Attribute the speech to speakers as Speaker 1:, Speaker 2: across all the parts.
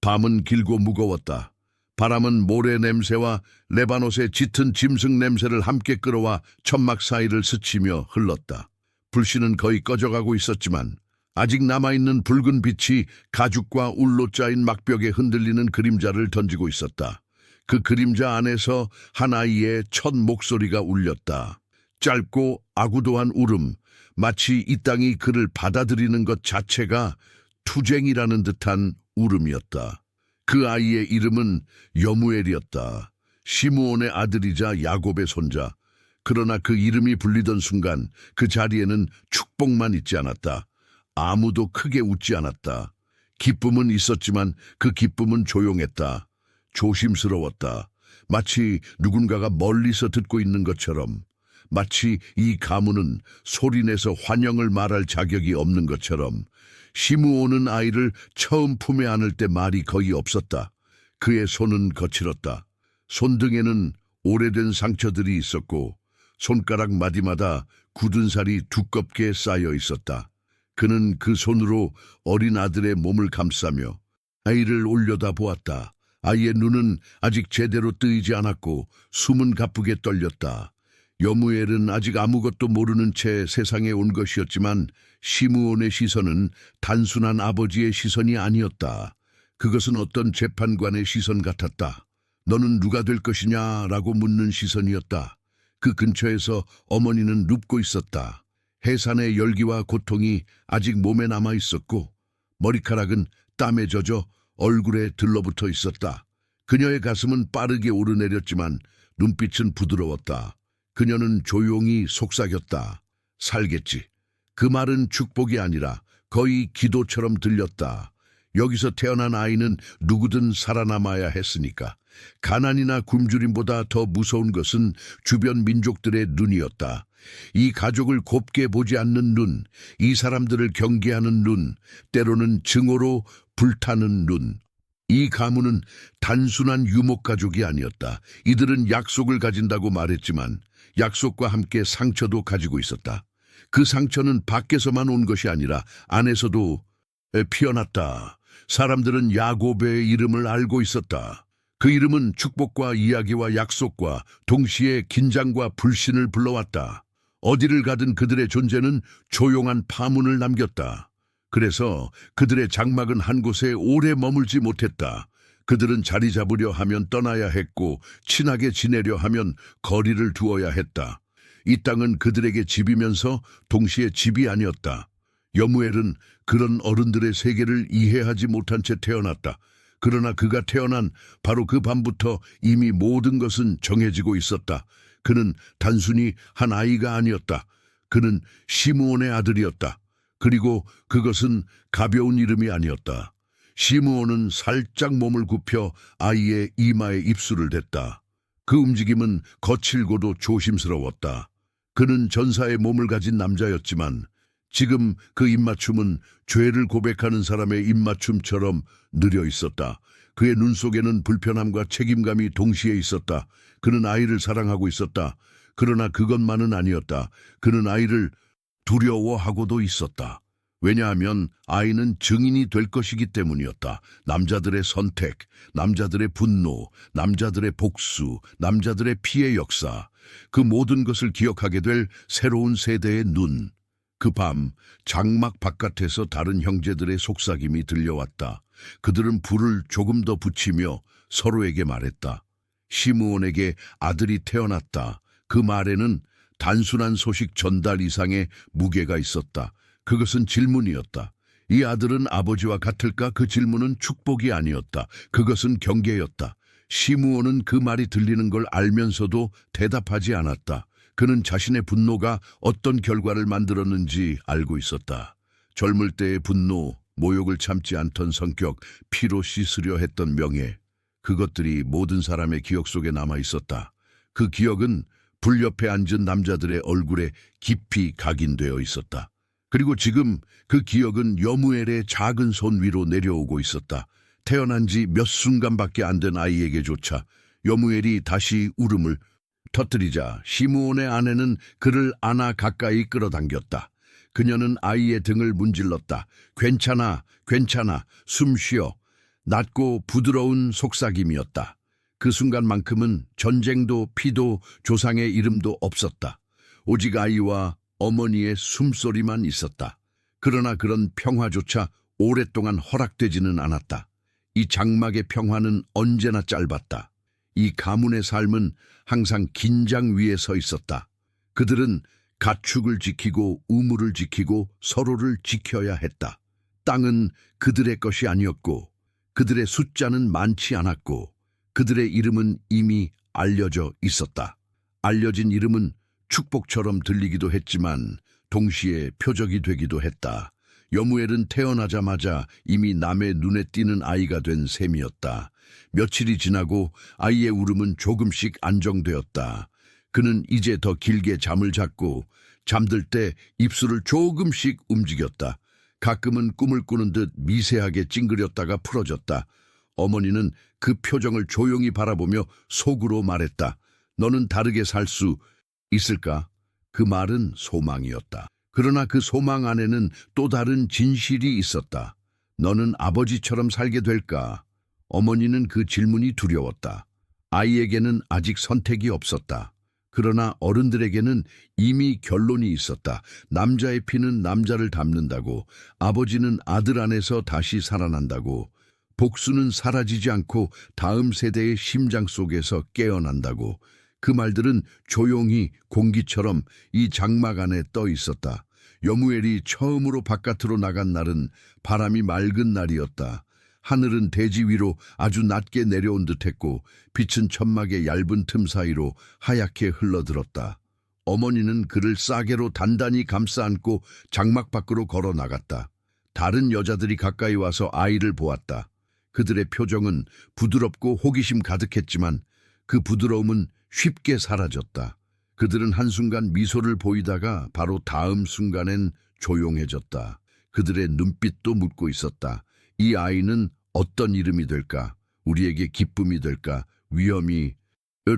Speaker 1: 밤은 길고 무거웠다. 바람은 모래 냄새와 레바논의 짙은 짐승 냄새를 함께 끌어와 천막 사이를 스치며 흘렀다. 불씨는 거의 꺼져가고 있었지만 아직 남아있는 붉은 빛이 가죽과 울로 짜인 막벽에 흔들리는 그림자를 던지고 있었다. 그 그림자 안에서 한 아이의 첫 목소리가 울렸다. 짧고 아구도한 울음, 마치 이 땅이 그를 받아들이는 것 자체가 투쟁이라는 듯한 울음이었다. 그 아이의 이름은 여무엘이었다. 시므온의 아들이자 야곱의 손자. 그러나 그 이름이 불리던 순간 그 자리에는 축복만 있지 않았다. 아무도 크게 웃지 않았다. 기쁨은 있었지만 그 기쁨은 조용했다. 조심스러웠다. 마치 누군가가 멀리서 듣고 있는 것처럼. 마치 이 가문은 소리내서 환영을 말할 자격이 없는 것처럼. 시므온은 아이를 처음 품에 안을 때 말이 거의 없었다. 그의 손은 거칠었다. 손등에는 오래된 상처들이 있었고 손가락 마디마다 굳은 살이 두껍게 쌓여 있었다. 그는 그 손으로 어린 아들의 몸을 감싸며 아이를 올려다 보았다. 아이의 눈은 아직 제대로 뜨이지 않았고 숨은 가쁘게 떨렸다. 여무엘은 아직 아무것도 모르는 채 세상에 온 것이었지만 시므온의 시선은 단순한 아버지의 시선이 아니었다. 그것은 어떤 재판관의 시선 같았다. 너는 누가 될 것이냐? 라고 묻는 시선이었다. 그 근처에서 어머니는 눕고 있었다. 해산의 열기와 고통이 아직 몸에 남아 있었고 머리카락은 땀에 젖어 얼굴에 들러붙어 있었다. 그녀의 가슴은 빠르게 오르내렸지만 눈빛은 부드러웠다. 그녀는 조용히 속삭였다. 살겠지. 그 말은 축복이 아니라 거의 기도처럼 들렸다. 여기서 태어난 아이는 누구든 살아남아야 했으니까. 가난이나 굶주림보다 더 무서운 것은 주변 민족들의 눈이었다. 이 가족을 곱게 보지 않는 눈, 이 사람들을 경계하는 눈, 때로는 증오로 불타는 눈. 이 가문은 단순한 유목가족이 아니었다. 이들은 약속을 가진다고 말했지만 약속과 함께 상처도 가지고 있었다. 그 상처는 밖에서만 온 것이 아니라 안에서도 피어났다. 사람들은 야곱의 이름을 알고 있었다. 그 이름은 축복과 이야기와 약속과 동시에 긴장과 불신을 불러왔다. 어디를 가든 그들의 존재는 조용한 파문을 남겼다. 그래서 그들의 장막은 한 곳에 오래 머물지 못했다. 그들은 자리 잡으려 하면 떠나야 했고 친하게 지내려 하면 거리를 두어야 했다. 이 땅은 그들에게 집이면서 동시에 집이 아니었다. 여무엘은 그런 어른들의 세계를 이해하지 못한 채 태어났다. 그러나 그가 태어난 바로 그 밤부터 이미 모든 것은 정해지고 있었다. 그는 단순히 한 아이가 아니었다. 그는 시므온의 아들이었다. 그리고 그것은 가벼운 이름이 아니었다. 시므온은 살짝 몸을 굽혀 아이의 이마에 입술을 댔다. 그 움직임은 거칠고도 조심스러웠다. 그는 전사의 몸을 가진 남자였지만 지금 그 입맞춤은 죄를 고백하는 사람의 입맞춤처럼 느려 있었다. 그의 눈 속에는 불편함과 책임감이 동시에 있었다. 그는 아이를 사랑하고 있었다. 그러나 그것만은 아니었다. 그는 아이를 두려워하고도 있었다. 왜냐하면 아이는 증인이 될 것이기 때문이었다. 남자들의 선택, 남자들의 분노, 남자들의 복수, 남자들의 피해 역사, 그 모든 것을 기억하게 될 새로운 세대의 눈. 그 밤 장막 바깥에서 다른 형제들의 속삭임이 들려왔다. 그들은 불을 조금 더 붙이며 서로에게 말했다. 시므온에게 아들이 태어났다. 그 말에는 단순한 소식 전달 이상의 무게가 있었다. 그것은 질문이었다. 이 아들은 아버지와 같을까? 그 질문은 축복이 아니었다. 그것은 경계였다. 시므온은 그 말이 들리는 걸 알면서도 대답하지 않았다. 그는 자신의 분노가 어떤 결과를 만들었는지 알고 있었다. 젊을 때의 분노, 모욕을 참지 않던 성격, 피로 씻으려 했던 명예, 그것들이 모든 사람의 기억 속에 남아 있었다. 그 기억은 불 옆에 앉은 남자들의 얼굴에 깊이 각인되어 있었다. 그리고 지금 그 기억은 여무엘의 작은 손 위로 내려오고 있었다. 태어난 지 몇 순간밖에 안 된 아이에게조차 여무엘이 다시 울음을 터뜨리자 시므온의 아내는 그를 안아 가까이 끌어당겼다. 그녀는 아이의 등을 문질렀다. 괜찮아, 괜찮아, 숨 쉬어. 낮고 부드러운 속삭임이었다. 그 순간만큼은 전쟁도 피도 조상의 이름도 없었다. 오직 아이와 어머니의 숨소리만 있었다. 그러나 그런 평화조차 오랫동안 허락되지는 않았다. 이 장막의 평화는 언제나 짧았다. 이 가문의 삶은 항상 긴장 위에 서 있었다. 그들은 가축을 지키고 우물을 지키고 서로를 지켜야 했다. 땅은 그들의 것이 아니었고 그들의 숫자는 많지 않았고 그들의 이름은 이미 알려져 있었다. 알려진 이름은 축복처럼 들리기도 했지만 동시에 표적이 되기도 했다. 여무엘은 태어나자마자 이미 남의 눈에 띄는 아이가 된 셈이었다. 며칠이 지나고 아이의 울음은 조금씩 안정되었다. 그는 이제 더 길게 잠을 잤고 잠들 때 입술을 조금씩 움직였다. 가끔은 꿈을 꾸는 듯 미세하게 찡그렸다가 풀어졌다. 어머니는 그 표정을 조용히 바라보며 속으로 말했다. 너는 다르게 살 수 있을까? 그 말은 소망이었다. 그러나 그 소망 안에는 또 다른 진실이 있었다. 너는 아버지처럼 살게 될까? 어머니는 그 질문이 두려웠다. 아이에게는 아직 선택이 없었다. 그러나 어른들에게는 이미 결론이 있었다. 남자의 피는 남자를 닮는다고, 아버지는 아들 안에서 다시 살아난다고, 복수는 사라지지 않고 다음 세대의 심장 속에서 깨어난다고. 그 말들은 조용히 공기처럼 이 장막 안에 떠 있었다. 여무엘이 처음으로 바깥으로 나간 날은 바람이 맑은 날이었다. 하늘은 대지 위로 아주 낮게 내려온 듯했고 빛은 천막의 얇은 틈 사이로 하얗게 흘러들었다. 어머니는 그를 싸개로 단단히 감싸 안고 장막 밖으로 걸어 나갔다. 다른 여자들이 가까이 와서 아이를 보았다. 그들의 표정은 부드럽고 호기심 가득했지만 그 부드러움은 쉽게 사라졌다. 그들은 한순간 미소를 보이다가 바로 다음 순간엔 조용해졌다. 그들의 눈빛도 묻고 있었다. 이 아이는 어떤 이름이 될까? 우리에게 기쁨이 될까? 위험이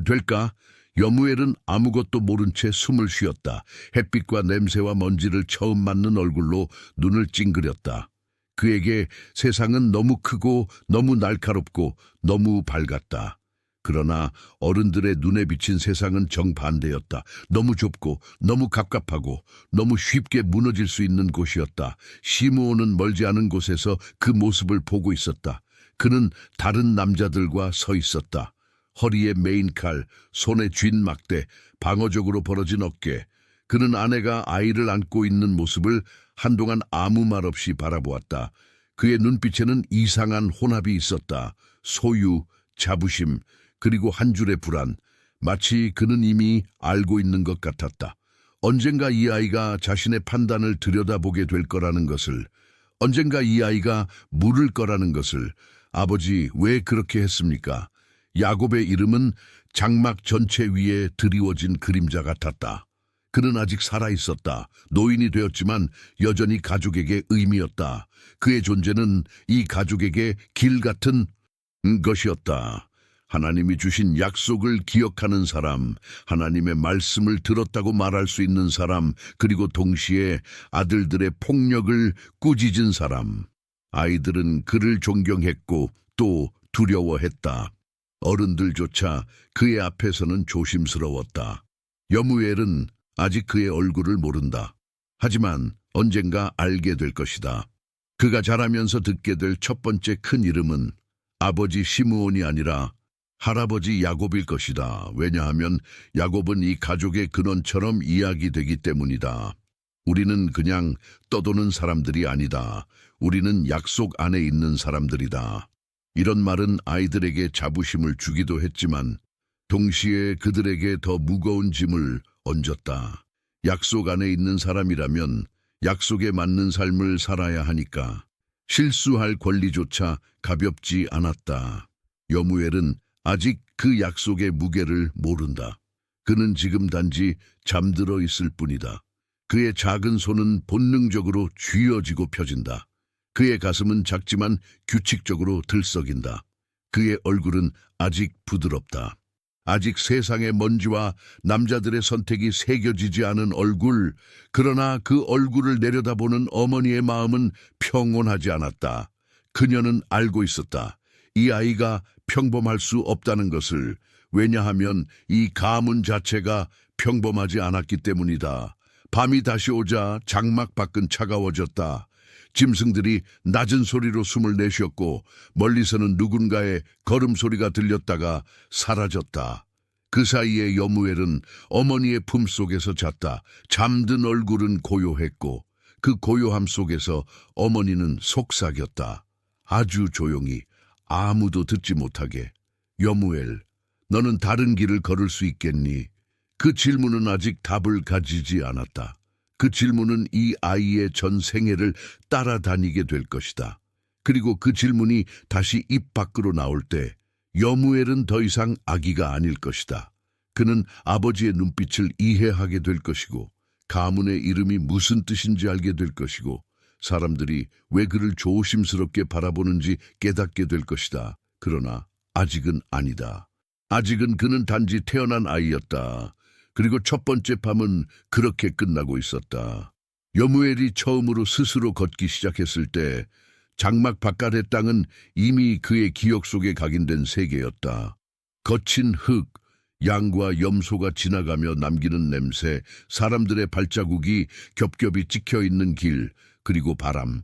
Speaker 1: 될까? 여무엘은 아무것도 모른 채 숨을 쉬었다. 햇빛과 냄새와 먼지를 처음 맞는 얼굴로 눈을 찡그렸다. 그에게 세상은 너무 크고 너무 날카롭고 너무 밝았다. 그러나 어른들의 눈에 비친 세상은 정반대였다. 너무 좁고 너무 갑갑하고 너무 쉽게 무너질 수 있는 곳이었다. 시므온은 멀지 않은 곳에서 그 모습을 보고 있었다. 그는 다른 남자들과 서 있었다. 허리에 메인 칼, 손에 쥔 막대, 방어적으로 벌어진 어깨. 그는 아내가 아이를 안고 있는 모습을 한동안 아무 말 없이 바라보았다. 그의 눈빛에는 이상한 혼합이 있었다. 소유, 자부심, 그리고 한 줄의 불안. 마치 그는 이미 알고 있는 것 같았다. 언젠가 이 아이가 자신의 판단을 들여다보게 될 거라는 것을, 언젠가 이 아이가 물을 거라는 것을. 아버지, 왜 그렇게 했습니까? 야곱의 이름은 장막 전체 위에 드리워진 그림자 같았다. 그는 아직 살아있었다. 노인이 되었지만 여전히 가족에게 의미였다. 그의 존재는 이 가족에게 길 같은 것이었다. 하나님이 주신 약속을 기억하는 사람, 하나님의 말씀을 들었다고 말할 수 있는 사람, 그리고 동시에 아들들의 폭력을 꾸짖은 사람. 아이들은 그를 존경했고 또 두려워했다. 어른들조차 그의 앞에서는 조심스러웠다. 여무엘은 아직 그의 얼굴을 모른다. 하지만 언젠가 알게 될 것이다. 그가 자라면서 듣게 될 첫 번째 큰 이름은 아버지 시므온이 아니라 할아버지 야곱일 것이다. 왜냐하면 야곱은 이 가족의 근원처럼 이야기되기 때문이다. 우리는 그냥 떠도는 사람들이 아니다. 우리는 약속 안에 있는 사람들이다. 이런 말은 아이들에게 자부심을 주기도 했지만 동시에 그들에게 더 무거운 짐을 얹었다. 약속 안에 있는 사람이라면 약속에 맞는 삶을 살아야 하니까 실수할 권리조차 가볍지 않았다. 여무엘은 아직 그 약속의 무게를 모른다. 그는 지금 단지 잠들어 있을 뿐이다. 그의 작은 손은 본능적으로 쥐어지고 펴진다. 그의 가슴은 작지만 규칙적으로 들썩인다. 그의 얼굴은 아직 부드럽다. 아직 세상의 먼지와 남자들의 선택이 새겨지지 않은 얼굴, 그러나 그 얼굴을 내려다보는 어머니의 마음은 평온하지 않았다. 그녀는 알고 있었다. 이 아이가 평범할 수 없다는 것을. 왜냐하면 이 가문 자체가 평범하지 않았기 때문이다. 밤이 다시 오자 장막 밖은 차가워졌다. 짐승들이 낮은 소리로 숨을 내쉬었고 멀리서는 누군가의 걸음소리가 들렸다가 사라졌다. 그 사이에 여무엘은 어머니의 품속에서 잤다. 잠든 얼굴은 고요했고 그 고요함 속에서 어머니는 속삭였다. 아주 조용히, 아무도 듣지 못하게. 여무엘, 너는 다른 길을 걸을 수 있겠니? 그 질문은 아직 답을 가지지 않았다. 그 질문은 이 아이의 전 생애를 따라다니게 될 것이다. 그리고 그 질문이 다시 입 밖으로 나올 때 여무엘은 더 이상 아기가 아닐 것이다. 그는 아버지의 눈빛을 이해하게 될 것이고 가문의 이름이 무슨 뜻인지 알게 될 것이고 사람들이 왜 그를 조심스럽게 바라보는지 깨닫게 될 것이다. 그러나 아직은 아니다. 아직은 그는 단지 태어난 아이였다. 그리고 첫 번째 밤은 그렇게 끝나고 있었다. 여무엘이 처음으로 스스로 걷기 시작했을 때 장막 바깥의 땅은 이미 그의 기억 속에 각인된 세계였다. 거친 흙, 양과 염소가 지나가며 남기는 냄새, 사람들의 발자국이 겹겹이 찍혀있는 길, 그리고 바람.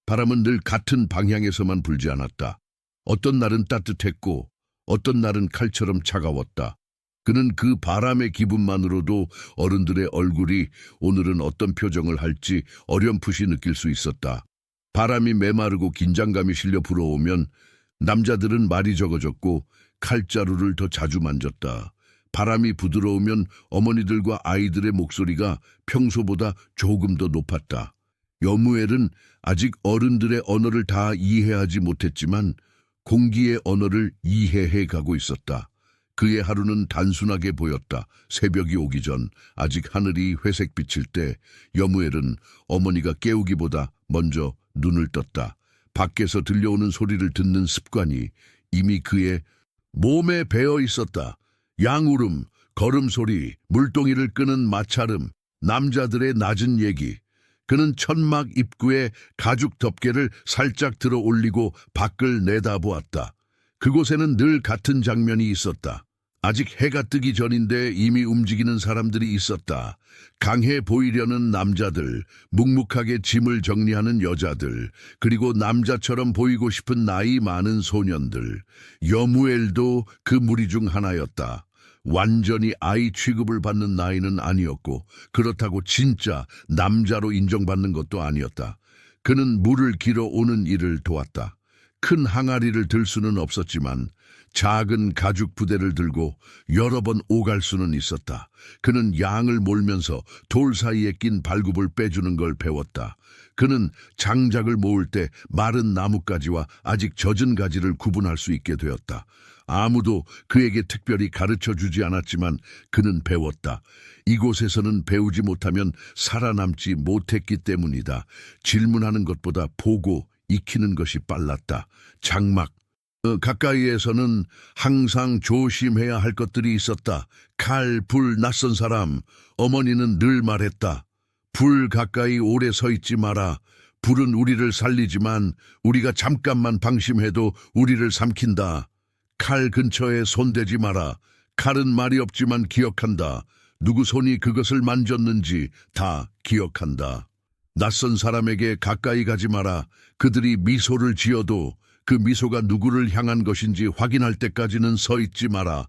Speaker 1: 바람은 늘 같은 방향에서만 불지 않았다. 어떤 날은 따뜻했고 어떤 날은 칼처럼 차가웠다. 그는 그 바람의 기분만으로도 어른들의 얼굴이 오늘은 어떤 표정을 할지 어렴풋이 느낄 수 있었다. 바람이 메마르고 긴장감이 실려 불어오면 남자들은 말이 적어졌고 칼자루를 더 자주 만졌다. 바람이 부드러우면 어머니들과 아이들의 목소리가 평소보다 조금 더 높았다. 여무엘은 아직 어른들의 언어를 다 이해하지 못했지만 공기의 언어를 이해해 가고 있었다. 그의 하루는 단순하게 보였다. 새벽이 오기 전 아직 하늘이 회색빛일 때 여무엘은 어머니가 깨우기보다 먼저 눈을 떴다. 밖에서 들려오는 소리를 듣는 습관이 이미 그의 몸에 배어 있었다. 양울음, 걸음소리, 물동이를 끄는 마찰음, 남자들의 낮은 얘기. 그는 천막 입구에 가죽 덮개를 살짝 들어 올리고 밖을 내다보았다. 그곳에는 늘 같은 장면이 있었다. 아직 해가 뜨기 전인데 이미 움직이는 사람들이 있었다. 강해 보이려는 남자들, 묵묵하게 짐을 정리하는 여자들, 그리고 남자처럼 보이고 싶은 나이 많은 소년들. 여무엘도 그 무리 중 하나였다. 완전히 아이 취급을 받는 나이는 아니었고 그렇다고 진짜 남자로 인정받는 것도 아니었다. 그는 물을 길어 오는 일을 도왔다. 큰 항아리를 들 수는 없었지만 작은 가죽 부대를 들고 여러 번 오갈 수는 있었다. 그는 양을 몰면서 돌 사이에 낀 발굽을 빼주는 걸 배웠다. 그는 장작을 모을 때 마른 나뭇가지와 아직 젖은 가지를 구분할 수 있게 되었다. 아무도 그에게 특별히 가르쳐주지 않았지만 그는 배웠다. 이곳에서는 배우지 못하면 살아남지 못했기 때문이다. 질문하는 것보다 보고 익히는 것이 빨랐다. 장막 가까이에서는 항상 조심해야 할 것들이 있었다. 칼, 불, 낯선 사람. 어머니는 늘 말했다. 불 가까이 오래 서 있지 마라. 불은 우리를 살리지만 우리가 잠깐만 방심해도 우리를 삼킨다. 칼 근처에 손대지 마라. 칼은 말이 없지만 기억한다. 누구 손이 그것을 만졌는지 다 기억한다. 낯선 사람에게 가까이 가지 마라. 그들이 미소를 지어도 그 미소가 누구를 향한 것인지 확인할 때까지는 서 있지 마라.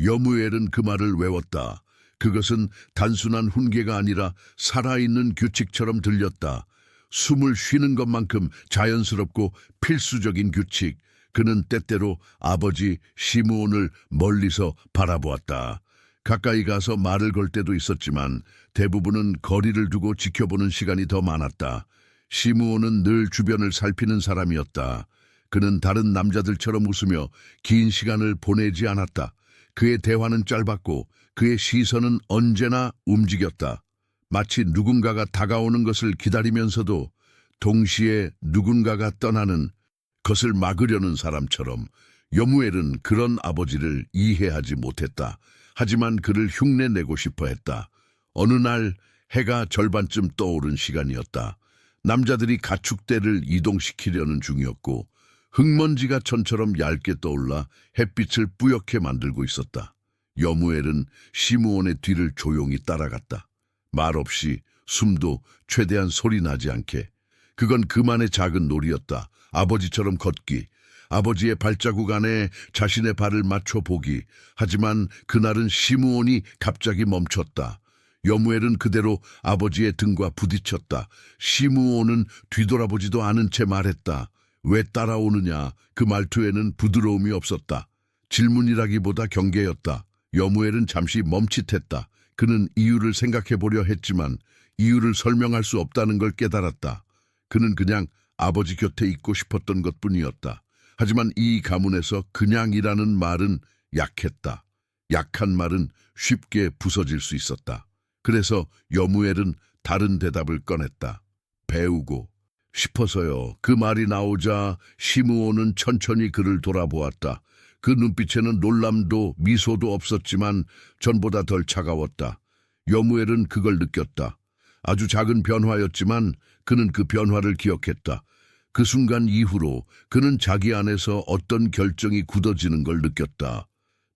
Speaker 1: 여무엘은 그 말을 외웠다. 그것은 단순한 훈계가 아니라 살아있는 규칙처럼 들렸다. 숨을 쉬는 것만큼 자연스럽고 필수적인 규칙. 그는 때때로 아버지 시므온을 멀리서 바라보았다. 가까이 가서 말을 걸 때도 있었지만 대부분은 거리를 두고 지켜보는 시간이 더 많았다. 시므온은 늘 주변을 살피는 사람이었다. 그는 다른 남자들처럼 웃으며 긴 시간을 보내지 않았다. 그의 대화는 짧았고 그의 시선은 언제나 움직였다. 마치 누군가가 다가오는 것을 기다리면서도 동시에 누군가가 떠나는 것을 막으려는 사람처럼. 여무엘은 그런 아버지를 이해하지 못했다. 하지만 그를 흉내내고 싶어 했다. 어느 날 해가 절반쯤 떠오른 시간이었다. 남자들이 가축대를 이동시키려는 중이었고 흙먼지가 천처럼 얇게 떠올라 햇빛을 뿌옇게 만들고 있었다. 여무엘은 시므온의 뒤를 조용히 따라갔다. 말없이, 숨도 최대한 소리 나지 않게. 그건 그만의 작은 놀이였다. 아버지처럼 걷기, 아버지의 발자국 안에 자신의 발을 맞춰보기. 하지만 그날은 시므온이 갑자기 멈췄다. 여무엘은 그대로 아버지의 등과 부딪혔다. 시므온은 뒤돌아보지도 않은 채 말했다. 왜 따라오느냐? 그 말투에는 부드러움이 없었다. 질문이라기보다 경계였다. 여무엘은 잠시 멈칫했다. 그는 이유를 생각해보려 했지만 이유를 설명할 수 없다는 걸 깨달았다. 그는 그냥 아버지 곁에 있고 싶었던 것뿐이었다. 하지만 이 가문에서 그냥이라는 말은 약했다. 약한 말은 쉽게 부서질 수 있었다. 그래서 여무엘은 다른 대답을 꺼냈다. 배우고 싶어서요. 그 말이 나오자 시므온은 천천히 그를 돌아보았다. 그 눈빛에는 놀람도 미소도 없었지만 전보다 덜 차가웠다. 여무엘은 그걸 느꼈다. 아주 작은 변화였지만 그는 그 변화를 기억했다. 그 순간 이후로 그는 자기 안에서 어떤 결정이 굳어지는 걸 느꼈다.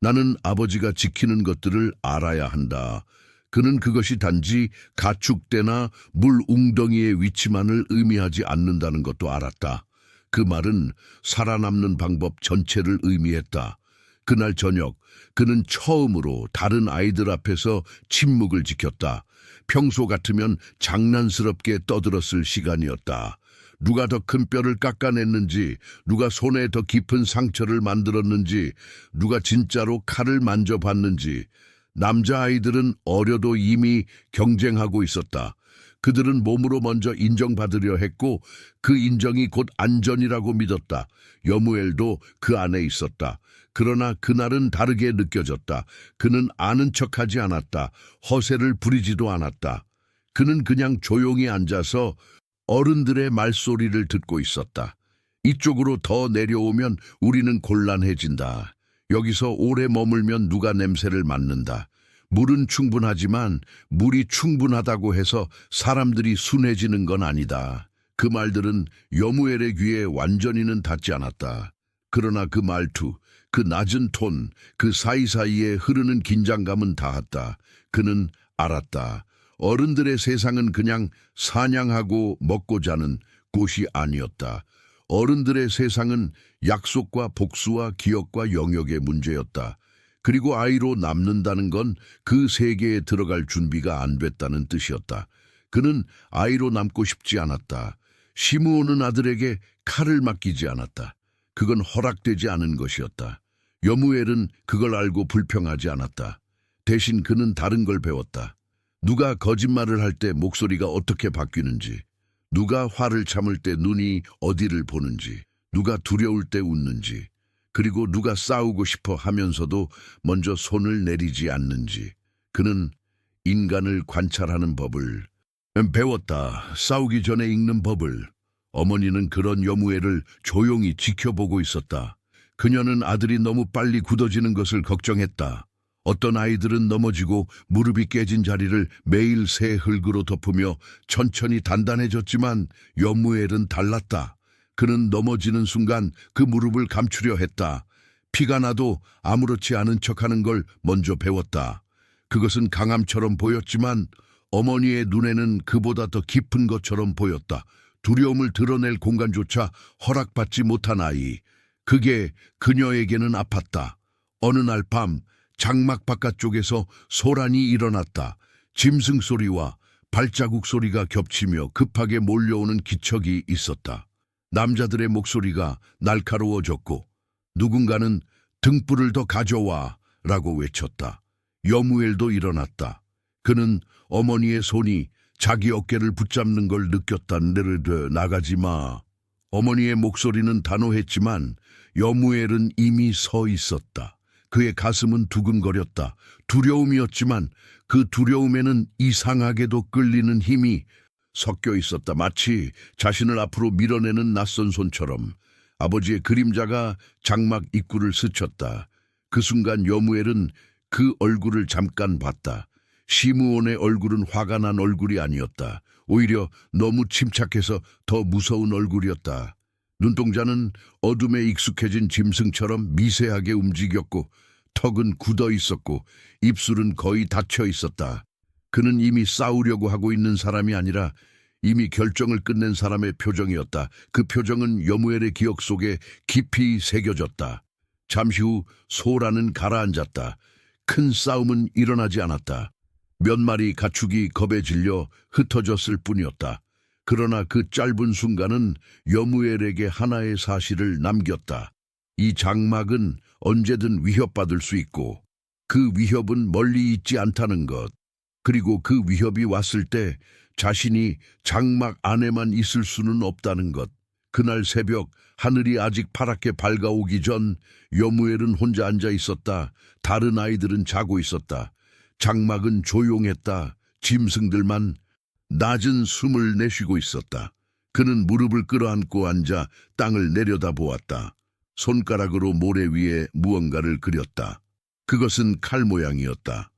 Speaker 1: 나는 아버지가 지키는 것들을 알아야 한다. 그는 그것이 단지 가축대나 물 웅덩이의 위치만을 의미하지 않는다는 것도 알았다. 그 말은 살아남는 방법 전체를 의미했다. 그날 저녁 그는 처음으로 다른 아이들 앞에서 침묵을 지켰다. 평소 같으면 장난스럽게 떠들었을 시간이었다. 누가 더 큰 뼈를 깎아냈는지, 누가 손에 더 깊은 상처를 만들었는지, 누가 진짜로 칼을 만져봤는지. 남자아이들은 어려도 이미 경쟁하고 있었다. 그들은 몸으로 먼저 인정받으려 했고 그 인정이 곧 안전이라고 믿었다. 여무엘도 그 안에 있었다. 그러나 그날은 다르게 느껴졌다. 그는 아는 척하지 않았다. 허세를 부리지도 않았다. 그는 그냥 조용히 앉아서 어른들의 말소리를 듣고 있었다. 이쪽으로 더 내려오면 우리는 곤란해진다. 여기서 오래 머물면 누가 냄새를 맡는다. 물은 충분하지만 물이 충분하다고 해서 사람들이 순해지는 건 아니다. 그 말들은 여무엘의 귀에 완전히는 닿지 않았다. 그러나 그 말투, 그 낮은 톤, 그 사이사이에 흐르는 긴장감은 닿았다. 그는 알았다. 어른들의 세상은 그냥 사냥하고 먹고 자는 곳이 아니었다. 어른들의 세상은 약속과 복수와 기억과 영역의 문제였다. 그리고 아이로 남는다는 건 그 세계에 들어갈 준비가 안 됐다는 뜻이었다. 그는 아이로 남고 싶지 않았다. 시므온은 아들에게 칼을 맡기지 않았다. 그건 허락되지 않은 것이었다. 여무엘은 그걸 알고 불평하지 않았다. 대신 그는 다른 걸 배웠다. 누가 거짓말을 할 때 목소리가 어떻게 바뀌는지, 누가 화를 참을 때 눈이 어디를 보는지, 누가 두려울 때 웃는지, 그리고 누가 싸우고 싶어 하면서도 먼저 손을 내리지 않는지. 그는 인간을 관찰하는 법을 배웠다. 싸우기 전에 읽는 법을. 어머니는 그런 여무엘을 조용히 지켜보고 있었다. 그녀는 아들이 너무 빨리 굳어지는 것을 걱정했다. 어떤 아이들은 넘어지고 무릎이 깨진 자리를 매일 새 흙으로 덮으며 천천히 단단해졌지만 여무엘은 달랐다. 그는 넘어지는 순간 그 무릎을 감추려 했다. 피가 나도 아무렇지 않은 척하는 걸 먼저 배웠다. 그것은 강함처럼 보였지만 어머니의 눈에는 그보다 더 깊은 것처럼 보였다. 두려움을 드러낼 공간조차 허락받지 못한 아이. 그게 그녀에게는 아팠다. 어느 날 밤 장막 바깥쪽에서 소란이 일어났다. 짐승 소리와 발자국 소리가 겹치며 급하게 몰려오는 기척이 있었다. 남자들의 목소리가 날카로워졌고 누군가는 등불을 더 가져와 라고 외쳤다. 여무엘도 일어났다. 그는 어머니의 손이 자기 어깨를 붙잡는 걸 느꼈다. 내르르 나가지 마. 어머니의 목소리는 단호했지만 여무엘은 이미 서 있었다. 그의 가슴은 두근거렸다. 두려움이었지만 그 두려움에는 이상하게도 끌리는 힘이 섞여 있었다. 마치 자신을 앞으로 밀어내는 낯선 손처럼. 아버지의 그림자가 장막 입구를 스쳤다. 그 순간 여무엘은 그 얼굴을 잠깐 봤다. 시므온의 얼굴은 화가 난 얼굴이 아니었다. 오히려 너무 침착해서 더 무서운 얼굴이었다. 눈동자는 어둠에 익숙해진 짐승처럼 미세하게 움직였고 턱은 굳어 있었고 입술은 거의 닫혀 있었다. 그는 이미 싸우려고 하고 있는 사람이 아니라 이미 결정을 끝낸 사람의 표정이었다. 그 표정은 여무엘의 기억 속에 깊이 새겨졌다. 잠시 후 소라는 가라앉았다. 큰 싸움은 일어나지 않았다. 몇 마리 가축이 겁에 질려 흩어졌을 뿐이었다. 그러나 그 짧은 순간은 여무엘에게 하나의 사실을 남겼다. 이 장막은 언제든 위협받을 수 있고 그 위협은 멀리 있지 않다는 것. 그리고 그 위협이 왔을 때 자신이 장막 안에만 있을 수는 없다는 것. 그날 새벽 하늘이 아직 파랗게 밝아오기 전 여무엘은 혼자 앉아 있었다. 다른 아이들은 자고 있었다. 장막은 조용했다. 짐승들만 낮은 숨을 내쉬고 있었다. 그는 무릎을 끌어안고 앉아 땅을 내려다보았다. 손가락으로 모래 위에 무언가를 그렸다. 그것은 칼 모양이었다.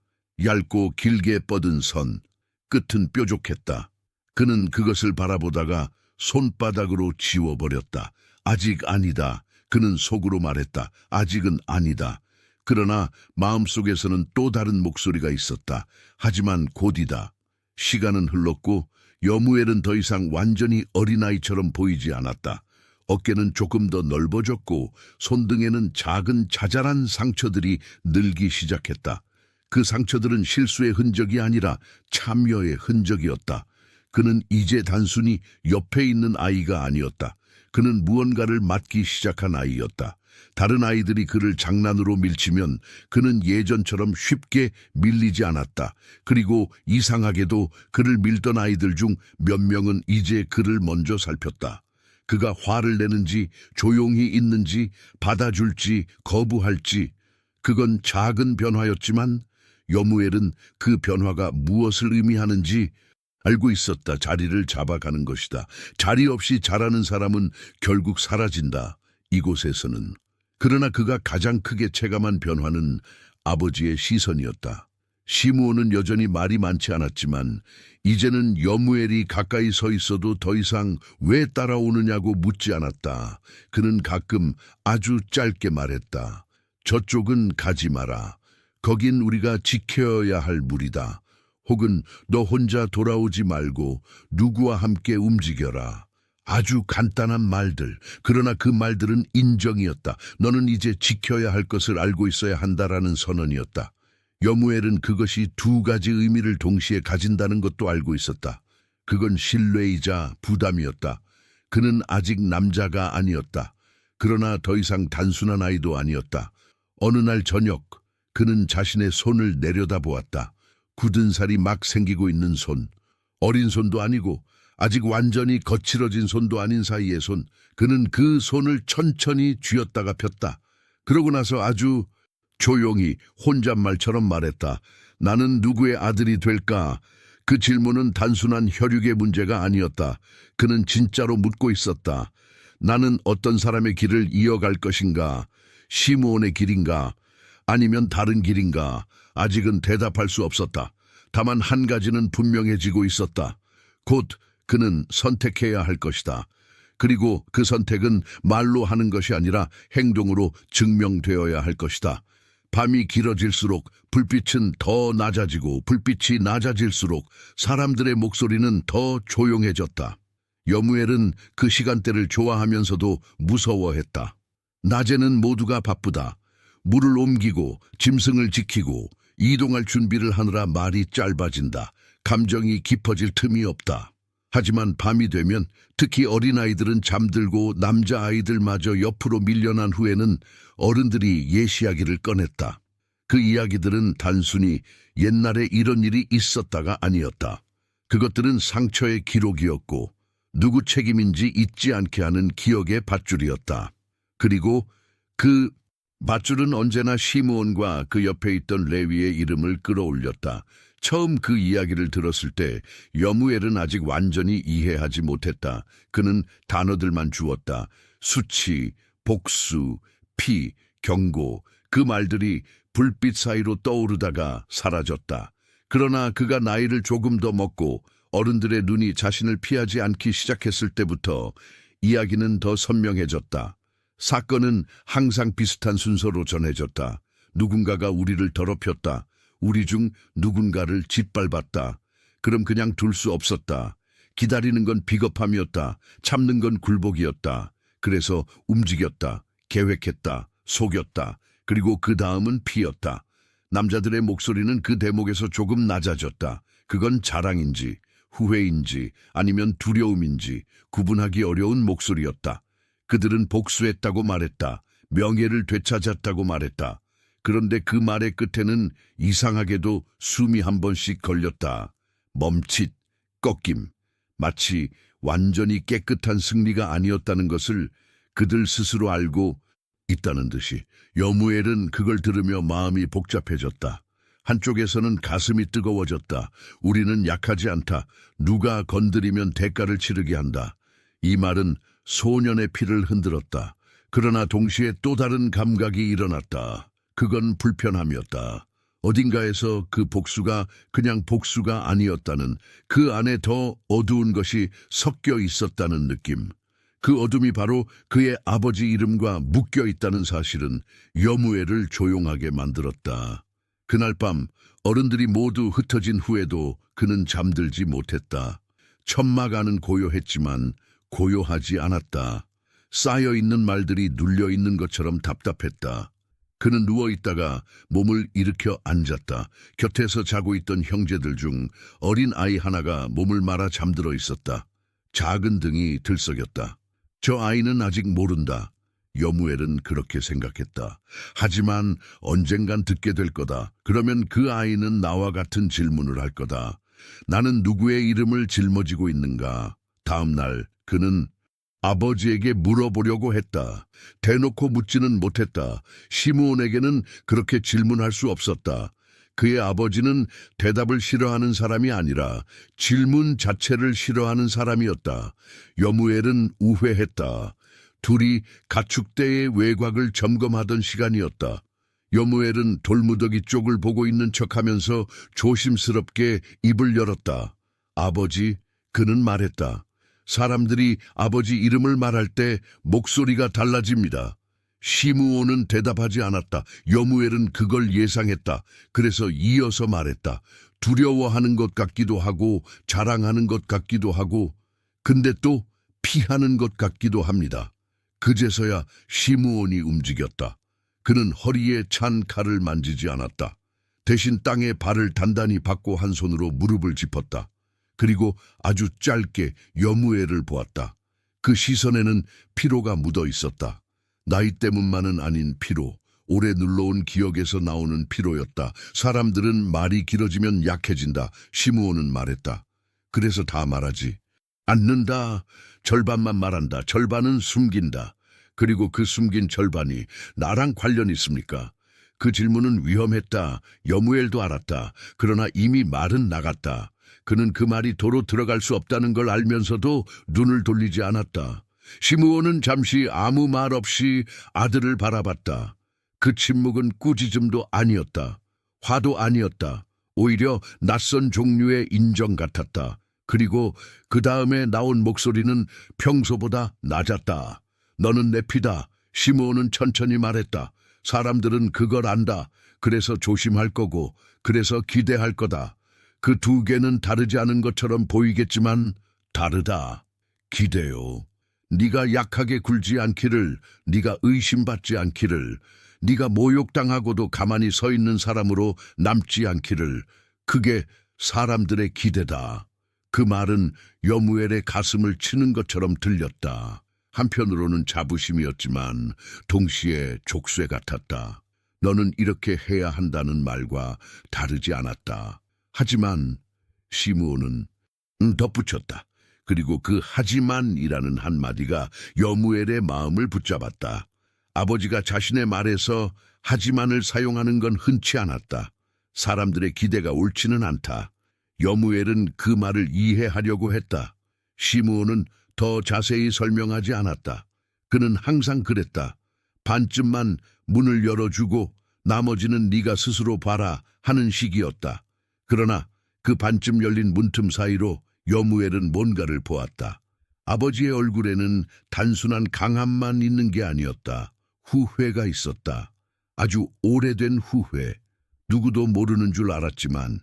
Speaker 1: 얇고 길게 뻗은 선, 끝은 뾰족했다. 그는 그것을 바라보다가 손바닥으로 지워버렸다. 아직 아니다. 그는 속으로 말했다. 아직은 아니다. 그러나 마음속에서는 또 다른 목소리가 있었다. 하지만 곧이다. 시간은 흘렀고 여무엘은 더 이상 완전히 어린아이처럼 보이지 않았다. 어깨는 조금 더 넓어졌고 손등에는 작은 자잘한 상처들이 늘기 시작했다. 그 상처들은 실수의 흔적이 아니라 참여의 흔적이었다. 그는 이제 단순히 옆에 있는 아이가 아니었다. 그는 무언가를 맡기 시작한 아이였다. 다른 아이들이 그를 장난으로 밀치면 그는 예전처럼 쉽게 밀리지 않았다. 그리고 이상하게도 그를 밀던 아이들 중 몇 명은 이제 그를 먼저 살폈다. 그가 화를 내는지 조용히 있는지 받아줄지 거부할지 그건 작은 변화였지만 여무엘은 그 변화가 무엇을 의미하는지 알고 있었다. 자리를 잡아가는 것이다. 자리 없이 자라는 사람은 결국 사라진다. 이곳에서는. 그러나 그가 가장 크게 체감한 변화는 아버지의 시선이었다. 시므온은 여전히 말이 많지 않았지만 이제는 여무엘이 가까이 서 있어도 더 이상 왜 따라오느냐고 묻지 않았다. 그는 가끔 아주 짧게 말했다. 저쪽은 가지 마라. 거긴 우리가 지켜야 할 무리다. 혹은 너 혼자 돌아오지 말고 누구와 함께 움직여라. 아주 간단한 말들. 그러나 그 말들은 인정이었다. 너는 이제 지켜야 할 것을 알고 있어야 한다라는 선언이었다. 여무엘은 그것이 두 가지 의미를 동시에 가진다는 것도 알고 있었다. 그건 신뢰이자 부담이었다. 그는 아직 남자가 아니었다. 그러나 더 이상 단순한 아이도 아니었다. 어느 날 저녁 그는 자신의 손을 내려다보았다. 굳은 살이 막 생기고 있는 손. 어린 손도 아니고 아직 완전히 거칠어진 손도 아닌 사이의 손. 그는 그 손을 천천히 쥐었다가 폈다. 그러고 나서 아주 조용히 혼잣말처럼 말했다. 나는 누구의 아들이 될까? 그 질문은 단순한 혈육의 문제가 아니었다. 그는 진짜로 묻고 있었다. 나는 어떤 사람의 길을 이어갈 것인가? 시므온의 길인가? 아니면 다른 길인가? 아직은 대답할 수 없었다. 다만 한 가지는 분명해지고 있었다. 곧 그는 선택해야 할 것이다. 그리고 그 선택은 말로 하는 것이 아니라 행동으로 증명되어야 할 것이다. 밤이 길어질수록 불빛은 더 낮아지고 불빛이 낮아질수록 사람들의 목소리는 더 조용해졌다. 여무엘은 그 시간대를 좋아하면서도 무서워했다. 낮에는 모두가 바쁘다. 물을 옮기고 짐승을 지키고 이동할 준비를 하느라 말이 짧아진다. 감정이 깊어질 틈이 없다. 하지만 밤이 되면 특히 어린아이들은 잠들고 남자아이들마저 옆으로 밀려난 후에는 어른들이 옛 이야기를 꺼냈다. 그 이야기들은 단순히 옛날에 이런 일이 있었다가 아니었다. 그것들은 상처의 기록이었고 누구 책임인지 잊지 않게 하는 기억의 밧줄이었다. 그리고 그 밧줄은 언제나 시므온과 그 옆에 있던 레위의 이름을 끌어올렸다. 처음 그 이야기를 들었을 때 여무엘은 아직 완전히 이해하지 못했다. 그는 단어들만 주었다. 수치, 복수, 피, 경고. 그 말들이 불빛 사이로 떠오르다가 사라졌다. 그러나 그가 나이를 조금 더 먹고 어른들의 눈이 자신을 피하지 않기 시작했을 때부터 이야기는 더 선명해졌다. 사건은 항상 비슷한 순서로 전해졌다. 누군가가 우리를 더럽혔다. 우리 중 누군가를 짓밟았다. 그럼 그냥 둘 수 없었다. 기다리는 건 비겁함이었다. 참는 건 굴복이었다. 그래서 움직였다. 계획했다. 속였다. 그리고 그 다음은 피었다. 남자들의 목소리는 그 대목에서 조금 낮아졌다. 그건 자랑인지 후회인지 아니면 두려움인지 구분하기 어려운 목소리였다. 그들은 복수했다고 말했다. 명예를 되찾았다고 말했다. 그런데 그 말의 끝에는 이상하게도 숨이 한 번씩 걸렸다. 멈칫, 꺾임. 마치 완전히 깨끗한 승리가 아니었다는 것을 그들 스스로 알고 있다는 듯이. 여무엘은 그걸 들으며 마음이 복잡해졌다. 한쪽에서는 가슴이 뜨거워졌다. 우리는 약하지 않다. 누가 건드리면 대가를 치르게 한다. 이 말은 소년의 피를 흔들었다. 그러나 동시에 또 다른 감각이 일어났다. 그건 불편함이었다. 어딘가에서 그 복수가 그냥 복수가 아니었다는, 그 안에 더 어두운 것이 섞여 있었다는 느낌. 그 어둠이 바로 그의 아버지 이름과 묶여 있다는 사실은 여무엘을 조용하게 만들었다. 그날 밤 어른들이 모두 흩어진 후에도 그는 잠들지 못했다. 천막 안은 고요했지만 고요하지 않았다. 쌓여있는 말들이 눌려있는 것처럼 답답했다. 그는 누워있다가 몸을 일으켜 앉았다. 곁에서 자고 있던 형제들 중 어린 아이 하나가 몸을 말아 잠들어 있었다. 작은 등이 들썩였다. 저 아이는 아직 모른다. 여무엘은 그렇게 생각했다. 하지만 언젠간 듣게 될 거다. 그러면 그 아이는 나와 같은 질문을 할 거다. 나는 누구의 이름을 짊어지고 있는가? 다음 날 그는 아버지에게 물어보려고 했다. 대놓고 묻지는 못했다. 시므온에게는 그렇게 질문할 수 없었다. 그의 아버지는 대답을 싫어하는 사람이 아니라 질문 자체를 싫어하는 사람이었다. 여무엘은 우회했다. 둘이 가축대의 외곽을 점검하던 시간이었다. 여무엘은 돌무더기 쪽을 보고 있는 척하면서 조심스럽게 입을 열었다. 아버지, 그는 말했다. 사람들이 아버지 이름을 말할 때 목소리가 달라집니다. 시므온은 대답하지 않았다. 여무엘은 그걸 예상했다. 그래서 이어서 말했다. 두려워하는 것 같기도 하고 자랑하는 것 같기도 하고 근데 또 피하는 것 같기도 합니다. 그제서야 시므온이 움직였다. 그는 허리에 찬 칼을 만지지 않았다. 대신 땅에 발을 단단히 박고 한 손으로 무릎을 짚었다. 그리고 아주 짧게 여무엘을 보았다. 그 시선에는 피로가 묻어 있었다. 나이 때문만은 아닌 피로, 오래 눌러온 기억에서 나오는 피로였다. 사람들은 말이 길어지면 약해진다. 시므온은 말했다. 그래서 다 말하지. 않는다. 절반만 말한다. 절반은 숨긴다. 그리고 그 숨긴 절반이 나랑 관련 있습니까? 그 질문은 위험했다. 여무엘도 알았다. 그러나 이미 말은 나갔다. 그는 그 말이 도로 들어갈 수 없다는 걸 알면서도 눈을 돌리지 않았다. 시므온은 잠시 아무 말 없이 아들을 바라봤다. 그 침묵은 꾸짖음도 아니었다. 화도 아니었다. 오히려 낯선 종류의 인정 같았다. 그리고 그 다음에 나온 목소리는 평소보다 낮았다. 너는 내 피다. 시므온은 천천히 말했다. 사람들은 그걸 안다. 그래서 조심할 거고, 그래서 기대할 거다. 그 두 개는 다르지 않은 것처럼 보이겠지만 다르다. 기대요. 네가 약하게 굴지 않기를, 네가 의심받지 않기를, 네가 모욕당하고도 가만히 서 있는 사람으로 남지 않기를, 그게 사람들의 기대다. 그 말은 여무엘의 가슴을 치는 것처럼 들렸다. 한편으로는 자부심이었지만 동시에 족쇄 같았다. 너는 이렇게 해야 한다는 말과 다르지 않았다. 하지만 시므온은 덧붙였다. 그리고 그 하지만이라는 한마디가 여무엘의 마음을 붙잡았다. 아버지가 자신의 말에서 하지만을 사용하는 건 흔치 않았다. 사람들의 기대가 옳지는 않다. 여무엘은 그 말을 이해하려고 했다. 시므온은 더 자세히 설명하지 않았다. 그는 항상 그랬다. 반쯤만 문을 열어주고 나머지는 네가 스스로 봐라 하는 식이었다. 그러나 그 반쯤 열린 문틈 사이로 여무엘은 뭔가를 보았다. 아버지의 얼굴에는 단순한 강함만 있는 게 아니었다. 후회가 있었다. 아주 오래된 후회. 누구도 모르는 줄 알았지만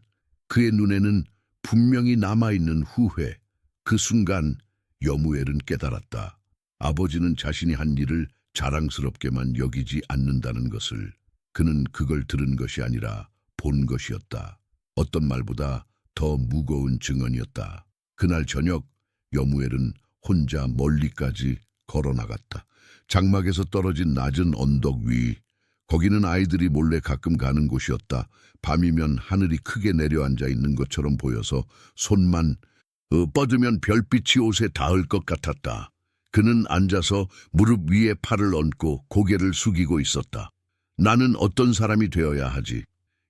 Speaker 1: 그의 눈에는 분명히 남아있는 후회. 그 순간 여무엘은 깨달았다. 아버지는 자신이 한 일을 자랑스럽게만 여기지 않는다는 것을. 그는 그걸 들은 것이 아니라 본 것이었다. 어떤 말보다 더 무거운 증언이었다. 그날 저녁 여무엘은 혼자 멀리까지 걸어나갔다. 장막에서 떨어진 낮은 언덕 위. 거기는 아이들이 몰래 가끔 가는 곳이었다. 밤이면 하늘이 크게 내려앉아 있는 것처럼 보여서 손만 뻗으면 별빛이 옷에 닿을 것 같았다. 그는 앉아서 무릎 위에 팔을 얹고 고개를 숙이고 있었다. 나는 어떤 사람이 되어야 하지?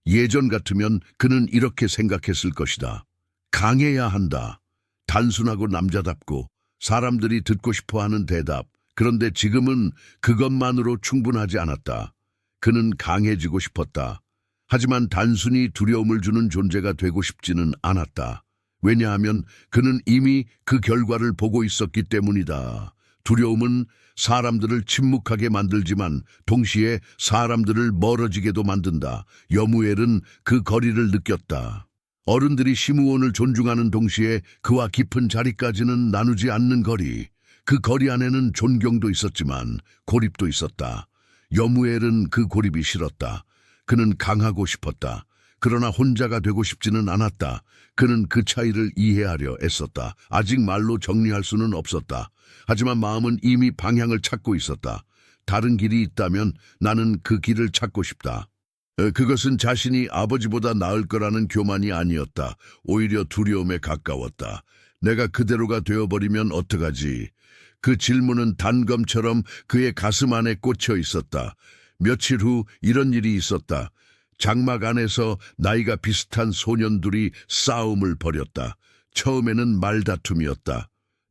Speaker 1: 예전 같으면 그는 이렇게 생각했을 것이다. 강해야 한다. 단순하고 남자답고 사람들이 듣고 싶어하는 대답. 그런데 지금은 그것만으로 충분하지 않았다. 그는 강해지고 싶었다. 하지만 단순히 두려움을 주는 존재가 되고 싶지는 않았다. 왜냐하면 그는 이미 그 결과를 보고 있었기 때문이다. 두려움은 사람들을 침묵하게 만들지만 동시에 사람들을 멀어지게도 만든다. 여무엘은 그 거리를 느꼈다. 어른들이 시므온을 존중하는 동시에 그와 깊은 자리까지는 나누지 않는 거리. 그 거리 안에는 존경도 있었지만 고립도 있었다. 여무엘은 그 고립이 싫었다. 그는 강하고 싶었다. 그러나 혼자가 되고 싶지는 않았다. 그는 그 차이를 이해하려 애썼다. 아직 말로 정리할 수는 없었다. 하지만 마음은 이미 방향을 찾고 있었다. 다른 길이 있다면 나는 그 길을 찾고 싶다. 그것은 자신이 아버지보다 나을 거라는 교만이 아니었다. 오히려 두려움에 가까웠다. 내가 그대로가 되어버리면 어떡하지? 그 질문은 단검처럼 그의 가슴 안에 꽂혀 있었다. 며칠 후 이런 일이 있었다. 장막 안에서 나이가 비슷한 소년들이 싸움을 벌였다. 처음에는 말다툼이었다.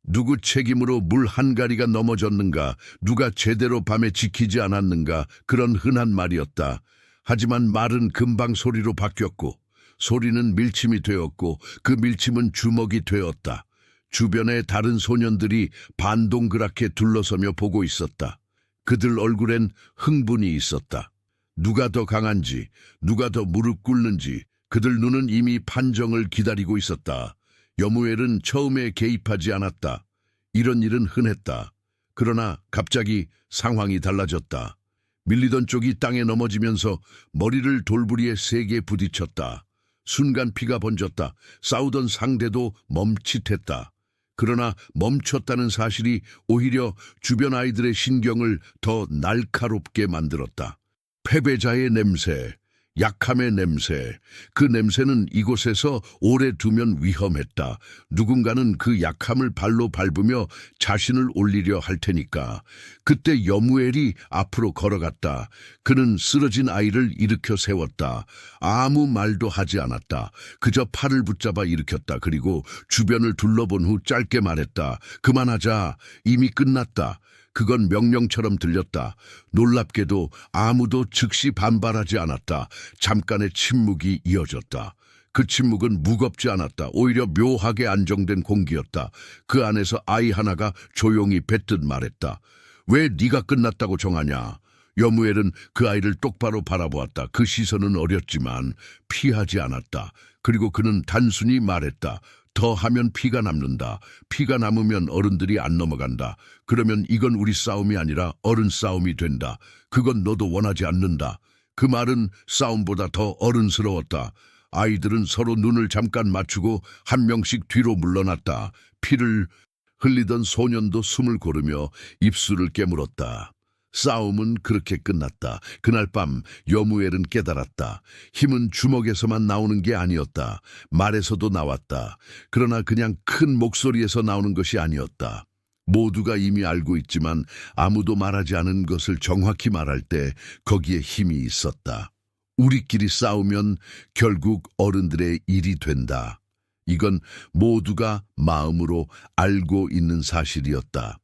Speaker 1: 누구 책임으로 물 한 가리가 넘어졌는가, 누가 제대로 밤에 지키지 않았는가, 그런 흔한 말이었다. 하지만 말은 금방 소리로 바뀌었고, 소리는 밀침이 되었고, 그 밀침은 주먹이 되었다. 주변의 다른 소년들이 반동그랗게 둘러서며 보고 있었다. 그들 얼굴엔 흥분이 있었다. 누가 더 강한지, 누가 더 무릎 꿇는지 그들 눈은 이미 판정을 기다리고 있었다. 여무엘은 처음에 개입하지 않았다. 이런 일은 흔했다. 그러나 갑자기 상황이 달라졌다. 밀리던 쪽이 땅에 넘어지면서 머리를 돌부리에 세게 부딪혔다. 순간 피가 번졌다. 싸우던 상대도 멈칫했다. 그러나 멈췄다는 사실이 오히려 주변 아이들의 신경을 더 날카롭게 만들었다. 패배자의 냄새, 약함의 냄새, 그 냄새는 이곳에서 오래 두면 위험했다. 누군가는 그 약함을 발로 밟으며 자신을 올리려 할 테니까. 그때 여무엘이 앞으로 걸어갔다. 그는 쓰러진 아이를 일으켜 세웠다. 아무 말도 하지 않았다. 그저 팔을 붙잡아 일으켰다. 그리고 주변을 둘러본 후 짧게 말했다. 그만하자. 이미 끝났다. 그건 명령처럼 들렸다. 놀랍게도 아무도 즉시 반발하지 않았다. 잠깐의 침묵이 이어졌다. 그 침묵은 무겁지 않았다. 오히려 묘하게 안정된 공기였다. 그 안에서 아이 하나가 조용히 뱉듯 말했다. 왜 네가 끝났다고 정하냐? 여무엘은 그 아이를 똑바로 바라보았다. 그 시선은 어렸지만 피하지 않았다. 그리고 그는 단순히 말했다. 더 하면 피가 남는다. 피가 남으면 어른들이 안 넘어간다. 그러면 이건 우리 싸움이 아니라 어른 싸움이 된다. 그건 너도 원하지 않는다. 그 말은 싸움보다 더 어른스러웠다. 아이들은 서로 눈을 잠깐 맞추고 한 명씩 뒤로 물러났다. 피를 흘리던 소년도 숨을 고르며 입술을 깨물었다. 싸움은 그렇게 끝났다. 그날 밤 여무엘은 깨달았다. 힘은 주먹에서만 나오는 게 아니었다. 말에서도 나왔다. 그러나 그냥 큰 목소리에서 나오는 것이 아니었다. 모두가 이미 알고 있지만 아무도 말하지 않은 것을 정확히 말할 때 거기에 힘이 있었다. 우리끼리 싸우면 결국 어른들의 일이 된다. 이건 모두가 마음으로 알고 있는 사실이었다.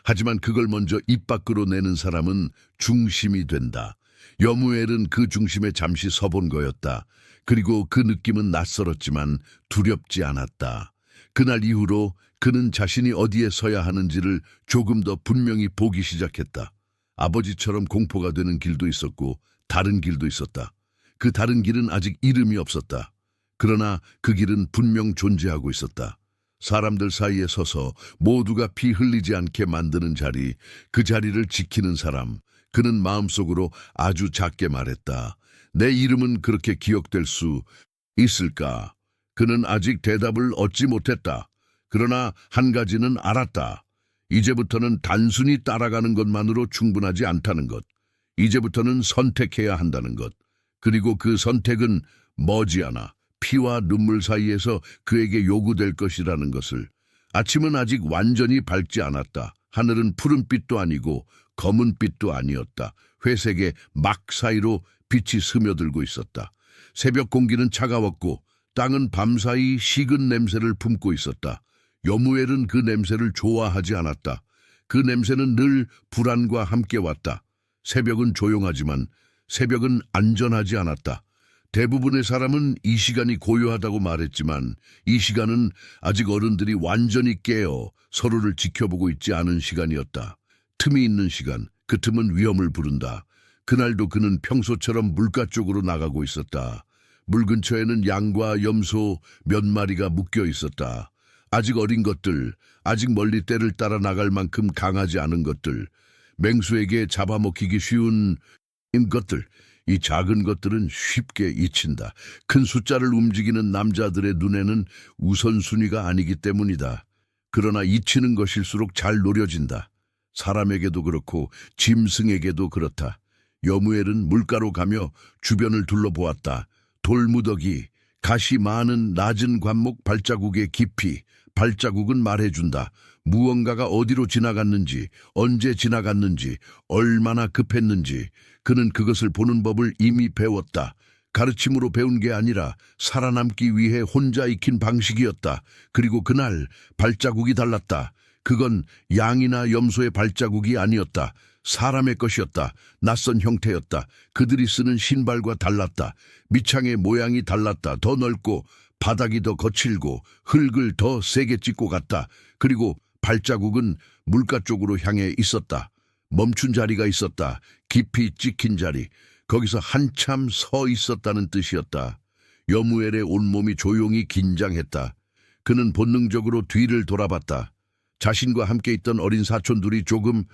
Speaker 1: 하지만 그걸 먼저 입 밖으로 내는 사람은 중심이 된다. 여무엘은 그 중심에 잠시 서본 거였다. 그리고 그 느낌은 낯설었지만 두렵지 않았다. 그날 이후로 그는 자신이 어디에 서야 하는지를 조금 더 분명히 보기 시작했다. 아버지처럼 공포가 되는 길도 있었고 다른 길도 있었다. 그 다른 길은 아직 이름이 없었다. 그러나 그 길은 분명 존재하고 있었다. 사람들 사이에 서서 모두가 피 흘리지 않게 만드는 자리, 그 자리를 지키는 사람. 그는 마음속으로 아주 작게 말했다. 내 이름은 그렇게 기억될 수 있을까? 그는 아직 대답을 얻지 못했다. 그러나 한 가지는 알았다. 이제부터는 단순히 따라가는 것만으로 충분하지 않다는 것. 이제부터는 선택해야 한다는 것. 그리고 그 선택은 머지않아 피와 눈물 사이에서 그에게 요구될 것이라는 것을. 아침은 아직 완전히 밝지 않았다. 하늘은 푸른빛도 아니고 검은빛도 아니었다. 회색의 막 사이로 빛이 스며들고 있었다. 새벽 공기는 차가웠고 땅은 밤사이 식은 냄새를 품고 있었다. 여무엘은 그 냄새를 좋아하지 않았다. 그 냄새는 늘 불안과 함께 왔다. 새벽은 조용하지만 새벽은 안전하지 않았다. 대부분의 사람은 이 시간이 고요하다고 말했지만 이 시간은 아직 어른들이 완전히 깨어 서로를 지켜보고 있지 않은 시간이었다. 틈이 있는 시간, 그 틈은 위험을 부른다. 그날도 그는 평소처럼 물가 쪽으로 나가고 있었다. 물 근처에는 양과 염소 몇 마리가 묶여 있었다. 아직 어린 것들, 아직 멀리 떼를 따라 나갈 만큼 강하지 않은 것들, 맹수에게 잡아먹히기 쉬운 것들. 이 작은 것들은 쉽게 잊힌다. 큰 숫자를 움직이는 남자들의 눈에는 우선순위가 아니기 때문이다. 그러나 잊히는 것일수록 잘 노려진다. 사람에게도 그렇고 짐승에게도 그렇다. 여무엘은 물가로 가며 주변을 둘러보았다. 돌무더기, 가시 많은 낮은 관목 발자국의 깊이, 발자국은 말해준다. 무언가가 어디로 지나갔는지, 언제 지나갔는지, 얼마나 급했는지. 그는 그것을 보는 법을 이미 배웠다. 가르침으로 배운 게 아니라 살아남기 위해 혼자 익힌 방식이었다. 그리고 그날 발자국이 달랐다. 그건 양이나 염소의 발자국이 아니었다. 사람의 것이었다. 낯선 형태였다. 그들이 쓰는 신발과 달랐다. 밑창의 모양이 달랐다. 더 넓고 바닥이 더 거칠고 흙을 더 세게 찍고 갔다. 그리고 발자국은 물가 쪽으로 향해 있었다. 멈춘 자리가 있었다. 깊이 찍힌 자리. 거기서 한참 서 있었다는 뜻이었다. 여무엘의 온몸이 조용히 긴장했다. 그는 본능적으로 뒤를 돌아봤다. 자신과 함께 있던 어린 사촌들이 조금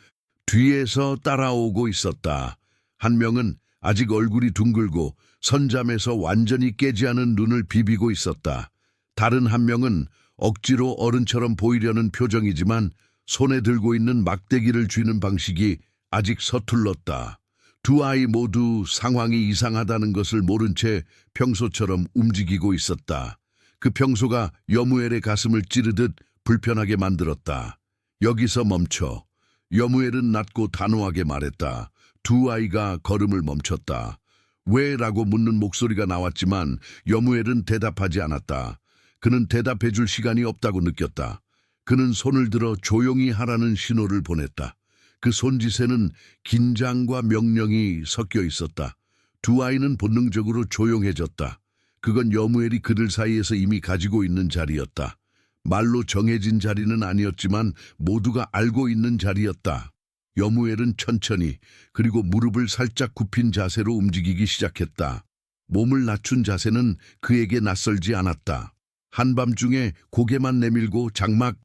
Speaker 1: 뒤에서 따라오고 있었다. 한 명은 아직 얼굴이 둥글고 선잠에서 완전히 깨지 않은 눈을 비비고 있었다. 다른 한 명은 억지로 어른처럼 보이려는 표정이지만 손에 들고 있는 막대기를 쥐는 방식이 아직 서툴렀다. 두 아이 모두 상황이 이상하다는 것을 모른 채 평소처럼 움직이고 있었다. 그 평소가 여무엘의 가슴을 찌르듯 불편하게 만들었다. 여기서 멈춰. 여무엘은 낮고 단호하게 말했다. 두 아이가 걸음을 멈췄다. 왜? 라고 묻는 목소리가 나왔지만 여무엘은 대답하지 않았다. 그는 대답해 줄 시간이 없다고 느꼈다. 그는 손을 들어 조용히 하라는 신호를 보냈다. 그 손짓에는 긴장과 명령이 섞여 있었다. 두 아이는 본능적으로 조용해졌다. 그건 여무엘이 그들 사이에서 이미 가지고 있는 자리였다. 말로 정해진 자리는 아니었지만 모두가 알고 있는 자리였다. 여무엘은 천천히 그리고 무릎을 살짝 굽힌 자세로 움직이기 시작했다. 몸을 낮춘 자세는 그에게 낯설지 않았다. 한밤중에 고개만 내밀고 장막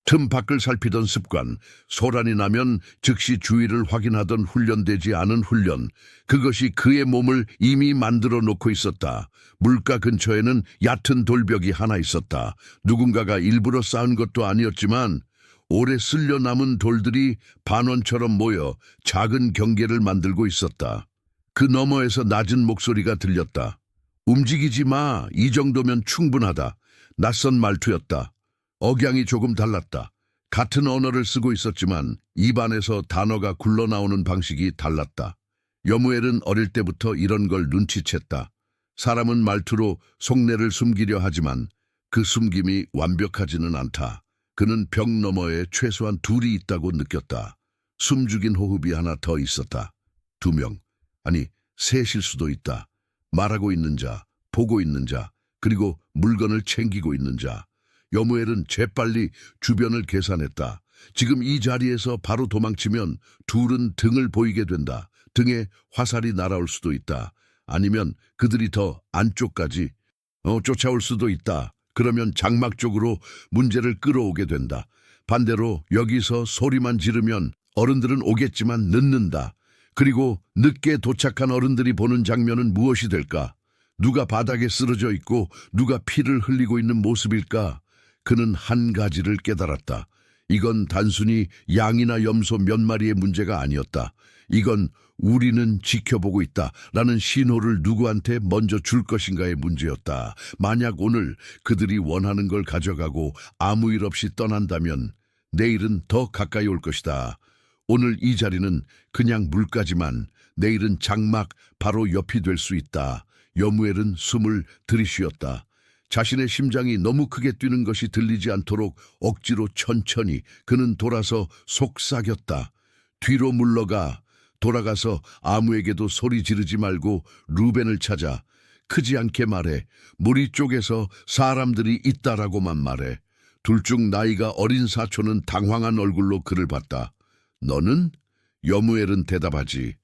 Speaker 1: 틈 밖을 살피던 습관, 소란이 나면 즉시 주위를 확인하던 훈련되지 않은 훈련, 그것이 그의 몸을 이미 만들어 놓고 있었다. 물가 근처에는 얕은 돌벽이 하나 있었다. 누군가가 일부러 쌓은 것도 아니었지만 오래 쓸려 남은 돌들이 반원처럼 모여 작은 경계를 만들고 있었다. 그 너머에서 낮은 목소리가 들렸다. 움직이지 마. 이 정도면 충분하다. 낯선 말투였다. 억양이 조금 달랐다. 같은 언어를 쓰고 있었지만 입안에서 단어가 굴러나오는 방식이 달랐다. 여무엘은 어릴 때부터 이런 걸 눈치챘다. 사람은 말투로 속내를 숨기려 하지만 그 숨김이 완벽하지는 않다. 그는 벽 너머에 최소한 둘이 있다고 느꼈다. 숨죽인 호흡이 하나 더 있었다. 두 명, 아니 셋일 수도 있다. 말하고 있는 자, 보고 있는 자, 그리고 물건을 챙기고 있는 자. 여무엘은 재빨리 주변을 계산했다. 지금 이 자리에서 바로 도망치면 둘은 등을 보이게 된다. 등에 화살이 날아올 수도 있다. 아니면 그들이 더 안쪽까지 쫓아올 수도 있다. 그러면 장막 쪽으로 문제를 끌어오게 된다. 반대로 여기서 소리만 지르면 어른들은 오겠지만 늦는다. 그리고 늦게 도착한 어른들이 보는 장면은 무엇이 될까? 누가 바닥에 쓰러져 있고 누가 피를 흘리고 있는 모습일까? 그는 한 가지를 깨달았다. 이건 단순히 양이나 염소 몇 마리의 문제가 아니었다. 이건 우리는 지켜보고 있다라는 신호를 누구한테 먼저 줄 것인가의 문제였다. 만약 오늘 그들이 원하는 걸 가져가고 아무 일 없이 떠난다면 내일은 더 가까이 올 것이다. 오늘 이 자리는 그냥 물가지만 내일은 장막 바로 옆이 될 수 있다. 여무엘은 숨을 들이쉬었다. 자신의 심장이 너무 크게 뛰는 것이 들리지 않도록 억지로 천천히 그는 돌아서 속삭였다. 뒤로 물러가 돌아가서 아무에게도 소리 지르지 말고 루벤을 찾아 크지 않게 말해. 무리 쪽에서 사람들이 있다라고만 말해. 둘 중 나이가 어린 사촌은 당황한 얼굴로 그를 봤다. 너는? 여무엘은 대답하지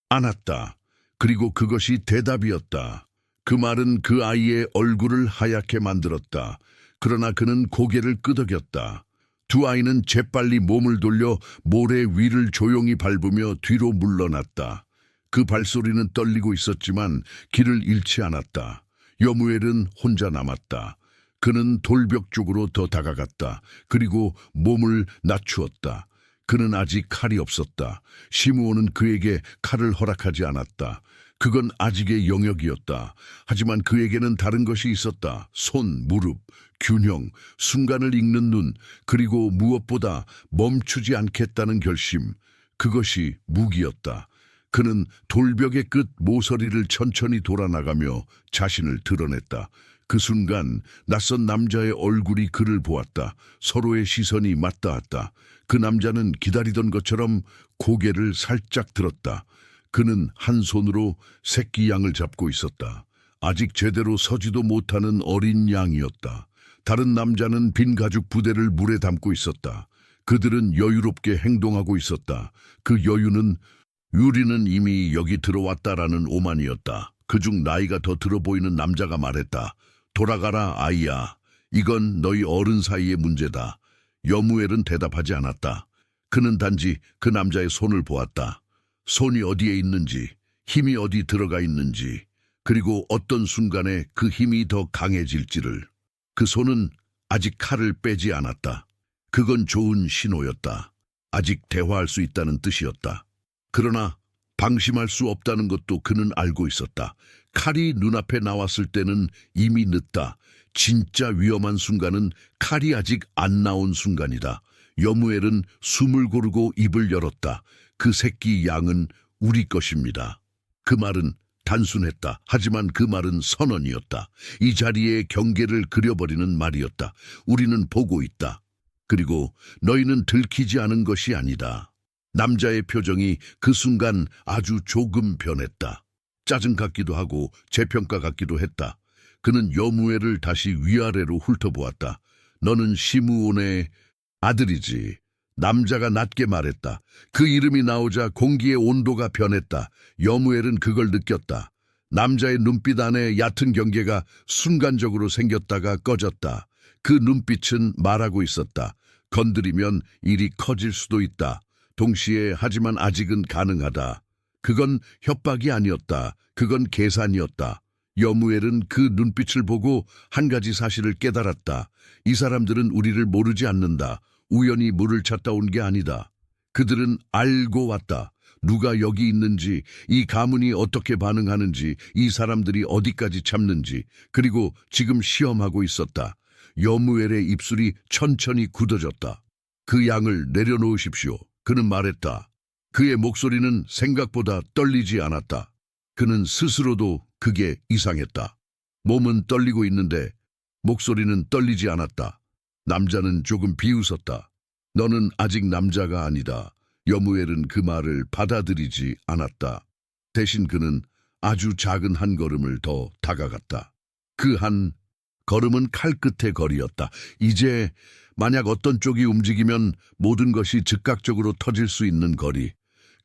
Speaker 1: 않았다. 그리고 그것이 대답이었다. 그 말은 그 아이의 얼굴을 하얗게 만들었다. 그러나 그는 고개를 끄덕였다. 두 아이는 재빨리 몸을 돌려 모래 위를 조용히 밟으며 뒤로 물러났다. 그 발소리는 떨리고 있었지만 길을 잃지 않았다. 여무엘은 혼자 남았다. 그는 돌벽 쪽으로 더 다가갔다. 그리고 몸을 낮추었다. 그는 아직 칼이 없었다. 시므온은 그에게 칼을 허락하지 않았다. 그건 아직의 영역이었다. 하지만 그에게는 다른 것이 있었다. 손, 무릎, 균형, 순간을 읽는 눈, 그리고 무엇보다 멈추지 않겠다는 결심. 그것이 무기였다. 그는 돌벽의 끝 모서리를 천천히 돌아나가며 자신을 드러냈다. 그 순간 낯선 남자의 얼굴이 그를 보았다. 서로의 시선이 맞닿았다. 그 남자는 기다리던 것처럼 고개를 살짝 들었다. 그는 한 손으로 새끼 양을 잡고 있었다. 아직 제대로 서지도 못하는 어린 양이었다. 다른 남자는 빈 가죽 부대를 물에 담고 있었다. 그들은 여유롭게 행동하고 있었다. 그 여유는 유리는 이미 여기 들어왔다라는 오만이었다. 그중 나이가 더 들어 보이는 남자가 말했다. 돌아가라 아이야. 이건 너희 어른 사이의 문제다. 여무엘은 대답하지 않았다. 그는 단지 그 남자의 손을 보았다. 손이 어디에 있는지, 힘이 어디 들어가 있는지, 그리고 어떤 순간에 그 힘이 더 강해질지를. 그 손은 아직 칼을 빼지 않았다. 그건 좋은 신호였다. 아직 대화할 수 있다는 뜻이었다. 그러나 방심할 수 없다는 것도 그는 알고 있었다. 칼이 눈앞에 나왔을 때는 이미 늦다. 진짜 위험한 순간은 칼이 아직 안 나온 순간이다. 여무엘은 숨을 고르고 입을 열었다. 그 새끼 양은 우리 것입니다. 그 말은 단순했다. 하지만 그 말은 선언이었다. 이 자리에 경계를 그려버리는 말이었다. 우리는 보고 있다. 그리고 너희는 들키지 않은 것이 아니다. 남자의 표정이 그 순간 아주 조금 변했다. 짜증 같기도 하고 재평가 같기도 했다. 그는 여무엘을 다시 위아래로 훑어보았다. 너는 시므온의 아들이지. 남자가 낮게 말했다. 그 이름이 나오자 공기의 온도가 변했다. 여무엘은 그걸 느꼈다. 남자의 눈빛 안에 얕은 경계가 순간적으로 생겼다가 꺼졌다. 그 눈빛은 말하고 있었다. 건드리면 일이 커질 수도 있다. 동시에 하지만 아직은 가능하다. 그건 협박이 아니었다. 그건 계산이었다. 여무엘은 그 눈빛을 보고 한 가지 사실을 깨달았다. 이 사람들은 우리를 모르지 않는다. 우연히 물을 찾다 온 게 아니다. 그들은 알고 왔다. 누가 여기 있는지, 이 가문이 어떻게 반응하는지, 이 사람들이 어디까지 참는지, 그리고 지금 시험하고 있었다. 여무엘의 입술이 천천히 굳어졌다. 그 양을 내려놓으십시오. 그는 말했다. 그의 목소리는 생각보다 떨리지 않았다. 그는 스스로도 그게 이상했다. 몸은 떨리고 있는데 목소리는 떨리지 않았다. 남자는 조금 비웃었다. 너는 아직 남자가 아니다. 여무엘은 그 말을 받아들이지 않았다. 대신 그는 아주 작은 한 걸음을 더 다가갔다. 그 한 걸음은 칼끝의 거리였다. 이제 만약 어떤 쪽이 움직이면 모든 것이 즉각적으로 터질 수 있는 거리.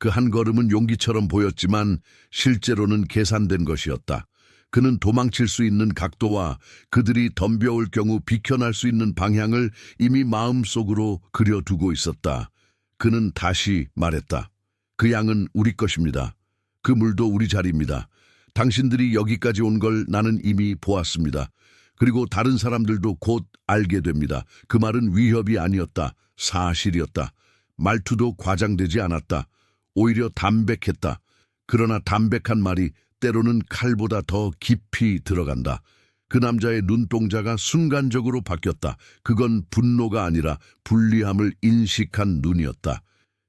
Speaker 1: 그 한 걸음은 용기처럼 보였지만 실제로는 계산된 것이었다. 그는 도망칠 수 있는 각도와 그들이 덤벼올 경우 비켜날 수 있는 방향을 이미 마음속으로 그려두고 있었다. 그는 다시 말했다. 그 양은 우리 것입니다. 그 물도 우리 자리입니다. 당신들이 여기까지 온 걸 나는 이미 보았습니다. 그리고 다른 사람들도 곧 알게 됩니다. 그 말은 위협이 아니었다. 사실이었다. 말투도 과장되지 않았다. 오히려 담백했다. 그러나 담백한 말이 때로는 칼보다 더 깊이 들어간다. 그 남자의 눈동자가 순간적으로 바뀌었다. 그건 분노가 아니라 불리함을 인식한 눈이었다.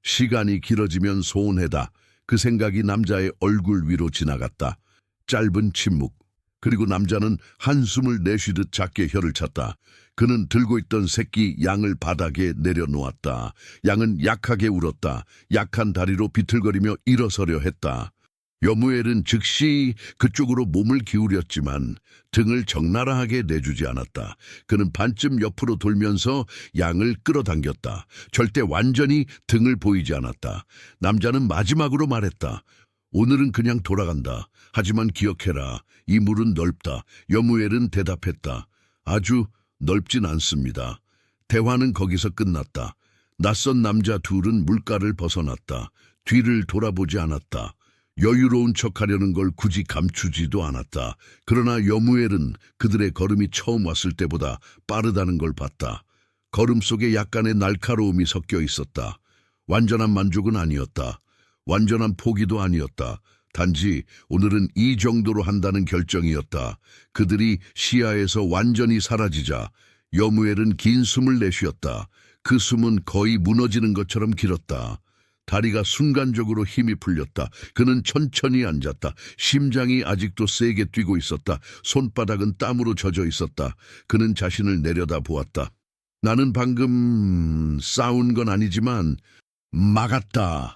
Speaker 1: 시간이 길어지면 소원해다. 그 생각이 남자의 얼굴 위로 지나갔다. 짧은 침묵. 그리고 남자는 한숨을 내쉬듯 작게 혀를 찼다. 그는 들고 있던 새끼 양을 바닥에 내려놓았다. 양은 약하게 울었다. 약한 다리로 비틀거리며 일어서려 했다. 여무엘은 즉시 그쪽으로 몸을 기울였지만 등을 적나라하게 내주지 않았다. 그는 반쯤 옆으로 돌면서 양을 끌어당겼다. 절대 완전히 등을 보이지 않았다. 남자는 마지막으로 말했다. 오늘은 그냥 돌아간다. 하지만 기억해라. 이 물은 넓다. 여무엘은 대답했다. 아주 넓진 않습니다. 대화는 거기서 끝났다. 낯선 남자 둘은 물가를 벗어났다. 뒤를 돌아보지 않았다. 여유로운 척하려는 걸 굳이 감추지도 않았다. 그러나 여무엘은 그들의 걸음이 처음 왔을 때보다 빠르다는 걸 봤다. 걸음 속에 약간의 날카로움이 섞여 있었다. 완전한 만족은 아니었다. 완전한 포기도 아니었다. 단지 오늘은 이 정도로 한다는 결정이었다. 그들이 시야에서 완전히 사라지자 여무엘은 긴 숨을 내쉬었다. 그 숨은 거의 무너지는 것처럼 길었다. 다리가 순간적으로 힘이 풀렸다. 그는 천천히 앉았다. 심장이 아직도 세게 뛰고 있었다. 손바닥은 땀으로 젖어 있었다. 그는 자신을 내려다 보았다. 나는 방금 싸운 건 아니지만 막았다.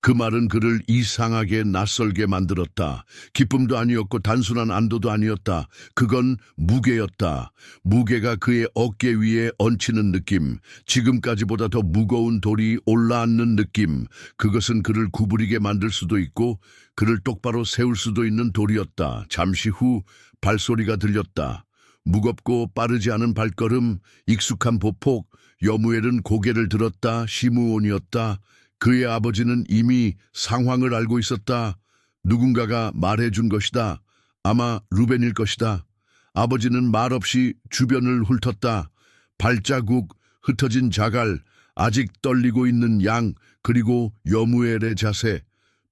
Speaker 1: 그 말은 그를 이상하게 낯설게 만들었다. 기쁨도 아니었고 단순한 안도도 아니었다. 그건 무게였다. 무게가 그의 어깨 위에 얹히는 느낌. 지금까지보다 더 무거운 돌이 올라앉는 느낌. 그것은 그를 구부리게 만들 수도 있고 그를 똑바로 세울 수도 있는 돌이었다. 잠시 후 발소리가 들렸다. 무겁고 빠르지 않은 발걸음, 익숙한 보폭. 여무엘은 고개를 들었다. 시므온이었다. 그의 아버지는 이미 상황을 알고 있었다. 누군가가 말해준 것이다. 아마 루벤일 것이다. 아버지는 말없이 주변을 훑었다. 발자국, 흩어진 자갈, 아직 떨리고 있는 양, 그리고 여무엘의 자세.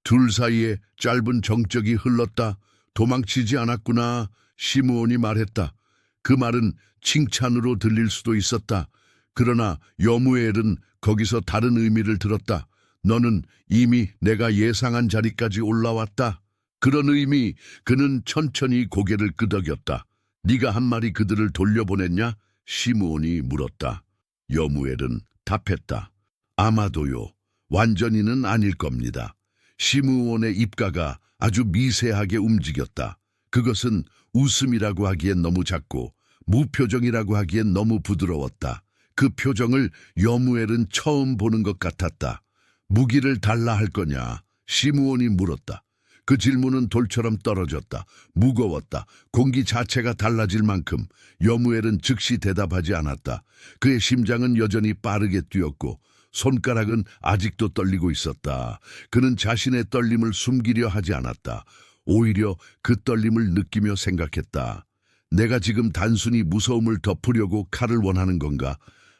Speaker 1: 둘 사이에 짧은 정적이 흘렀다. 도망치지 않았구나. 시므온이 말했다. 그 말은 칭찬으로 들릴 수도 있었다. 그러나 여무엘은 거기서 다른 의미를 들었다. 너는 이미 내가 예상한 자리까지 올라왔다. 그런 의미. 그는 천천히 고개를 끄덕였다. 네가 한 마리 그들을 돌려보냈냐? 시므온이 물었다. 여무엘은 답했다. 아마도요. 완전히는 아닐 겁니다. 시므온의 입가가 아주 미세하게 움직였다. 그것은 웃음이라고 하기엔 너무 작고 무표정이라고 하기엔 너무 부드러웠다. 그 표정을 여무엘은 처음 보는 것 같았다. 무기를 달라 할 거냐? 시므온이 물었다. 그 질문은 돌처럼 떨어졌다. 무거웠다. 공기 자체가 달라질 만큼. 여무엘은 즉시 대답하지 않았다. 그의 심장은 여전히 빠르게 뛰었고 손가락은 아직도 떨리고 있었다. 그는 자신의 떨림을 숨기려 하지 않았다. 오히려 그 떨림을 느끼며 생각했다. 내가 지금 단순히 무서움을 덮으려고 칼을 원하는 건가?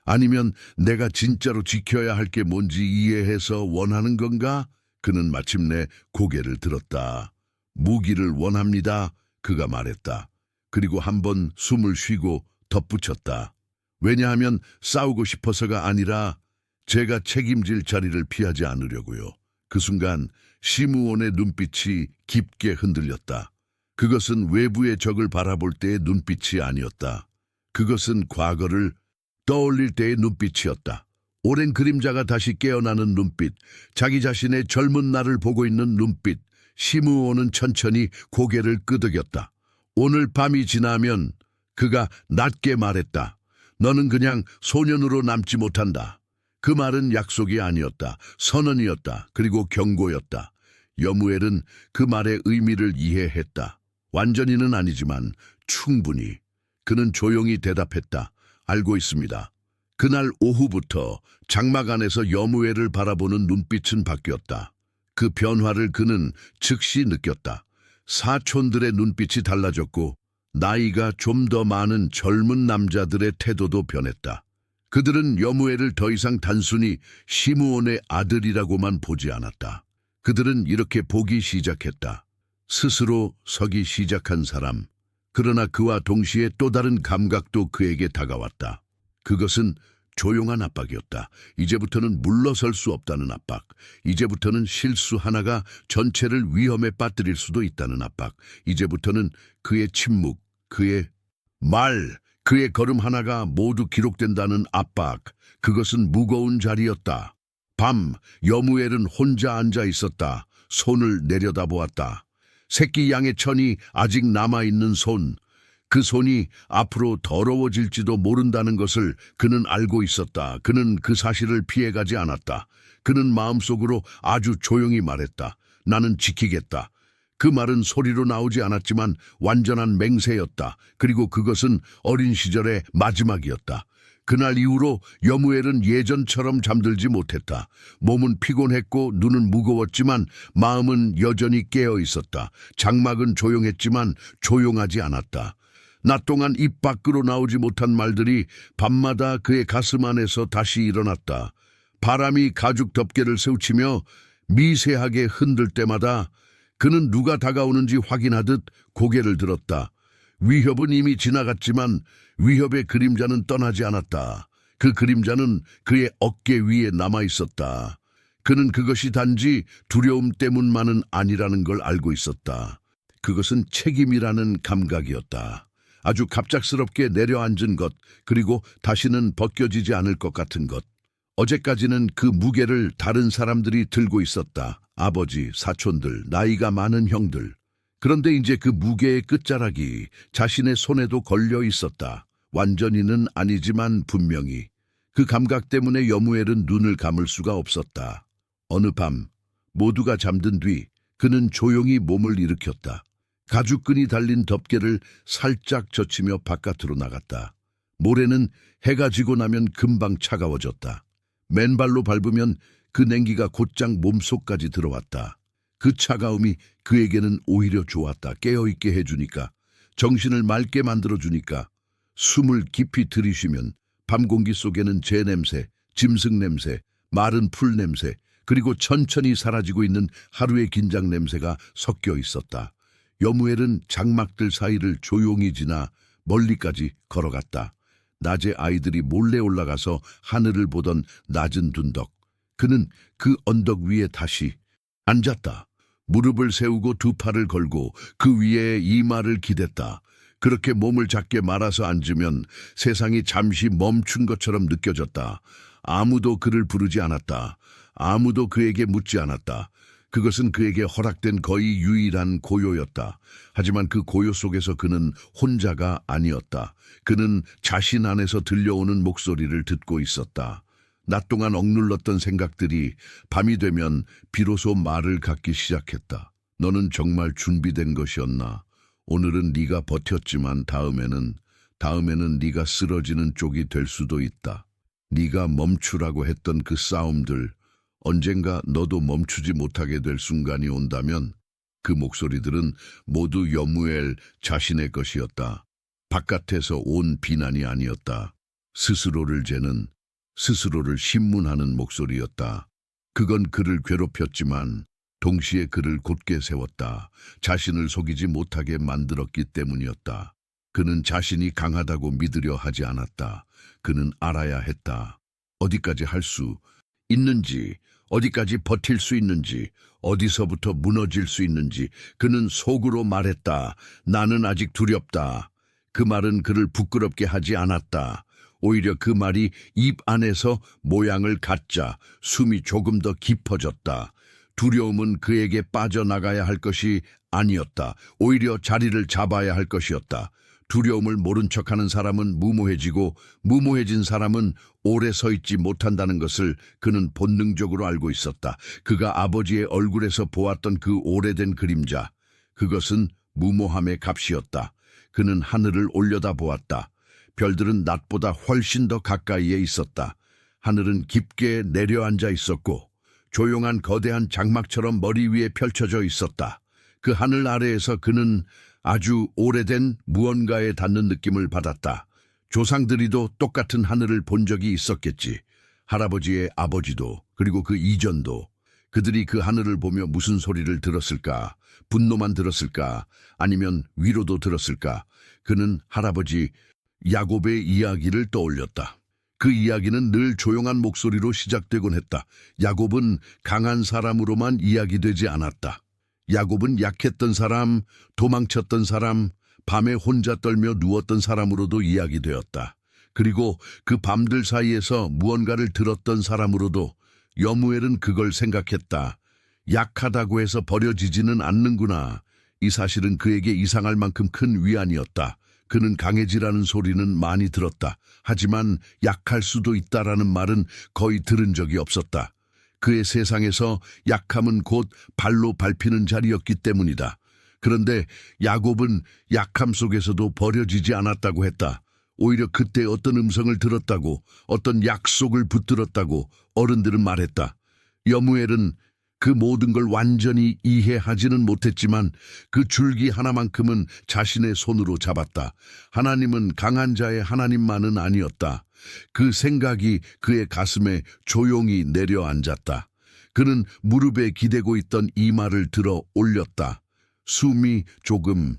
Speaker 1: 아니면 내가 진짜로 지켜야 할 게 뭔지 이해해서 원하는 건가? 그는 마침내 고개를 들었다. 무기를 원합니다. 그가 말했다. 그리고 한번 숨을 쉬고 덧붙였다. 왜냐하면 싸우고 싶어서가 아니라 제가 책임질 자리를 피하지 않으려고요. 그 순간 시므온의 눈빛이 깊게 흔들렸다. 그것은 외부의 적을 바라볼 때의 눈빛이 아니었다. 그것은 과거를 떠올릴 때의 눈빛이었다. 오랜 그림자가 다시 깨어나는 눈빛, 자기 자신의 젊은 날을 보고 있는 눈빛. 시므온은 천천히 고개를 끄덕였다. 오늘 밤이 지나면 그가 낮게 말했다. 너는 그냥 소년으로 남지 못한다. 그 말은 약속이 아니었다. 선언이었다. 그리고 경고였다. 여무엘은 그 말의 의미를 이해했다. 완전히는 아니지만 충분히. 그는 조용히 대답했다. 알고 있습니다. 그날 오후부터 장막 안에서 여무엘을 바라보는 눈빛은 바뀌었다. 그 변화를 그는 즉시 느꼈다. 사촌들의 눈빛이 달라졌고 나이가 좀 더 많은 젊은 남자들의 태도도 변했다. 그들은 여무엘을 더 이상 단순히 시므온의 아들이라고만 보지 않았다. 그들은 이렇게 보기 시작했다. 스스로 서기 시작한 사람. 그러나 그와 동시에 또 다른 감각도 그에게 다가왔다. 그것은 조용한 압박이었다. 이제부터는 물러설 수 없다는 압박. 이제부터는 실수 하나가 전체를 위험에 빠뜨릴 수도 있다는 압박. 이제부터는 그의 침묵, 그의 말, 그의 걸음 하나가 모두 기록된다는 압박. 그것은 무거운 자리였다. 밤, 여무엘은 혼자 앉아 있었다. 손을 내려다보았다. 새끼 양의 천이 아직 남아있는 손. 그 손이 앞으로 더러워질지도 모른다는 것을 그는 알고 있었다. 그는 그 사실을 피해가지 않았다. 그는 마음속으로 아주 조용히 말했다. 나는 지키겠다. 그 말은 소리로 나오지 않았지만 완전한 맹세였다. 그리고 그것은 어린 시절의 마지막이었다. 그날 이후로 여무엘은 예전처럼 잠들지 못했다. 몸은 피곤했고 눈은 무거웠지만 마음은 여전히 깨어 있었다. 장막은 조용했지만 조용하지 않았다. 낮 동안 입 밖으로 나오지 못한 말들이 밤마다 그의 가슴 안에서 다시 일어났다. 바람이 가죽 덮개를 스치며 미세하게 흔들 때마다 그는 누가 다가오는지 확인하듯 고개를 들었다. 위협은 이미 지나갔지만 위협의 그림자는 떠나지 않았다. 그 그림자는 그의 어깨 위에 남아있었다. 그는 그것이 단지 두려움 때문만은 아니라는 걸 알고 있었다. 그것은 책임이라는 감각이었다. 아주 갑작스럽게 내려앉은 것, 그리고 다시는 벗겨지지 않을 것 같은 것. 어제까지는 그 무게를 다른 사람들이 들고 있었다. 아버지, 사촌들, 나이가 많은 형들. 그런데 이제 그 무게의 끝자락이 자신의 손에도 걸려 있었다. 완전히는 아니지만 분명히. 그 감각 때문에 여무엘은 눈을 감을 수가 없었다. 어느 밤 모두가 잠든 뒤 그는 조용히 몸을 일으켰다. 가죽끈이 달린 덮개를 살짝 젖히며 바깥으로 나갔다. 모래는 해가 지고 나면 금방 차가워졌다. 맨발로 밟으면 그 냉기가 곧장 몸속까지 들어왔다. 그 차가움이 그에게는 오히려 좋았다. 깨어있게 해주니까, 정신을 맑게 만들어주니까. 숨을 깊이 들이쉬면 밤 공기 속에는 재 냄새, 짐승 냄새, 마른 풀 냄새, 그리고 천천히 사라지고 있는 하루의 긴장 냄새가 섞여 있었다. 여무엘은 장막들 사이를 조용히 지나 멀리까지 걸어갔다. 낮에 아이들이 몰래 올라가서 하늘을 보던 낮은 둔덕. 그는 그 언덕 위에 다시 앉았다. 무릎을 세우고 두 팔을 걸고 그 위에 이마를 기댔다. 그렇게 몸을 작게 말아서 앉으면 세상이 잠시 멈춘 것처럼 느껴졌다. 아무도 그를 부르지 않았다. 아무도 그에게 묻지 않았다. 그것은 그에게 허락된 거의 유일한 고요였다. 하지만 그 고요 속에서 그는 혼자가 아니었다. 그는 자신 안에서 들려오는 목소리를 듣고 있었다. 낮 동안 억눌렀던 생각들이 밤이 되면 비로소 말을 갖기 시작했다. 너는 정말 준비된 것이었나? 오늘은 네가 버텼지만 다음에는 네가 쓰러지는 쪽이 될 수도 있다. 네가 멈추라고 했던 그 싸움들, 언젠가 너도 멈추지 못하게 될 순간이 온다면 그 목소리들은 모두 여무엘 자신의 것이었다. 바깥에서 온 비난이 아니었다. 스스로를 재는, 스스로를 신문하는 목소리였다. 그건 그를 괴롭혔지만 동시에 그를 곧게 세웠다. 자신을 속이지 못하게 만들었기 때문이었다. 그는 자신이 강하다고 믿으려 하지 않았다. 그는 알아야 했다. 어디까지 할 수 있는지, 어디까지 버틸 수 있는지, 어디서부터 무너질 수 있는지. 그는 속으로 말했다. 나는 아직 두렵다. 그 말은 그를 부끄럽게 하지 않았다. 오히려 그 말이 입 안에서 모양을 갖자 숨이 조금 더 깊어졌다. 두려움은 그에게 빠져나가야 할 것이 아니었다. 오히려 자리를 잡아야 할 것이었다. 두려움을 모른 척하는 사람은 무모해지고 무모해진 사람은 오래 서 있지 못한다는 것을 그는 본능적으로 알고 있었다. 그가 아버지의 얼굴에서 보았던 그 오래된 그림자, 그것은 무모함의 값이었다. 그는 하늘을 올려다보았다. 별들은 낮보다 훨씬 더 가까이에 있었다. 하늘은 깊게 내려앉아 있었고 조용한 거대한 장막처럼 머리 위에 펼쳐져 있었다. 그 하늘 아래에서 그는 아주 오래된 무언가에 닿는 느낌을 받았다. 조상들이도 똑같은 하늘을 본 적이 있었겠지. 할아버지의 아버지도, 그리고 그 이전도. 그들이 그 하늘을 보며 무슨 소리를 들었을까? 분노만 들었을까? 아니면 위로도 들었을까? 그는 할아버지 야곱의 이야기를 떠올렸다. 그 이야기는 늘 조용한 목소리로 시작되곤 했다. 야곱은 강한 사람으로만 이야기되지 않았다. 야곱은 약했던 사람, 도망쳤던 사람, 밤에 혼자 떨며 누웠던 사람으로도 이야기되었다. 그리고 그 밤들 사이에서 무언가를 들었던 사람으로도 여무엘은 그걸 생각했다. 약하다고 해서 버려지지는 않는구나. 이 사실은 그에게 이상할 만큼 큰 위안이었다. 그는 강해지라는 소리는 많이 들었다. 하지만 약할 수도 있다라는 말은 거의 들은 적이 없었다. 그의 세상에서 약함은 곧 발로 밟히는 자리였기 때문이다. 그런데 야곱은 약함 속에서도 버려지지 않았다고 했다. 오히려 그때 어떤 음성을 들었다고, 어떤 약속을 붙들었다고 어른들은 말했다. 여무엘은 그 모든 걸 완전히 이해하지는 못했지만 그 줄기 하나만큼은 자신의 손으로 잡았다. 하나님은 강한 자의 하나님만은 아니었다. 그 생각이 그의 가슴에 조용히 내려앉았다. 그는 무릎에 기대고 있던 이마를 들어 올렸다. 숨이 조금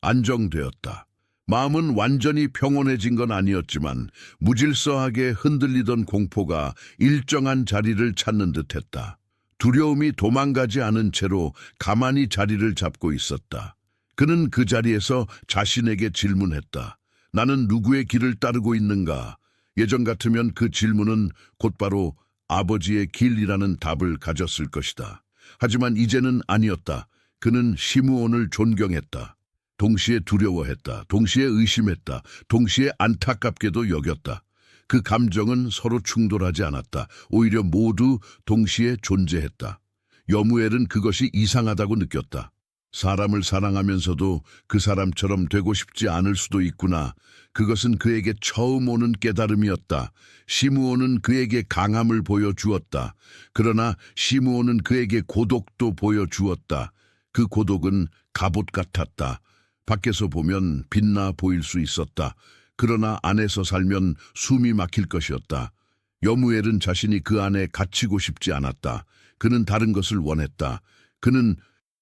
Speaker 1: 안정되었다. 마음은 완전히 평온해진 건 아니었지만 무질서하게 흔들리던 공포가 일정한 자리를 찾는 듯했다. 두려움이 도망가지 않은 채로 가만히 자리를 잡고 있었다. 그는 그 자리에서 자신에게 질문했다. 나는 누구의 길을 따르고 있는가? 예전 같으면 그 질문은 곧바로 아버지의 길이라는 답을 가졌을 것이다. 하지만 이제는 아니었다. 그는 시므온을 존경했다. 동시에 두려워했다. 동시에 의심했다. 동시에 안타깝게도 여겼다. 그 감정은 서로 충돌하지 않았다. 오히려 모두 동시에 존재했다. 여무엘은 그것이 이상하다고 느꼈다. 사람을 사랑하면서도 그 사람처럼 되고 싶지 않을 수도 있구나. 그것은 그에게 처음 오는 깨달음이었다. 시므온은 그에게 강함을 보여주었다. 그러나 시므온은 그에게 고독도 보여주었다. 그 고독은 갑옷 같았다. 밖에서 보면 빛나 보일 수 있었다. 그러나 안에서 살면 숨이 막힐 것이었다. 여무엘은 자신이 그 안에 갇히고 싶지 않았다. 그는 다른 것을 원했다. 그는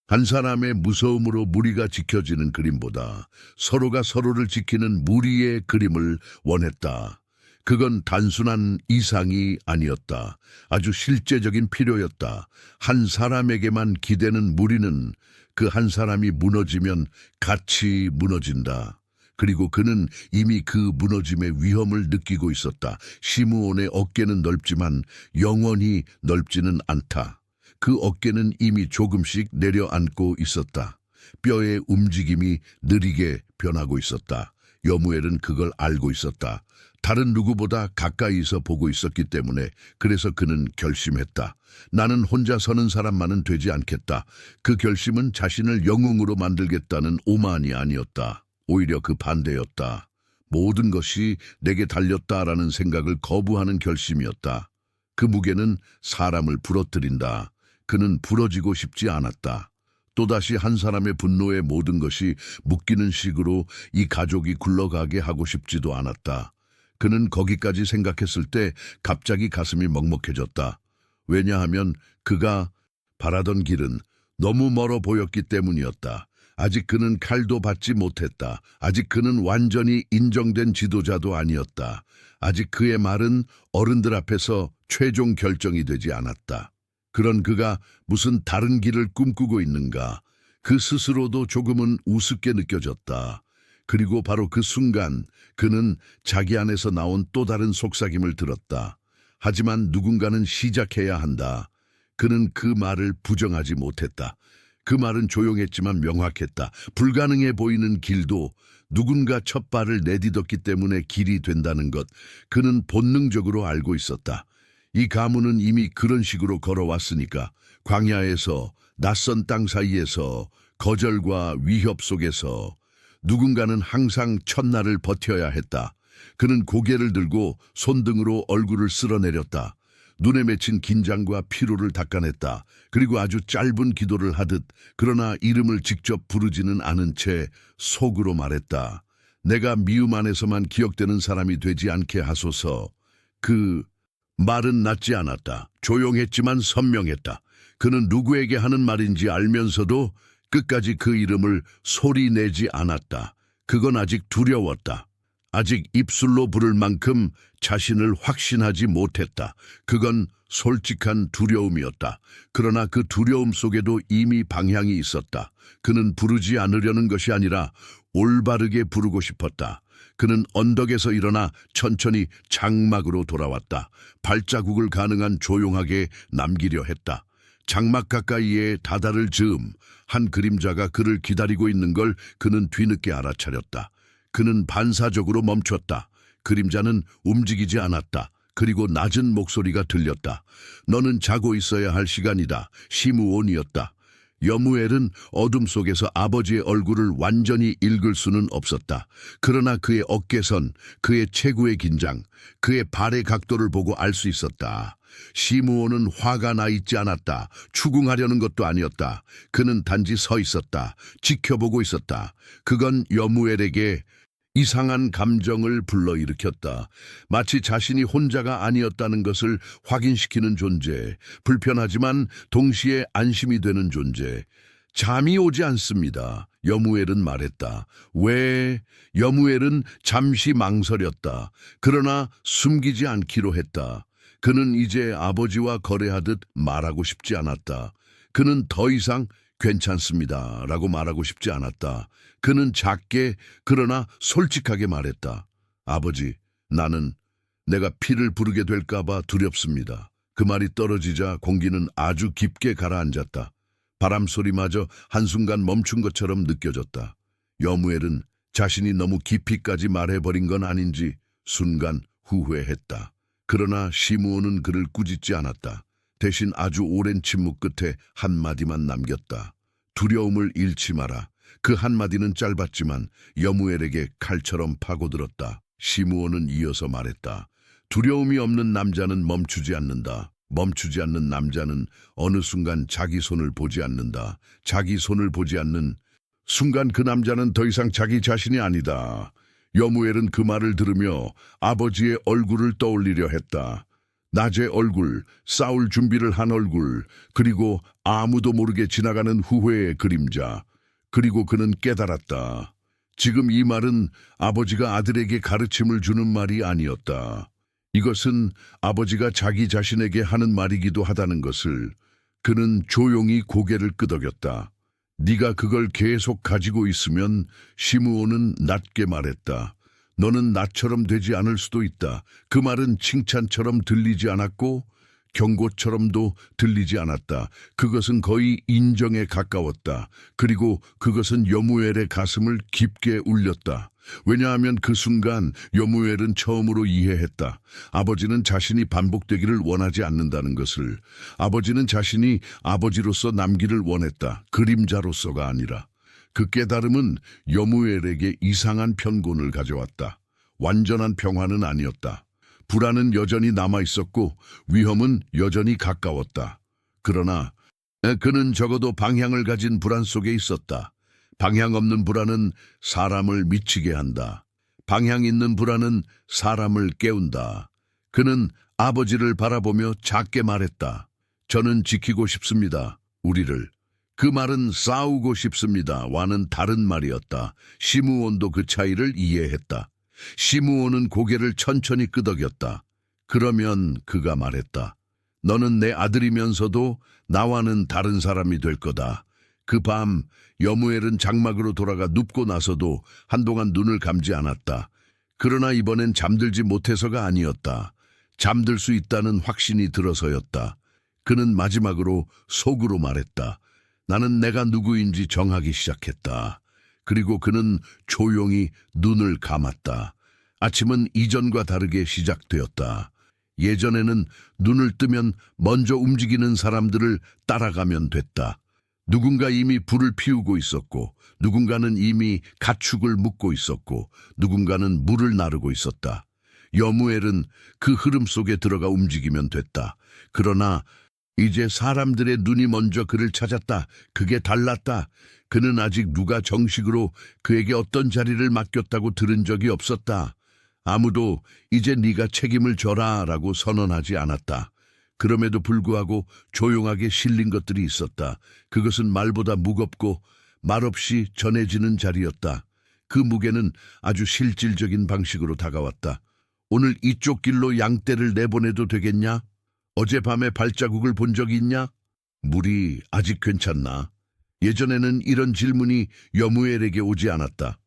Speaker 1: 한 사람의 무서움으로 무리가 지켜지는 그림보다 서로가 서로를 지키는 무리의 그림을 원했다. 그건 단순한 이상이 아니었다. 아주 실제적인 필요였다. 한 사람에게만 기대는 무리는 그 한 사람이 무너지면 같이 무너진다. 그리고 그는 이미 그 무너짐의 위험을 느끼고 있었다. 시므온의 어깨는 넓지만 영원히 넓지는 않다. 그 어깨는 이미 조금씩 내려앉고 있었다. 뼈의 움직임이 느리게 변하고 있었다. 여무엘은 그걸 알고 있었다. 다른 누구보다 가까이서 보고 있었기 때문에 그래서 그는 결심했다. 나는 혼자 서는 사람만은 되지 않겠다. 그 결심은 자신을 영웅으로 만들겠다는 오만이 아니었다. 오히려 그 반대였다. 모든 것이 내게 달렸다라는 생각을 거부하는 결심이었다. 그 무게는 사람을 부러뜨린다. 그는 부러지고 싶지 않았다. 또다시 한 사람의 분노에 모든 것이 묶이는 식으로 이 가족이 굴러가게 하고 싶지도 않았다. 그는 거기까지 생각했을 때 갑자기 가슴이 먹먹해졌다. 왜냐하면 그가 바라던 길은 너무 멀어 보였기 때문이었다. 아직 그는 칼도 받지 못했다. 아직 그는 완전히 인정된 지도자도 아니었다. 아직 그의 말은 어른들 앞에서 최종 결정이 되지 않았다. 그런 그가 무슨 다른 길을 꿈꾸고 있는가? 그 스스로도 조금은 우습게 느껴졌다. 그리고 바로 그 순간 그는 자기 안에서 나온 또 다른 속삭임을 들었다. 하지만 누군가는 시작해야 한다. 그는 그 말을 부정하지 못했다. 그 말은 조용했지만 명확했다. 불가능해 보이는 길도 누군가 첫 발을 내딛었기 때문에 길이 된다는 것, 그는 본능적으로 알고 있었다. 이 가문은 이미 그런 식으로 걸어왔으니까 광야에서 낯선 땅 사이에서 거절과 위협 속에서 누군가는 항상 첫날을 버텨야 했다. 그는 고개를 들고 손등으로 얼굴을 쓸어내렸다. 눈에 맺힌 긴장과 피로를 닦아냈다. 그리고 아주 짧은 기도를 하듯 그러나 이름을 직접 부르지는 않은 채 속으로 말했다. 내가 미움 안에서만 기억되는 사람이 되지 않게 하소서. 그 말은 낮지 않았다. 조용했지만 선명했다. 그는 누구에게 하는 말인지 알면서도 끝까지 그 이름을 소리내지 않았다. 그건 아직 두려웠다. 아직 입술로 부를 만큼 자신을 확신하지 못했다. 그건 솔직한 두려움이었다. 그러나 그 두려움 속에도 이미 방향이 있었다. 그는 부르지 않으려는 것이 아니라 올바르게 부르고 싶었다. 그는 언덕에서 일어나 천천히 장막으로 돌아왔다. 발자국을 가능한 조용하게 남기려 했다. 장막 가까이에 다다를 즈음 한 그림자가 그를 기다리고 있는 걸 그는 뒤늦게 알아차렸다. 그는 반사적으로 멈췄다. 그림자는 움직이지 않았다. 그리고 낮은 목소리가 들렸다. 너는 자고 있어야 할 시간이다. 시므온이었다. 여무엘은 어둠 속에서 아버지의 얼굴을 완전히 읽을 수는 없었다. 그러나 그의 어깨선, 그의 체구의 긴장, 그의 발의 각도를 보고 알 수 있었다. 시므온은 화가 나 있지 않았다. 추궁하려는 것도 아니었다. 그는 단지 서 있었다. 지켜보고 있었다. 그건 여무엘에게 이상한 감정을 불러일으켰다. 마치 자신이 혼자가 아니었다는 것을 확인시키는 존재, 불편하지만 동시에 안심이 되는 존재. 잠이 오지 않습니다. 여무엘은 말했다. 왜? 여무엘은 잠시 망설였다. 그러나 숨기지 않기로 했다. 그는 이제 아버지와 거래하듯 말하고 싶지 않았다. 그는 더 이상 괜찮습니다. 라고 말하고 싶지 않았다. 그는 작게 그러나 솔직하게 말했다. 아버지, 나는 내가 피를 부르게 될까봐 두렵습니다. 그 말이 떨어지자 공기는 아주 깊게 가라앉았다. 바람 소리마저 한순간 멈춘 것처럼 느껴졌다. 여무엘은 자신이 너무 깊이까지 말해버린 건 아닌지 순간 후회했다. 그러나 시므온은 그를 꾸짖지 않았다. 대신 아주 오랜 침묵 끝에 한마디만 남겼다. 두려움을 잃지 마라. 그 한마디는 짧았지만 여무엘에게 칼처럼 파고들었다. 시므온은 이어서 말했다. 두려움이 없는 남자는 멈추지 않는다. 멈추지 않는 남자는 어느 순간 자기 손을 보지 않는다. 자기 손을 보지 않는 순간 그 남자는 더 이상 자기 자신이 아니다. 여무엘은 그 말을 들으며 아버지의 얼굴을 떠올리려 했다. 낮의 얼굴, 싸울 준비를 한 얼굴, 그리고 아무도 모르게 지나가는 후회의 그림자. 그리고 그는 깨달았다. 지금 이 말은 아버지가 아들에게 가르침을 주는 말이 아니었다. 이것은 아버지가 자기 자신에게 하는 말이기도 하다는 것을. 그는 조용히 고개를 끄덕였다. 네가 그걸 계속 가지고 있으면, 시므온은 낮게 말했다. 너는 나처럼 되지 않을 수도 있다. 그 말은 칭찬처럼 들리지 않았고 경고처럼도 들리지 않았다. 그것은 거의 인정에 가까웠다. 그리고 그것은 여무엘의 가슴을 깊게 울렸다. 왜냐하면 그 순간 여무엘은 처음으로 이해했다. 아버지는 자신이 반복되기를 원하지 않는다는 것을. 아버지는 자신이 아버지로서 남기를 원했다. 그림자로서가 아니라. 그 깨달음은 여무엘에게 이상한 편곤을 가져왔다. 완전한 평화는 아니었다. 불안은 여전히 남아있었고 위험은 여전히 가까웠다. 그러나 그는 적어도 방향을 가진 불안 속에 있었다. 방향 없는 불안은 사람을 미치게 한다. 방향 있는 불안은 사람을 깨운다. 그는 아버지를 바라보며 작게 말했다. 저는 지키고 싶습니다. 우리를. 그 말은 싸우고 싶습니다. 와는 다른 말이었다. 시므온도 그 차이를 이해했다. 시므온은 고개를 천천히 끄덕였다. 그러면 그가 말했다. 너는 내 아들이면서도 나와는 다른 사람이 될 거다. 그 밤 여무엘은 장막으로 돌아가 눕고 나서도 한동안 눈을 감지 않았다. 그러나 이번엔 잠들지 못해서가 아니었다. 잠들 수 있다는 확신이 들어서였다. 그는 마지막으로 속으로 말했다. 나는 내가 누구인지 정하기 시작했다. 그리고 그는 조용히 눈을 감았다. 아침은 이전과 다르게 시작되었다. 예전에는 눈을 뜨면 먼저 움직이는 사람들을 따라가면 됐다. 누군가 이미 불을 피우고 있었고, 누군가는 이미 가축을 묶고 있었고, 누군가는 물을 나르고 있었다. 여무엘은 그 흐름 속에 들어가 움직이면 됐다. 그러나 이제 사람들의 눈이 먼저 그를 찾았다. 그게 달랐다. 그는 아직 누가 정식으로 그에게 어떤 자리를 맡겼다고 들은 적이 없었다. 아무도 이제 네가 책임을 져라 라고 선언하지 않았다. 그럼에도 불구하고 조용하게 실린 것들이 있었다. 그것은 말보다 무겁고 말없이 전해지는 자리였다. 그 무게는 아주 실질적인 방식으로 다가왔다. 오늘 이쪽 길로 양떼를 내보내도 되겠냐? 어젯밤에 발자국을 본 적이 있냐? 물이 아직 괜찮나? 예전에는 이런 질문이 여무엘에게 오지 않았다.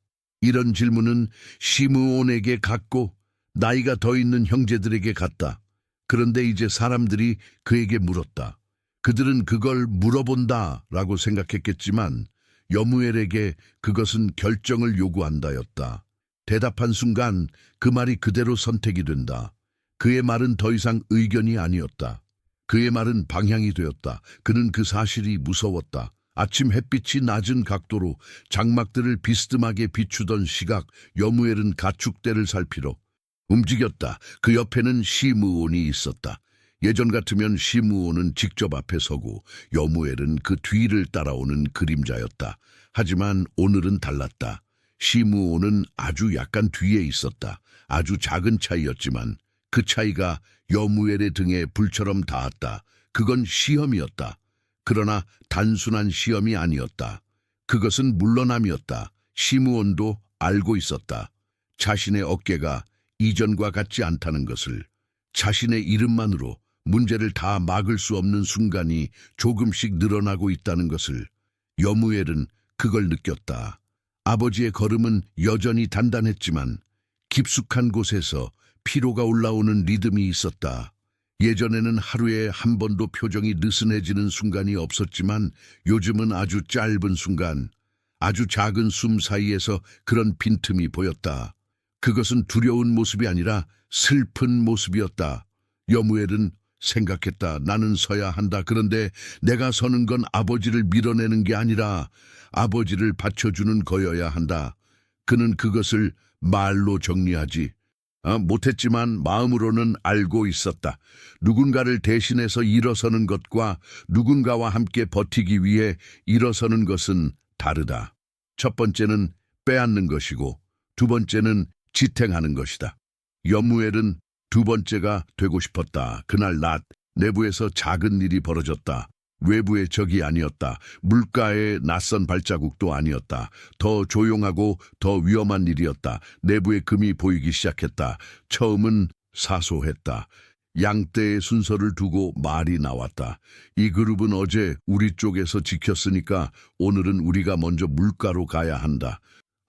Speaker 1: 이런 질문은 시므온에게 갔고 나이가 더 있는 형제들에게 갔다. 그런데 이제 사람들이 그에게 물었다. 그들은 그걸 물어본다라고 생각했겠지만 여무엘에게 그것은 결정을 요구한다였다. 대답한 순간 그 말이 그대로 선택이 된다. 그의 말은 더 이상 의견이 아니었다. 그의 말은 방향이 되었다. 그는 그 사실이 무서웠다. 아침 햇빛이 낮은 각도로 장막들을 비스듬하게 비추던 시각, 여무엘은 가축대를 살피러 움직였다. 그 옆에는 시므온이 있었다. 예전 같으면 시므온은 직접 앞에 서고 여무엘은 그 뒤를 따라오는 그림자였다. 하지만 오늘은 달랐다. 시므온은 아주 약간 뒤에 있었다. 아주 작은 차이였지만 그 차이가 여무엘의 등에 불처럼 닿았다. 그건 시험이었다. 그러나 단순한 시험이 아니었다. 그것은 물러남이었다. 시므온도 알고 있었다. 자신의 어깨가 이전과 같지 않다는 것을, 자신의 이름만으로 문제를 다 막을 수 없는 순간이 조금씩 늘어나고 있다는 것을. 여무엘은 그걸 느꼈다. 아버지의 걸음은 여전히 단단했지만 깊숙한 곳에서 피로가 올라오는 리듬이 있었다. 예전에는 하루에 한 번도 표정이 느슨해지는 순간이 없었지만 요즘은 아주 짧은 순간, 아주 작은 숨 사이에서 그런 빈틈이 보였다. 그것은 두려운 모습이 아니라 슬픈 모습이었다. 여무엘은 생각했다. 나는 서야 한다. 그런데 내가 서는 건 아버지를 밀어내는 게 아니라 아버지를 받쳐주는 거여야 한다. 그는 그것을 말로 정리하지 못했지만 마음으로는 알고 있었다. 누군가를 대신해서 일어서는 것과 누군가와 함께 버티기 위해 일어서는 것은 다르다. 첫 번째는 빼앗는 것이고 두 번째는 지탱하는 것이다. 여무엘은 두 번째가 되고 싶었다. 그날 낮 내부에서 작은 일이 벌어졌다. 외부의 적이 아니었다. 물가의 낯선 발자국도 아니었다. 더 조용하고 더 위험한 일이었다. 내부의 금이 보이기 시작했다. 처음은 사소했다. 양떼의 순서를 두고 말이 나왔다. 이 그룹은 어제 우리 쪽에서 지켰으니까 오늘은 우리가 먼저 물가로 가야 한다.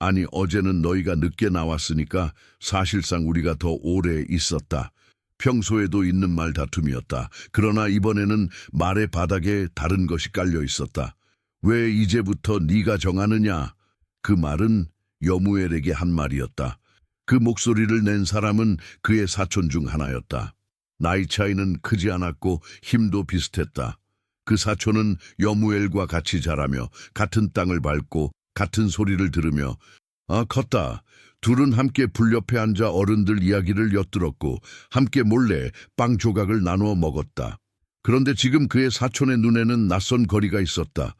Speaker 1: 아니, 어제는 너희가 늦게 나왔으니까 사실상 우리가 더 오래 있었다. 평소에도 있는 말 다툼이었다. 그러나 이번에는 말의 바닥에 다른 것이 깔려 있었다. 왜 이제부터 네가 정하느냐? 그 말은 여무엘에게 한 말이었다. 그 목소리를 낸 사람은 그의 사촌 중 하나였다. 나이 차이는 크지 않았고 힘도 비슷했다. 그 사촌은 여무엘과 같이 자라며 같은 땅을 밟고 같은 소리를 들으며 컸다. 둘은 함께 불 옆에 앉아 어른들 이야기를 엿들었고 함께 몰래 빵 조각을 나누어 먹었다. 그런데 지금 그의 사촌의 눈에는 낯선 거리가 있었다.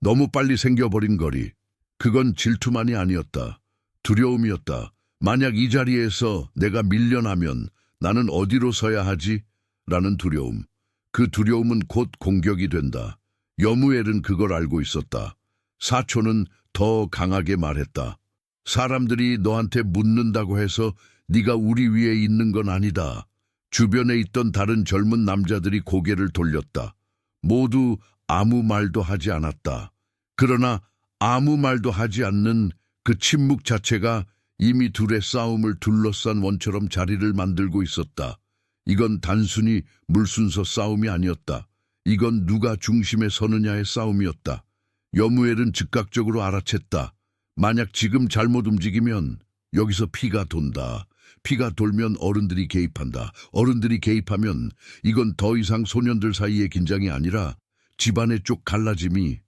Speaker 1: 너무 빨리 생겨버린 거리. 그건 질투만이 아니었다. 두려움이었다. 만약 이 자리에서 내가 밀려나면 나는 어디로 서야 하지? 라는 두려움. 그 두려움은 곧 공격이 된다. 여무엘은 그걸 알고 있었다. 사촌은 더 강하게 말했다. 사람들이 너한테 묻는다고 해서 네가 우리 위에 있는 건 아니다. 주변에 있던 다른 젊은 남자들이 고개를 돌렸다. 모두 아무 말도 하지 않았다. 그러나 아무 말도 하지 않는 그 침묵 자체가 이미 둘의 싸움을 둘러싼 원처럼 자리를 만들고 있었다. 이건 단순히 물순서 싸움이 아니었다. 이건 누가 중심에 서느냐의 싸움이었다. 여무엘은 즉각적으로 알아챘다. 만약 지금 잘못 움직이면 여기서 피가 돈다. 피가 돌면 어른들이 개입한다. 어른들이 개입하면 이건 더 이상 소년들 사이의 긴장이 아니라 집안의 쪽 갈라짐이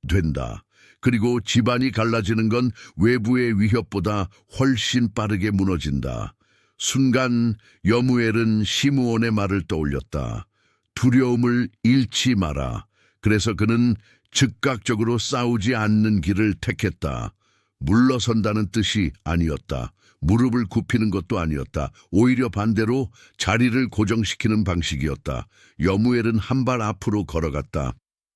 Speaker 1: 된다. 그리고 집안이 갈라지는 건 외부의 위협보다 훨씬 빠르게 무너진다. 순간 여무엘은 시므온의 말을 떠올렸다. 두려움을 잃지 마라. 그래서 그는 즉각적으로 싸우지 않는 길을 택했다. 물러선다는 뜻이 아니었다. 무릎을 굽히는 것도 아니었다. 오히려 반대로 자리를 고정시키는 방식이었다. 여무엘은 한 발 앞으로 걸어갔다.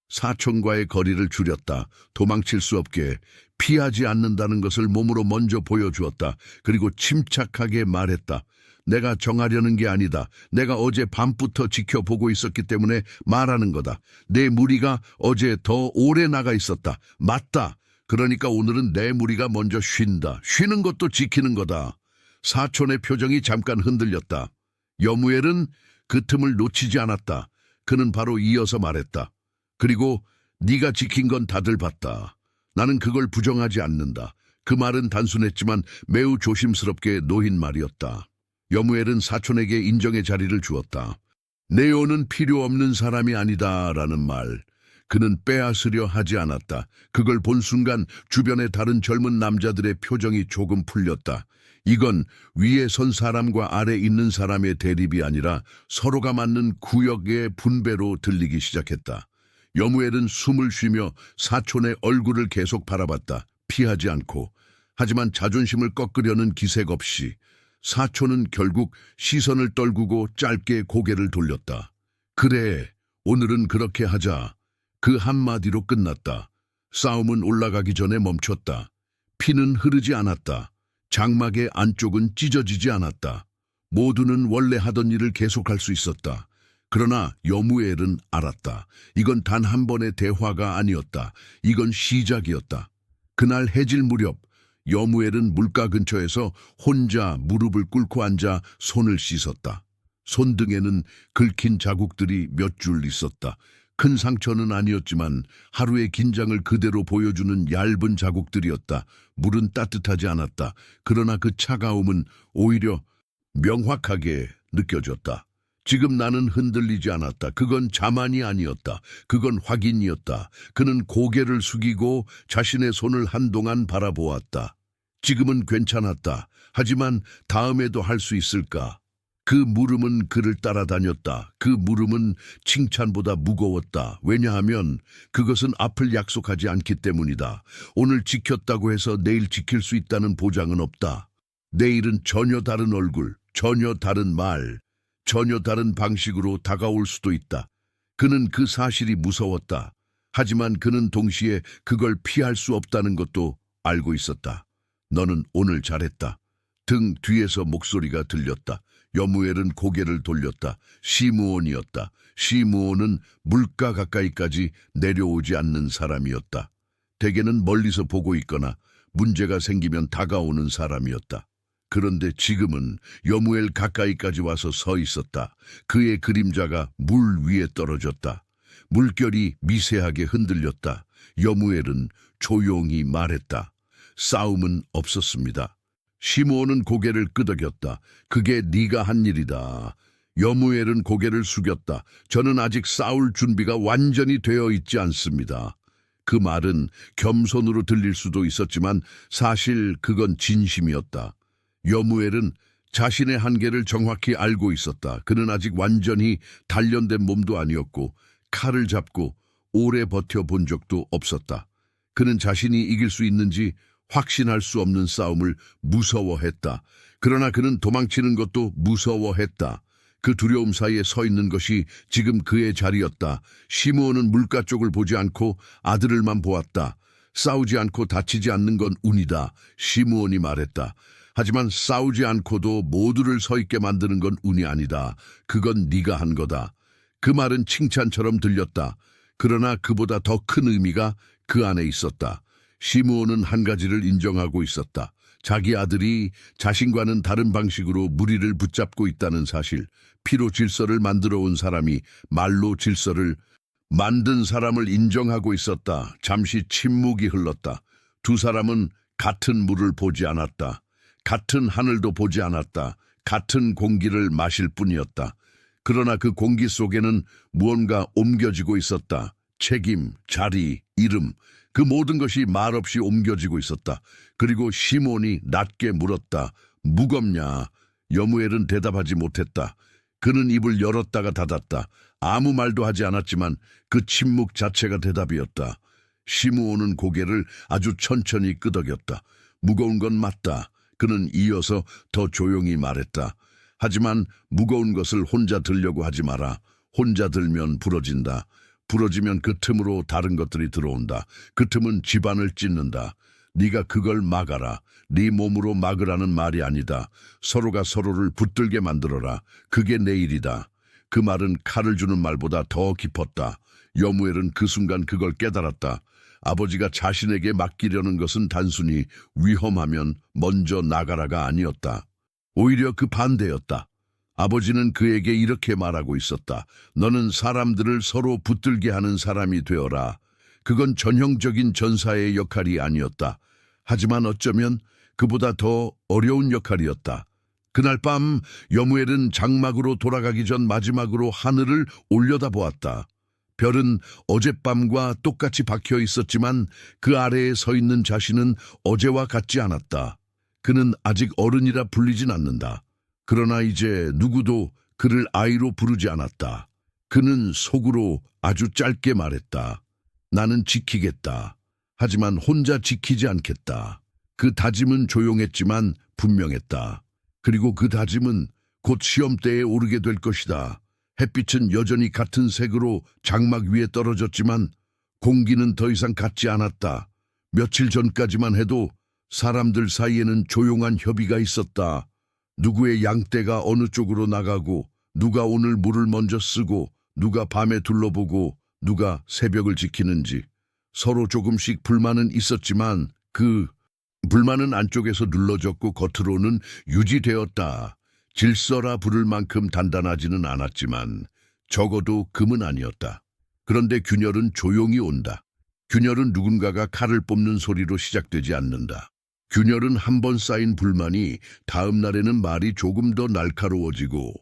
Speaker 1: 사촌과의 거리를 줄였다. 도망칠 수 없게 피하지 않는다는 것을 몸으로 먼저 보여주었다. 그리고 침착하게 말했다. 내가 정하려는 게 아니다. 내가 어제 밤부터 지켜보고 있었기 때문에 말하는 거다. 내 무리가 어제 더 오래 나가 있었다. 맞다. 그러니까 오늘은 내 무리가 먼저 쉰다. 쉬는 것도 지키는 거다. 사촌의 표정이 잠깐 흔들렸다. 여무엘은 그 틈을 놓치지 않았다. 그는 바로 이어서 말했다. 그리고 네가 지킨 건 다들 봤다. 나는 그걸 부정하지 않는다. 그 말은 단순했지만 매우 조심스럽게 놓인 말이었다. 여무엘은 사촌에게 인정의 자리를 주었다. 네오는 필요 없는 사람이 아니다라는 말. 그는 빼앗으려 하지 않았다. 그걸 본 순간 주변의 다른 젊은 남자들의 표정이 조금 풀렸다. 이건 위에 선 사람과 아래 있는 사람의 대립이 아니라 서로가 맞는 구역의 분배로 들리기 시작했다. 여무엘은 숨을 쉬며 사촌의 얼굴을 계속 바라봤다. 피하지 않고. 하지만 자존심을 꺾으려는 기색 없이. 사촌은 결국 시선을 떨구고 짧게 고개를 돌렸다. 그래, 오늘은 그렇게 하자. 그 한마디로 끝났다. 싸움은 올라가기 전에 멈췄다. 피는 흐르지 않았다. 장막의 안쪽은 찢어지지 않았다. 모두는 원래 하던 일을 계속할 수 있었다. 그러나 여무엘은 알았다. 이건 단 한 번의 대화가 아니었다. 이건 시작이었다. 그날 해질 무렵 여무엘은 물가 근처에서 혼자 무릎을 꿇고 앉아 손을 씻었다. 손등에는 긁힌 자국들이 몇 줄 있었다. 큰 상처는 아니었지만 하루의 긴장을 그대로 보여주는 얇은 자국들이었다. 물은 따뜻하지 않았다. 그러나 그 차가움은 오히려 명확하게 느껴졌다. 지금 나는 흔들리지 않았다. 그건 자만이 아니었다. 그건 확인이었다. 그는 고개를 숙이고 자신의 손을 한동안 바라보았다. 지금은 괜찮았다. 하지만 다음에도 할 수 있을까? 그 물음은 그를 따라다녔다. 그 물음은 칭찬보다 무거웠다. 왜냐하면 그것은 앞을 약속하지 않기 때문이다. 오늘 지켰다고 해서 내일 지킬 수 있다는 보장은 없다. 내일은 전혀 다른 얼굴, 전혀 다른 말, 전혀 다른 방식으로 다가올 수도 있다. 그는 그 사실이 무서웠다. 하지만 그는 동시에 그걸 피할 수 없다는 것도 알고 있었다. 너는 오늘 잘했다. 등 뒤에서 목소리가 들렸다. 여무엘은 고개를 돌렸다. 시므온이었다. 시므온은 물가 가까이까지 내려오지 않는 사람이었다. 대개는 멀리서 보고 있거나 문제가 생기면 다가오는 사람이었다. 그런데 지금은 여무엘 가까이까지 와서 서 있었다. 그의 그림자가 물 위에 떨어졌다. 물결이 미세하게 흔들렸다. 여무엘은 조용히 말했다. 싸움은 없었습니다. 시므온은 고개를 끄덕였다. 그게 네가 한 일이다. 여무엘은 고개를 숙였다. 저는 아직 싸울 준비가 완전히 되어 있지 않습니다. 그 말은 겸손으로 들릴 수도 있었지만 사실 그건 진심이었다. 여무엘은 자신의 한계를 정확히 알고 있었다. 그는 아직 완전히 단련된 몸도 아니었고 칼을 잡고 오래 버텨본 적도 없었다. 그는 자신이 이길 수 있는지 확신할 수 없는 싸움을 무서워했다. 그러나 그는 도망치는 것도 무서워했다. 그 두려움 사이에 서 있는 것이 지금 그의 자리였다. 시므온은 물가 쪽을 보지 않고 아들을만 보았다. 싸우지 않고 다치지 않는 건 운이다. 시므온이 말했다. 하지만 싸우지 않고도 모두를 서 있게 만드는 건 운이 아니다. 그건 네가 한 거다. 그 말은 칭찬처럼 들렸다. 그러나 그보다 더 큰 의미가 그 안에 있었다. 시므온은 한 가지를 인정하고 있었다. 자기 아들이 자신과는 다른 방식으로 무리를 붙잡고 있다는 사실. 피로 질서를 만들어 온 사람이 말로 질서를 만든 사람을 인정하고 있었다. 잠시 침묵이 흘렀다. 두 사람은 같은 물을 보지 않았다. 같은 하늘도 보지 않았다. 같은 공기를 마실 뿐이었다. 그러나 그 공기 속에는 무언가 옮겨지고 있었다. 책임, 자리, 이름, 그 모든 것이 말없이 옮겨지고 있었다. 그리고 시몬이 낮게 물었다. 무겁냐? 여무엘은 대답하지 못했다. 그는 입을 열었다가 닫았다. 아무 말도 하지 않았지만 그 침묵 자체가 대답이었다. 시므온은 고개를 아주 천천히 끄덕였다. 무거운 건 맞다. 그는 이어서 더 조용히 말했다. 하지만 무거운 것을 혼자 들려고 하지 마라. 혼자 들면 부러진다. 부러지면 그 틈으로 다른 것들이 들어온다. 그 틈은 집안을 찢는다. 네가 그걸 막아라. 네 몸으로 막으라는 말이 아니다. 서로가 서로를 붙들게 만들어라. 그게 내 일이다. 그 말은 칼을 주는 말보다 더 깊었다. 여무엘은 그 순간 그걸 깨달았다. 아버지가 자신에게 맡기려는 것은 단순히 위험하면 먼저 나가라가 아니었다. 오히려 그 반대였다. 아버지는 그에게 이렇게 말하고 있었다. 너는 사람들을 서로 붙들게 하는 사람이 되어라. 그건 전형적인 전사의 역할이 아니었다. 하지만 어쩌면 그보다 더 어려운 역할이었다. 그날 밤 여무엘은 장막으로 돌아가기 전 마지막으로 하늘을 올려다보았다. 별은 어젯밤과 똑같이 박혀 있었지만 그 아래에 서 있는 자신은 어제와 같지 않았다. 그는 아직 어른이라 불리진 않는다. 그러나 이제 누구도 그를 아이로 부르지 않았다. 그는 속으로 아주 짧게 말했다. 나는 지키겠다. 하지만 혼자 지키지 않겠다. 그 다짐은 조용했지만 분명했다. 그리고 그 다짐은 곧 시험대에 오르게 될 것이다. 햇빛은 여전히 같은 색으로 장막 위에 떨어졌지만 공기는 더 이상 같지 않았다. 며칠 전까지만 해도 사람들 사이에는 조용한 협의가 있었다. 누구의 양떼가 어느 쪽으로 나가고, 누가 오늘 물을 먼저 쓰고, 누가 밤에 둘러보고, 누가 새벽을 지키는지. 서로 조금씩 불만은 있었지만 그 불만은 안쪽에서 눌러졌고 겉으로는 유지되었다. 질서라 부를 만큼 단단하지는 않았지만 적어도 금은 아니었다. 그런데 균열은 조용히 온다. 균열은 누군가가 칼을 뽑는 소리로 시작되지 않는다. 균열은 한 번 쌓인 불만이 다음 날에는 말이 조금 더 날카로워지고,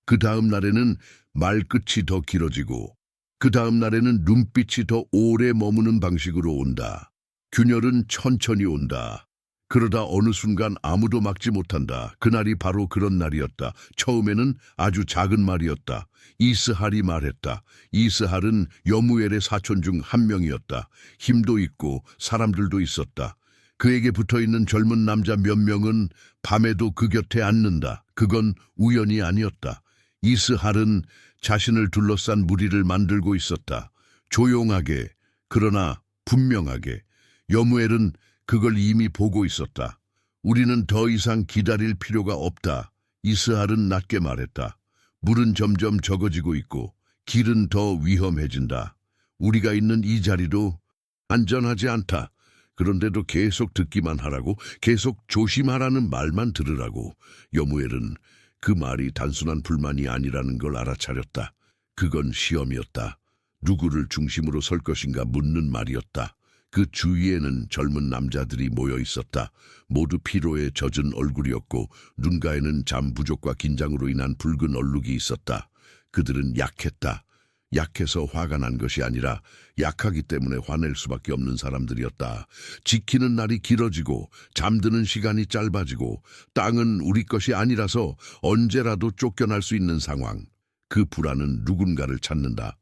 Speaker 1: 그 다음 날에는 말끝이 더 길어지고, 그 다음 날에는 눈빛이 더 오래 머무는 방식으로 온다. 균열은 천천히 온다. 그러다 어느 순간 아무도 막지 못한다. 그날이 바로 그런 날이었다. 처음에는 아주 작은 말이었다. 이스할이 말했다. 이스할은 여무엘의 사촌 중 한 명이었다. 힘도 있고 사람들도 있었다. 그에게 붙어있는 젊은 남자 몇 명은 밤에도 그 곁에 앉는다. 그건 우연이 아니었다. 이스할은 자신을 둘러싼 무리를 만들고 있었다. 조용하게, 그러나 분명하게. 여무엘은 그걸 이미 보고 있었다. 우리는 더 이상 기다릴 필요가 없다. 이스할은 낮게 말했다. 물은 점점 적어지고 있고 길은 더 위험해진다. 우리가 있는 이 자리도 안전하지 않다. 그런데도 계속 듣기만 하라고, 계속 조심하라는 말만 들으라고. 여무엘은 그 말이 단순한 불만이 아니라는 걸 알아차렸다. 그건 시험이었다. 누구를 중심으로 설 것인가 묻는 말이었다. 그 주위에는 젊은 남자들이 모여 있었다. 모두 피로에 젖은 얼굴이었고 눈가에는 잠 부족과 긴장으로 인한 붉은 얼룩이 있었다. 그들은 약했다. 약해서 화가 난 것이 아니라 약하기 때문에 화낼 수밖에 없는 사람들이었다. 지키는 날이 길어지고 잠드는 시간이 짧아지고 땅은 우리 것이 아니라서 언제라도 쫓겨날 수 있는 상황. 그 불안은 누군가를 찾는다.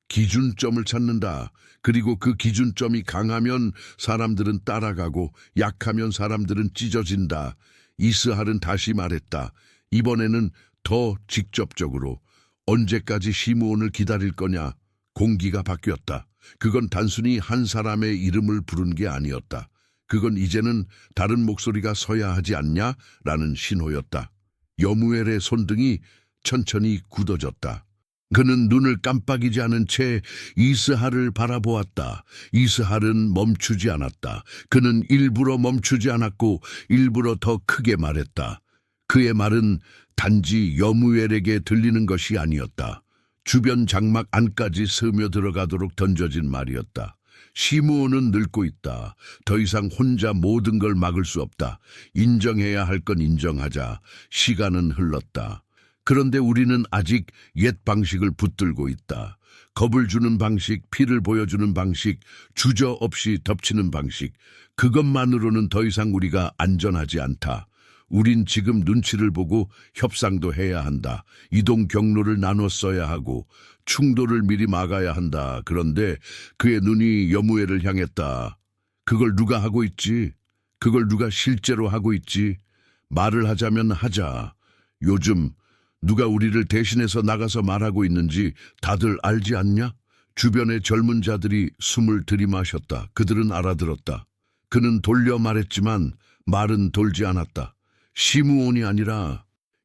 Speaker 1: 기준점을 찾는다. 그리고 그 기준점이 강하면 사람들은 따라가고 약하면 사람들은 찢어진다. 이스할은 다시 말했다. 이번에는 더 직접적으로. 언제까지 시므온을 기다릴 거냐? 공기가 바뀌었다. 그건 단순히 한 사람의 이름을 부른 게 아니었다. 그건 이제는 다른 목소리가 서야 하지 않냐? 라는 신호였다. 여무엘의 손등이 천천히 굳어졌다. 그는 눈을 깜빡이지 않은 채 이스할을 바라보았다. 이스할은 멈추지 않았다. 그는 일부러 멈추지 않았고 일부러 더 크게 말했다. 그의 말은 단지 여무엘에게 들리는 것이 아니었다. 주변 장막 안까지 스며들어가도록 던져진 말이었다. 시므온은 늙고 있다. 더 이상 혼자 모든 걸 막을 수 없다. 인정해야 할 건 인정하자. 시간은 흘렀다. 그런데 우리는 아직 옛 방식을 붙들고 있다. 겁을 주는 방식, 피를 보여주는 방식, 주저없이 덮치는 방식. 그것만으로는 더 이상 우리가 안전하지 않다. 우린 지금 눈치를 보고 협상도 해야 한다. 이동 경로를 나눠 써야 하고 충돌을 미리 막아야 한다. 그런데 그의 눈이 여무엘을 향했다. 그걸 누가 하고 있지? 그걸 누가 실제로 하고 있지? 말을 하자면 하자. 요즘 누가 우리를 대신해서 나가서 말하고 있는지 다들 알지 않냐? 주변의 젊은 자들이 숨을 들이마셨다. 그들은 알아들었다. 그는 돌려 말했지만 말은 돌지 않았다. 시므온이 아니라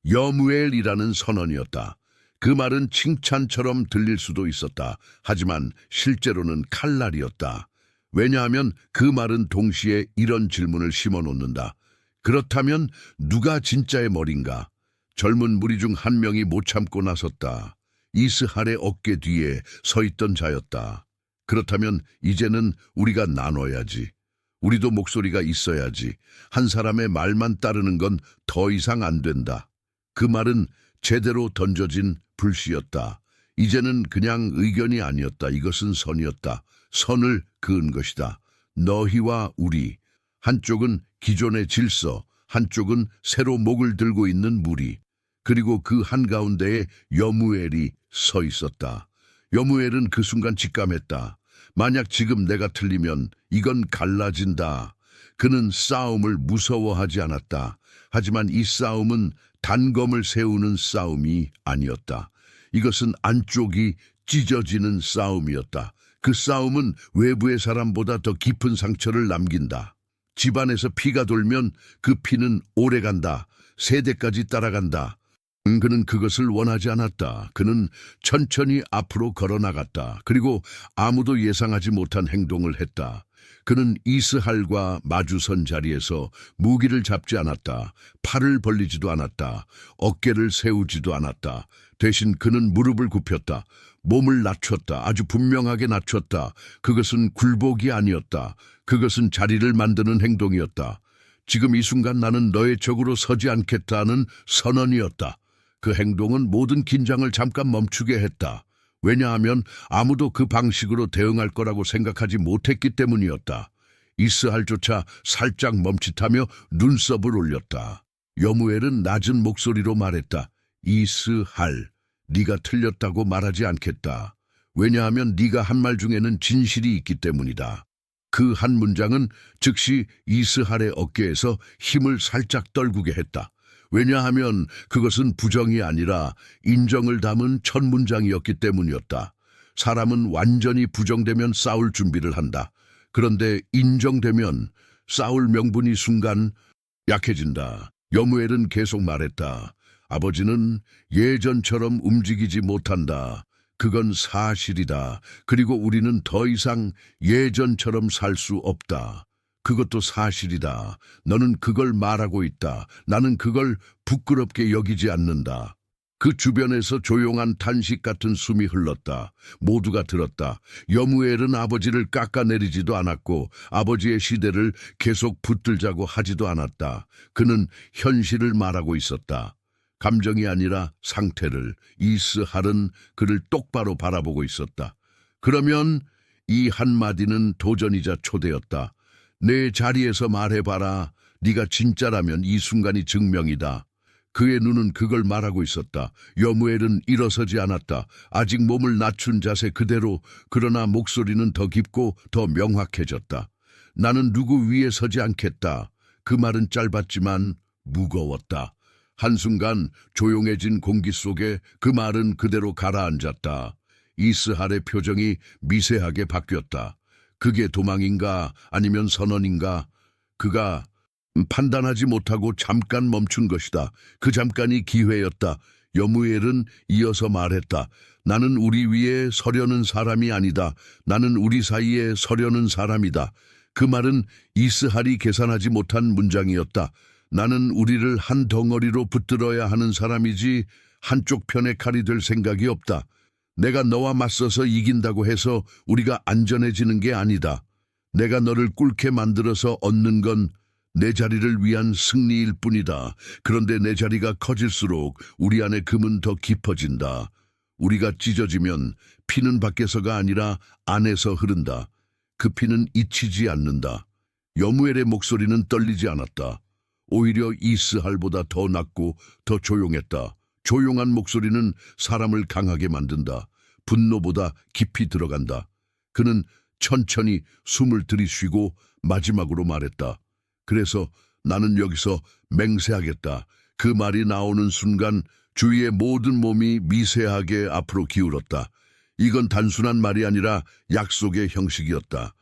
Speaker 1: 여무엘이라는 선언이었다. 그 말은 칭찬처럼 들릴 수도 있었다. 하지만 실제로는 칼날이었다. 왜냐하면 그 말은 동시에 이런 질문을 심어놓는다. 그렇다면 누가 진짜의 머리인가? 젊은 무리 중 한 명이 못 참고 나섰다. 이스할의 어깨 뒤에 서 있던 자였다. 그렇다면 이제는 우리가 나눠야지. 우리도 목소리가 있어야지. 한 사람의 말만 따르는 건 더 이상 안 된다. 그 말은 제대로 던져진 불씨였다. 이제는 그냥 의견이 아니었다. 이것은 선이었다. 선을 그은 것이다. 너희와 우리. 한쪽은 기존의 질서, 한쪽은 새로 목을 들고 있는 무리. 그리고 그 한가운데에 여무엘이 서 있었다. 여무엘은 그 순간 직감했다. 만약 지금 내가 틀리면 이건 갈라진다. 그는 싸움을 무서워하지 않았다. 하지만 이 싸움은 단검을 세우는 싸움이 아니었다. 이것은 안쪽이 찢어지는 싸움이었다. 그 싸움은 외부의 사람보다 더 깊은 상처를 남긴다. 집안에서 피가 돌면 그 피는 오래간다. 세대까지 따라간다. 그는 그것을 원하지 않았다. 그는 천천히 앞으로 걸어나갔다. 그리고 아무도 예상하지 못한 행동을 했다. 그는 이스할과 마주선 자리에서 무기를 잡지 않았다. 팔을 벌리지도 않았다. 어깨를 세우지도 않았다. 대신 그는 무릎을 굽혔다. 몸을 낮췄다. 아주 분명하게 낮췄다. 그것은 굴복이 아니었다. 그것은 자리를 만드는 행동이었다. 지금 이 순간 나는 너의 적으로 서지 않겠다는 선언이었다. 그 행동은 모든 긴장을 잠깐 멈추게 했다. 왜냐하면 아무도 그 방식으로 대응할 거라고 생각하지 못했기 때문이었다. 이스할조차 살짝 멈칫하며 눈썹을 올렸다. 여무엘은 낮은 목소리로 말했다. 이스할, 네가 틀렸다고 말하지 않겠다. 왜냐하면 네가 한 말 중에는 진실이 있기 때문이다. 그 한 문장은 즉시 이스할의 어깨에서 힘을 살짝 떨구게 했다. 왜냐하면 그것은 부정이 아니라 인정을 담은 첫 문장이었기 때문이었다. 사람은 완전히 부정되면 싸울 준비를 한다. 그런데 인정되면 싸울 명분이 순간 약해진다. 여무엘은 계속 말했다. 아버지는 예전처럼 움직이지 못한다. 그건 사실이다. 그리고 우리는 더 이상 예전처럼 살 수 없다. 그것도 사실이다. 너는 그걸 말하고 있다. 나는 그걸 부끄럽게 여기지 않는다. 그 주변에서 조용한 탄식 같은 숨이 흘렀다. 모두가 들었다. 여무엘은 아버지를 깎아내리지도 않았고 아버지의 시대를 계속 붙들자고 하지도 않았다. 그는 현실을 말하고 있었다. 감정이 아니라 상태를. 이스할은 그를 똑바로 바라보고 있었다. 그러면 이 한마디는 도전이자 초대였다. 내 자리에서 말해봐라. 네가 진짜라면 이 순간이 증명이다. 그의 눈은 그걸 말하고 있었다. 여무엘은 일어서지 않았다. 아직 몸을 낮춘 자세 그대로. 그러나 목소리는 더 깊고 더 명확해졌다. 나는 누구 위에 서지 않겠다. 그 말은 짧았지만 무거웠다. 한순간 조용해진 공기 속에 그 말은 그대로 가라앉았다. 이스할의 표정이 미세하게 바뀌었다. 그게 도망인가 아니면 선언인가? 그가 판단하지 못하고 잠깐 멈춘 것이다. 그 잠깐이 기회였다. 여무엘은 이어서 말했다. 나는 우리 위에 서려는 사람이 아니다. 나는 우리 사이에 서려는 사람이다. 그 말은 이스할이 계산하지 못한 문장이었다. 나는 우리를 한 덩어리로 붙들어야 하는 사람이지 한쪽 편의 칼이 될 생각이 없다. 내가 너와 맞서서 이긴다고 해서 우리가 안전해지는 게 아니다. 내가 너를 꿇게 만들어서 얻는 건 내 자리를 위한 승리일 뿐이다. 그런데 내 자리가 커질수록 우리 안에 금은 더 깊어진다. 우리가 찢어지면 피는 밖에서가 아니라 안에서 흐른다. 그 피는 잊히지 않는다. 여무엘의 목소리는 떨리지 않았다. 오히려 이스할보다 더 낮고 더 조용했다. 조용한 목소리는 사람을 강하게 만든다. 분노보다 깊이 들어간다. 그는 천천히 숨을 들이쉬고 마지막으로 말했다. 그래서 나는 여기서 맹세하겠다. 그 말이 나오는 순간 주위의 모든 몸이 미세하게 앞으로 기울었다. 이건 단순한 말이 아니라 약속의 형식이었다.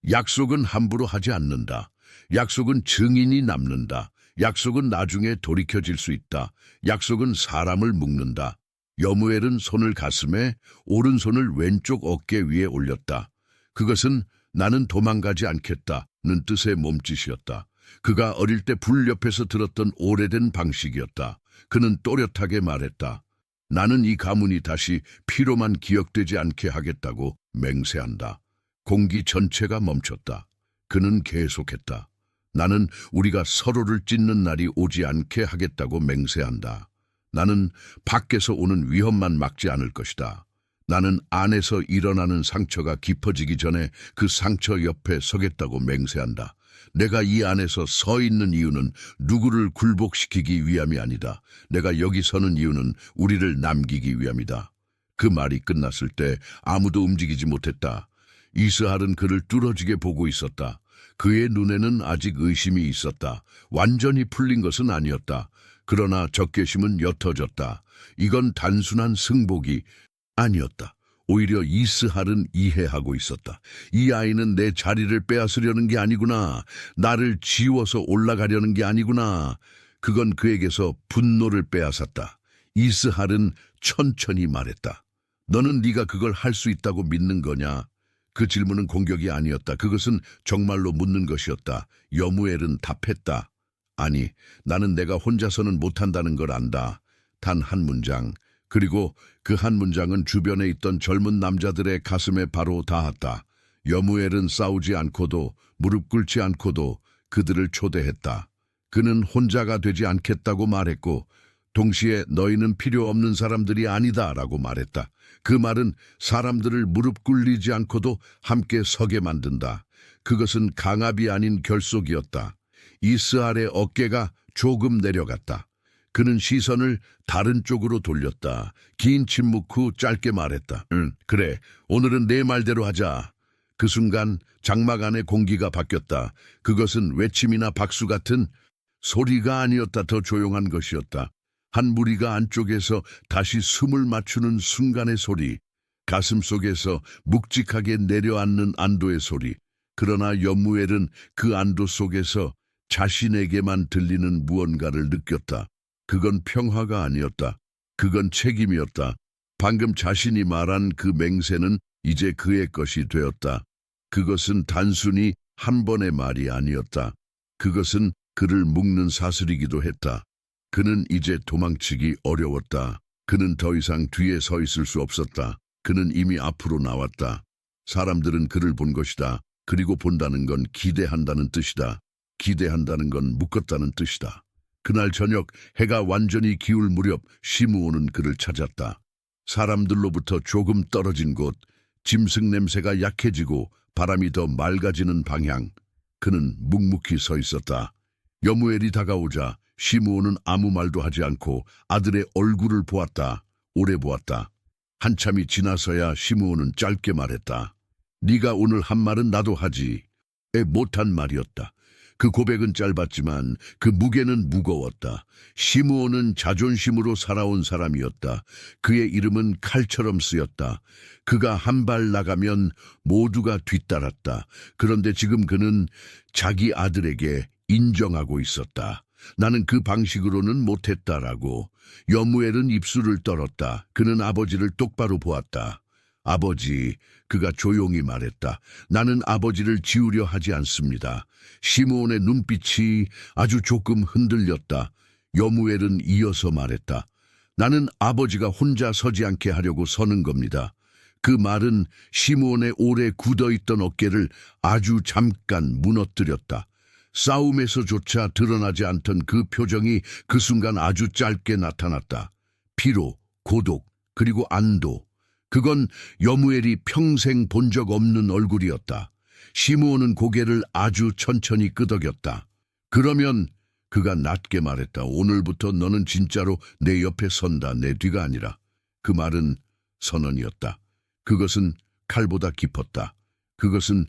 Speaker 1: 약속은 함부로 하지 않는다. 약속은 증인이 남는다. 약속은 나중에 돌이켜질 수 있다. 약속은 사람을 묶는다. 여무엘은 손을 가슴에, 오른손을 왼쪽 어깨 위에 올렸다. 그것은 나는 도망가지 않겠다는 뜻의 몸짓이었다. 그가 어릴 때 불 옆에서 들었던 오래된 방식이었다. 그는 또렷하게 말했다. 나는 이 가문이 다시 피로만 기억되지 않게 하겠다고 맹세한다. 공기 전체가 멈췄다. 그는 계속했다. 나는 우리가 서로를 찢는 날이 오지 않게 하겠다고 맹세한다. 나는 밖에서 오는 위험만 막지 않을 것이다. 나는 안에서 일어나는 상처가 깊어지기 전에 그 상처 옆에 서겠다고 맹세한다. 내가 이 안에서 서 있는 이유는 누구를 굴복시키기 위함이 아니다. 내가 여기 서는 이유는 우리를 남기기 위함이다. 그 말이 끝났을 때 아무도 움직이지 못했다. 이스할은 그를 뚫어지게 보고 있었다. 그의 눈에는 아직 의심이 있었다. 완전히 풀린 것은 아니었다. 그러나 적개심은 옅어졌다. 이건 단순한 승복이 아니었다. 오히려 이스할은 이해하고 있었다. 이 아이는 내 자리를 빼앗으려는 게 아니구나. 나를 지워서 올라가려는 게 아니구나. 그건 그에게서 분노를 빼앗았다. 이스할은 천천히 말했다. 너는 네가 그걸 할 수 있다고 믿는 거냐? 그 질문은 공격이 아니었다. 그것은 정말로 묻는 것이었다. 여무엘은 답했다. 아니, 나는 내가 혼자서는 못한다는 걸 안다. 단 한 문장. 그리고 그 한 문장은 주변에 있던 젊은 남자들의 가슴에 바로 닿았다. 여무엘은 싸우지 않고도 무릎 꿇지 않고도 그들을 초대했다. 그는 혼자가 되지 않겠다고 말했고 동시에 너희는 필요 없는 사람들이 아니다라고 말했다. 그 말은 사람들을 무릎 꿇리지 않고도 함께 서게 만든다. 그것은 강압이 아닌 결속이었다. 이스할의 어깨가 조금 내려갔다. 그는 시선을 다른 쪽으로 돌렸다. 긴 침묵 후 짧게 말했다. 그래, 오늘은 내 말대로 하자. 그 순간 장막 안의 공기가 바뀌었다. 그것은 외침이나 박수 같은 소리가 아니었다. 더 조용한 것이었다. 한 무리가 안쪽에서 다시 숨을 맞추는 순간의 소리, 가슴 속에서 묵직하게 내려앉는 안도의 소리. 그러나 여무엘은 그 안도 속에서 자신에게만 들리는 무언가를 느꼈다. 그건 평화가 아니었다. 그건 책임이었다. 방금 자신이 말한 그 맹세는 이제 그의 것이 되었다. 그것은 단순히 한 번의 말이 아니었다. 그것은 그를 묶는 사슬이기도 했다. 그는 이제 도망치기 어려웠다. 그는 더 이상 뒤에 서 있을 수 없었다. 그는 이미 앞으로 나왔다. 사람들은 그를 본 것이다. 그리고 본다는 건 기대한다는 뜻이다. 기대한다는 건 묶었다는 뜻이다. 그날 저녁 해가 완전히 기울 무렵 시므온은 그를 찾았다. 사람들로부터 조금 떨어진 곳, 짐승 냄새가 약해지고 바람이 더 맑아지는 방향. 그는 묵묵히 서 있었다. 여무엘이 다가오자 시므온은 아무 말도 하지 않고 아들의 얼굴을 보았다. 오래 보았다. 한참이 지나서야 시므온은 짧게 말했다. 네가 오늘 한 말은 나도 하지. 못한 말이었다. 그 고백은 짧았지만 그 무게는 무거웠다. 시므온은 자존심으로 살아온 사람이었다. 그의 이름은 칼처럼 쓰였다. 그가 한 발 나가면 모두가 뒤따랐다. 그런데 지금 그는 자기 아들에게 인정하고 있었다. 나는 그 방식으로는 못했다라고. 여무엘은 입술을 떨었다. 그는 아버지를 똑바로 보았다. 아버지, 그가 조용히 말했다. 나는 아버지를 지우려 하지 않습니다. 시므온의 눈빛이 아주 조금 흔들렸다. 여무엘은 이어서 말했다. 나는 아버지가 혼자 서지 않게 하려고 서는 겁니다. 그 말은 시므온의 오래 굳어있던 어깨를 아주 잠깐 무너뜨렸다. 싸움에서조차 드러나지 않던 그 표정이 그 순간 아주 짧게 나타났다. 피로, 고독, 그리고 안도. 그건 여무엘이 평생 본 적 없는 얼굴이었다. 시므온은 고개를 아주 천천히 끄덕였다. 그러면 그가 낮게 말했다. 오늘부터 너는 진짜로 내 옆에 선다. 내 뒤가 아니라. 그 말은 선언이었다. 그것은 칼보다 깊었다. 그것은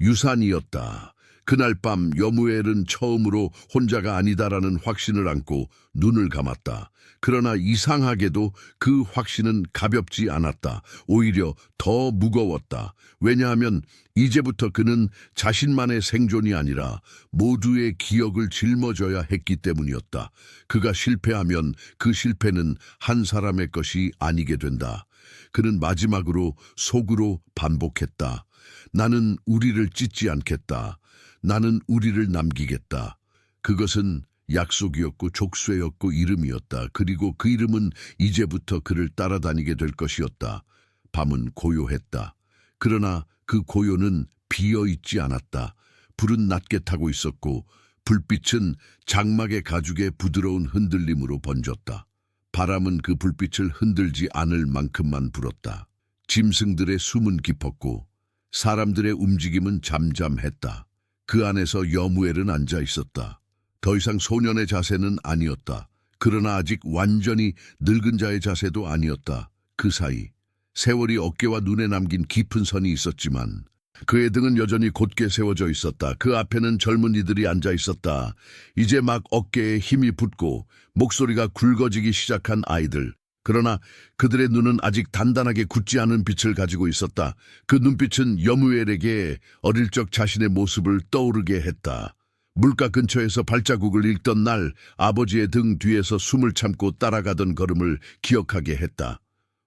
Speaker 1: 유산이었다. 그날 밤 여무엘은 처음으로 혼자가 아니다라는 확신을 안고 눈을 감았다. 그러나 이상하게도 그 확신은 가볍지 않았다. 오히려 더 무거웠다. 왜냐하면 이제부터 그는 자신만의 생존이 아니라 모두의 기억을 짊어져야 했기 때문이었다. 그가 실패하면 그 실패는 한 사람의 것이 아니게 된다. 그는 마지막으로 속으로 반복했다. 나는 우리를 찢지 않겠다. 나는 우리를 남기겠다. 그것은 약속이었고 족쇄였고 이름이었다. 그리고 그 이름은 이제부터 그를 따라다니게 될 것이었다. 밤은 고요했다. 그러나 그 고요는 비어있지 않았다. 불은 낮게 타고 있었고 불빛은 장막의 가죽의 부드러운 흔들림으로 번졌다. 바람은 그 불빛을 흔들지 않을 만큼만 불었다. 짐승들의 숨은 깊었고 사람들의 움직임은 잠잠했다. 그 안에서 여무엘은 앉아 있었다. 더 이상 소년의 자세는 아니었다. 그러나 아직 완전히 늙은 자의 자세도 아니었다. 그 사이 세월이 어깨와 눈에 남긴 깊은 선이 있었지만 그의 등은 여전히 곧게 세워져 있었다. 그 앞에는 젊은이들이 앉아 있었다. 이제 막 어깨에 힘이 붙고 목소리가 굵어지기 시작한 아이들. 그러나 그들의 눈은 아직 단단하게 굳지 않은 빛을 가지고 있었다. 그 눈빛은 여무엘에게 어릴 적 자신의 모습을 떠오르게 했다. 물가 근처에서 발자국을 읽던 날 아버지의 등 뒤에서 숨을 참고 따라가던 걸음을 기억하게 했다.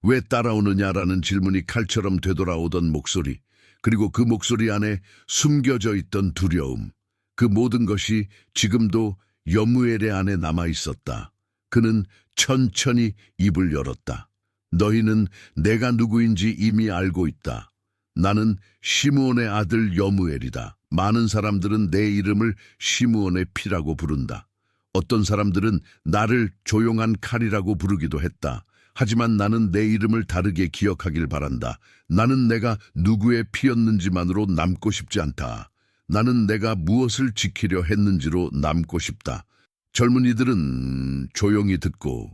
Speaker 1: 왜 따라오느냐라는 질문이 칼처럼 되돌아오던 목소리. 그리고 그 목소리 안에 숨겨져 있던 두려움. 그 모든 것이 지금도 여무엘의 안에 남아 있었다. 그는 천천히 입을 열었다. 너희는 내가 누구인지 이미 알고 있다. 나는 시므온의 아들 여무엘이다. 많은 사람들은 내 이름을 시므온의 피라고 부른다. 어떤 사람들은 나를 조용한 칼이라고 부르기도 했다. 하지만 나는 내 이름을 다르게 기억하길 바란다. 나는 내가 누구의 피였는지만으로 남고 싶지 않다. 나는 내가 무엇을 지키려 했는지로 남고 싶다. 젊은이들은 조용히 듣고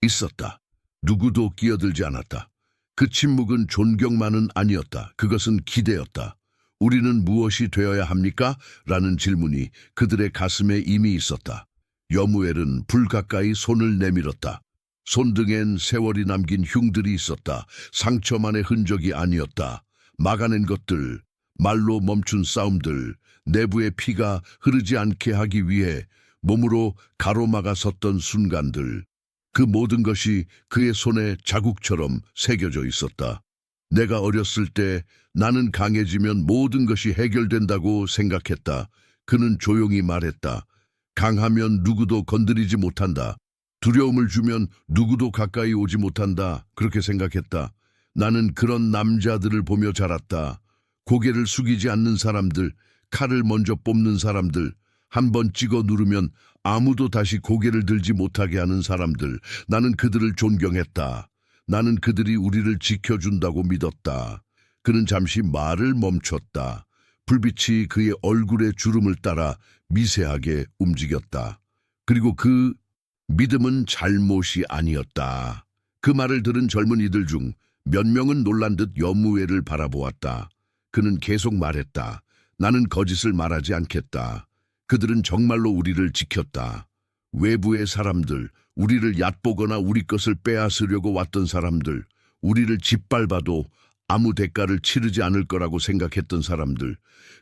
Speaker 1: 있었다. 누구도 끼어들지 않았다. 그 침묵은 존경만은 아니었다. 그것은 기대였다. 우리는 무엇이 되어야 합니까? 라는 질문이 그들의 가슴에 이미 있었다. 여무엘은 불 가까이 손을 내밀었다. 손등엔 세월이 남긴 흉들이 있었다. 상처만의 흔적이 아니었다. 막아낸 것들, 말로 멈춘 싸움들, 내부의 피가 흐르지 않게 하기 위해 몸으로 가로막아 섰던 순간들. 그 모든 것이 그의 손에 자국처럼 새겨져 있었다. 내가 어렸을 때 나는 강해지면 모든 것이 해결된다고 생각했다. 그는 조용히 말했다. 강하면 누구도 건드리지 못한다. 두려움을 주면 누구도 가까이 오지 못한다. 그렇게 생각했다. 나는 그런 남자들을 보며 자랐다. 고개를 숙이지 않는 사람들, 칼을 먼저 뽑는 사람들, 한번 찍어 누르면 아무도 다시 고개를 들지 못하게 하는 사람들. 나는 그들을 존경했다. 나는 그들이 우리를 지켜준다고 믿었다. 그는 잠시 말을 멈췄다. 불빛이 그의 얼굴의 주름을 따라 미세하게 움직였다. 그리고 그 믿음은 잘못이 아니었다. 그 말을 들은 젊은이들 중 몇 명은 놀란 듯 여무엘을 바라보았다. 그는 계속 말했다. 나는 거짓을 말하지 않겠다. 그들은 정말로 우리를 지켰다. 외부의 사람들, 우리를 얕보거나 우리 것을 빼앗으려고 왔던 사람들, 우리를 짓밟아도 아무 대가를 치르지 않을 거라고 생각했던 사람들,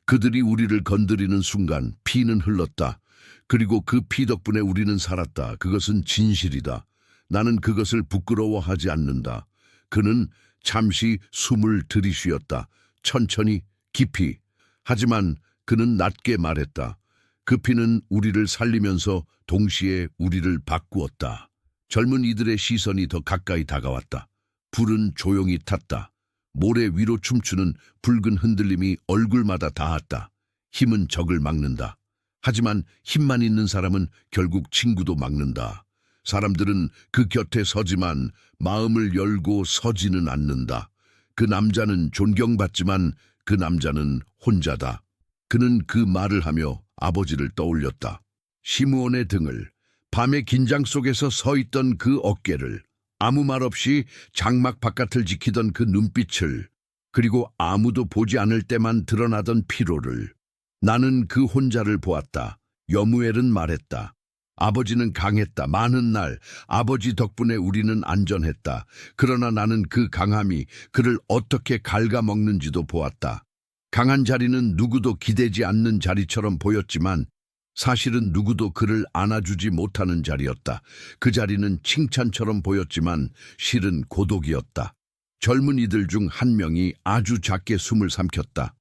Speaker 1: 그들이 우리를 건드리는 순간 피는 흘렀다. 그리고 그 피 덕분에 우리는 살았다. 그것은 진실이다. 나는 그것을 부끄러워하지 않는다. 그는 잠시 숨을 들이쉬었다. 천천히, 깊이. 하지만 그는 낮게 말했다. 그 피는 우리를 살리면서 동시에 우리를 바꾸었다. 젊은 이들의 시선이 더 가까이 다가왔다. 불은 조용히 탔다. 모래 위로 춤추는 붉은 흔들림이 얼굴마다 닿았다. 힘은 적을 막는다. 하지만 힘만 있는 사람은 결국 친구도 막는다. 사람들은 그 곁에 서지만 마음을 열고 서지는 않는다. 그 남자는 존경받지만 그 남자는 혼자다. 그는 그 말을 하며 아버지를 떠올렸다. 시므온의 등을, 밤의 긴장 속에서 서 있던 그 어깨를, 아무 말 없이 장막 바깥을 지키던 그 눈빛을, 그리고 아무도 보지 않을 때만 드러나던 피로를. 나는 그 혼자를 보았다. 여무엘은 말했다. 아버지는 강했다. 많은 날 아버지 덕분에 우리는 안전했다. 그러나 나는 그 강함이 그를 어떻게 갉아먹는지도 보았다. 강한 자리는 누구도 기대지 않는 자리처럼 보였지만 사실은 누구도 그를 안아주지 못하는 자리였다. 그 자리는 칭찬처럼 보였지만 실은 고독이었다. 젊은이들 중 한 명이 아주 작게 숨을 삼켰다.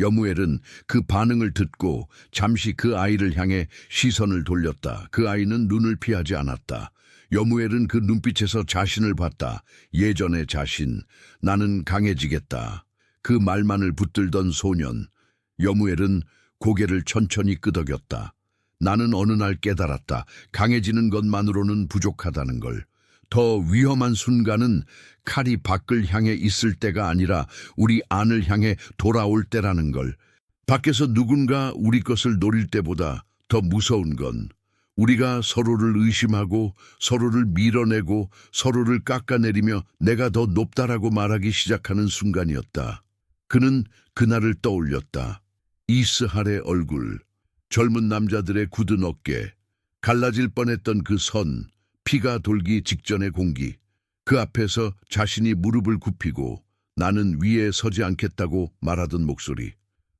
Speaker 1: 여무엘은 그 반응을 듣고 잠시 그 아이를 향해 시선을 돌렸다. 그 아이는 눈을 피하지 않았다. 여무엘은 그 눈빛에서 자신을 봤다. 예전의 자신, 나는 강해지겠다. 그 말만을 붙들던 소년. 여무엘은 고개를 천천히 끄덕였다. 나는 어느 날 깨달았다. 강해지는 것만으로는 부족하다는 걸. 더 위험한 순간은 칼이 밖을 향해 있을 때가 아니라 우리 안을 향해 돌아올 때라는 걸. 밖에서 누군가 우리 것을 노릴 때보다 더 무서운 건 우리가 서로를 의심하고 서로를 밀어내고 서로를 깎아내리며 내가 더 높다라고 말하기 시작하는 순간이었다. 그는 그날을 떠올렸다. 이스할의 얼굴, 젊은 남자들의 굳은 어깨, 갈라질 뻔했던 그 선, 피가 돌기 직전의 공기. 그 앞에서 자신이 무릎을 굽히고 나는 위에 서지 않겠다고 말하던 목소리.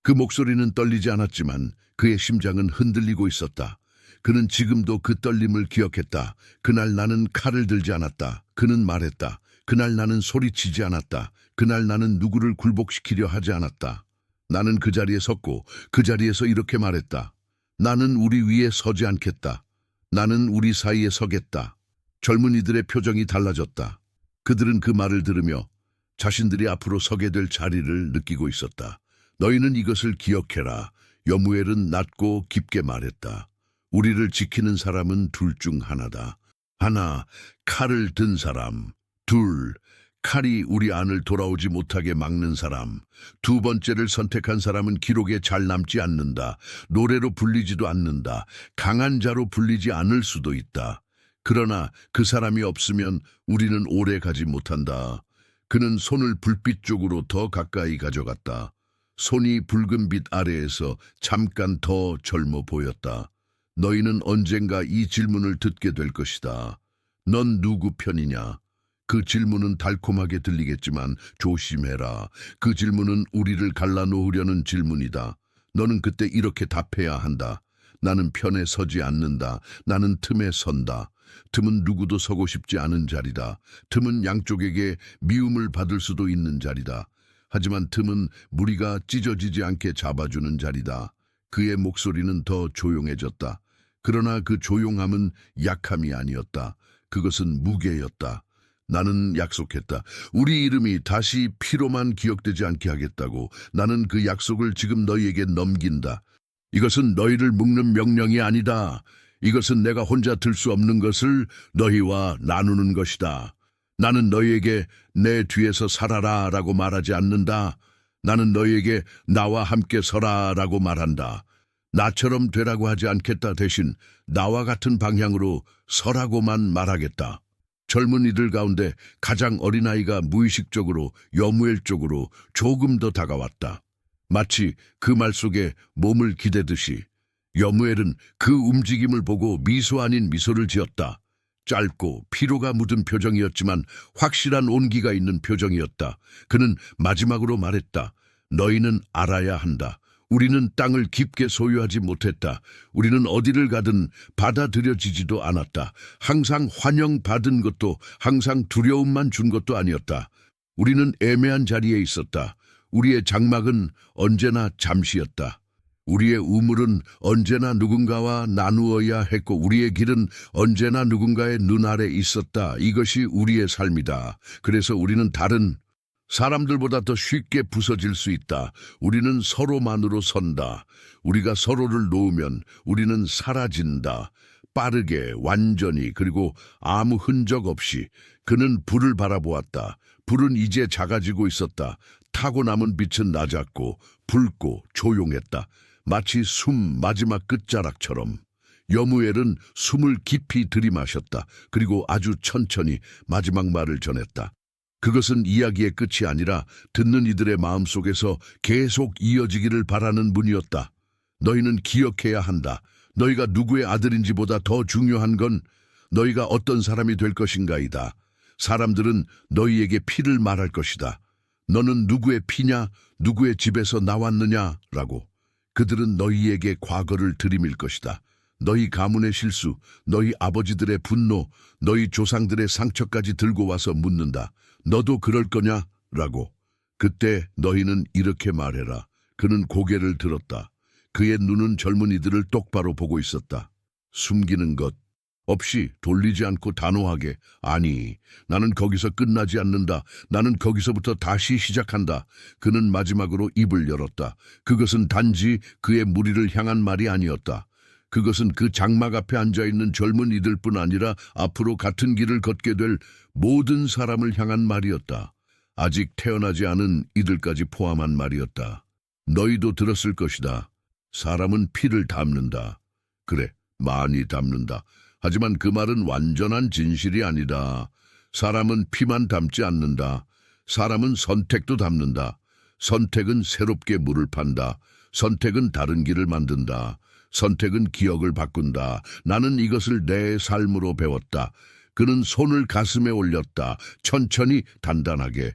Speaker 1: 그 목소리는 떨리지 않았지만 그의 심장은 흔들리고 있었다. 그는 지금도 그 떨림을 기억했다. 그날 나는 칼을 들지 않았다. 그는 말했다. 그날 나는 소리치지 않았다. 그날 나는 누구를 굴복시키려 하지 않았다. 나는 그 자리에 섰고 그 자리에서 이렇게 말했다. 나는 우리 위에 서지 않겠다. 나는 우리 사이에 서겠다. 젊은이들의 표정이 달라졌다. 그들은 그 말을 들으며 자신들이 앞으로 서게 될 자리를 느끼고 있었다. 너희는 이것을 기억해라. 여무엘은 낮고 깊게 말했다. 우리를 지키는 사람은 둘 중 하나다. 하나, 칼을 든 사람. 둘, 칼이 우리 안을 돌아오지 못하게 막는 사람. 두 번째를 선택한 사람은 기록에 잘 남지 않는다. 노래로 불리지도 않는다. 강한 자로 불리지 않을 수도 있다. 그러나 그 사람이 없으면 우리는 오래 가지 못한다. 그는 손을 불빛 쪽으로 더 가까이 가져갔다. 손이 붉은 빛 아래에서 잠깐 더 젊어 보였다. 너희는 언젠가 이 질문을 듣게 될 것이다. 넌 누구 편이냐? 그 질문은 달콤하게 들리겠지만 조심해라. 그 질문은 우리를 갈라놓으려는 질문이다. 너는 그때 이렇게 답해야 한다. 나는 편에 서지 않는다. 나는 틈에 선다. 틈은 누구도 서고 싶지 않은 자리다. 틈은 양쪽에게 미움을 받을 수도 있는 자리다. 하지만 틈은 무리가 찢어지지 않게 잡아주는 자리다. 그의 목소리는 더 조용해졌다. 그러나 그 조용함은 약함이 아니었다. 그것은 무게였다. 나는 약속했다. 우리 이름이 다시 피로만 기억되지 않게 하겠다고. 나는 그 약속을 지금 너희에게 넘긴다. 이것은 너희를 묶는 명령이 아니다. 이것은 내가 혼자 들 수 없는 것을 너희와 나누는 것이다. 나는 너희에게 내 뒤에서 살아라 라고 말하지 않는다. 나는 너희에게 나와 함께 서라 라고 말한다. 나처럼 되라고 하지 않겠다. 대신 나와 같은 방향으로 서라고만 말하겠다. 젊은이들 가운데 가장 어린아이가 무의식적으로 여무엘 쪽으로 조금 더 다가왔다. 마치 그 말 속에 몸을 기대듯이. 여무엘은 그 움직임을 보고 미소 아닌 미소를 지었다. 짧고 피로가 묻은 표정이었지만 확실한 온기가 있는 표정이었다. 그는 마지막으로 말했다. 너희는 알아야 한다. 우리는 땅을 깊게 소유하지 못했다. 우리는 어디를 가든 받아들여지지도 않았다. 항상 환영받은 것도 항상 두려움만 준 것도 아니었다. 우리는 애매한 자리에 있었다. 우리의 장막은 언제나 잠시였다. 우리의 우물은 언제나 누군가와 나누어야 했고 우리의 길은 언제나 누군가의 눈 아래 있었다. 이것이 우리의 삶이다. 그래서 우리는 다른 사람들보다 더 쉽게 부서질 수 있다. 우리는 서로만으로 선다. 우리가 서로를 놓으면 우리는 사라진다. 빠르게, 완전히, 그리고 아무 흔적 없이 그는 불을 바라보았다. 불은 이제 작아지고 있었다. 타고 남은 빛은 낮았고 붉고 조용했다. 마치 숨 마지막 끝자락처럼. 여무엘은 숨을 깊이 들이마셨다. 그리고 아주 천천히 마지막 말을 전했다. 그것은 이야기의 끝이 아니라 듣는 이들의 마음속에서 계속 이어지기를 바라는 문이었다. 너희는 기억해야 한다. 너희가 누구의 아들인지보다 더 중요한 건 너희가 어떤 사람이 될 것인가이다. 사람들은 너희에게 피를 말할 것이다. 너는 누구의 피냐? 누구의 집에서 나왔느냐? 라고. 그들은 너희에게 과거를 들이밀 것이다. 너희 가문의 실수, 너희 아버지들의 분노, 너희 조상들의 상처까지 들고 와서 묻는다. 너도 그럴 거냐? 라고. 그때 너희는 이렇게 말해라. 그는 고개를 들었다. 그의 눈은 젊은이들을 똑바로 보고 있었다. 숨기는 것 없이 돌리지 않고 단호하게 아니, 나는 거기서 끝나지 않는다. 나는 거기서부터 다시 시작한다. 그는 마지막으로 입을 열었다. 그것은 단지 그의 무리를 향한 말이 아니었다. 그것은 그 장막 앞에 앉아있는 젊은이들뿐 아니라 앞으로 같은 길을 걷게 될 모든 사람을 향한 말이었다. 아직 태어나지 않은 이들까지 포함한 말이었다. 너희도 들었을 것이다. 사람은 피를 담는다. 그래, 많이 담는다. 하지만 그 말은 완전한 진실이 아니다. 사람은 피만 담지 않는다. 사람은 선택도 담는다. 선택은 새롭게 물을 판다. 선택은 다른 길을 만든다. 선택은 기억을 바꾼다. 나는 이것을 내 삶으로 배웠다. 그는 손을 가슴에 올렸다. 천천히 단단하게.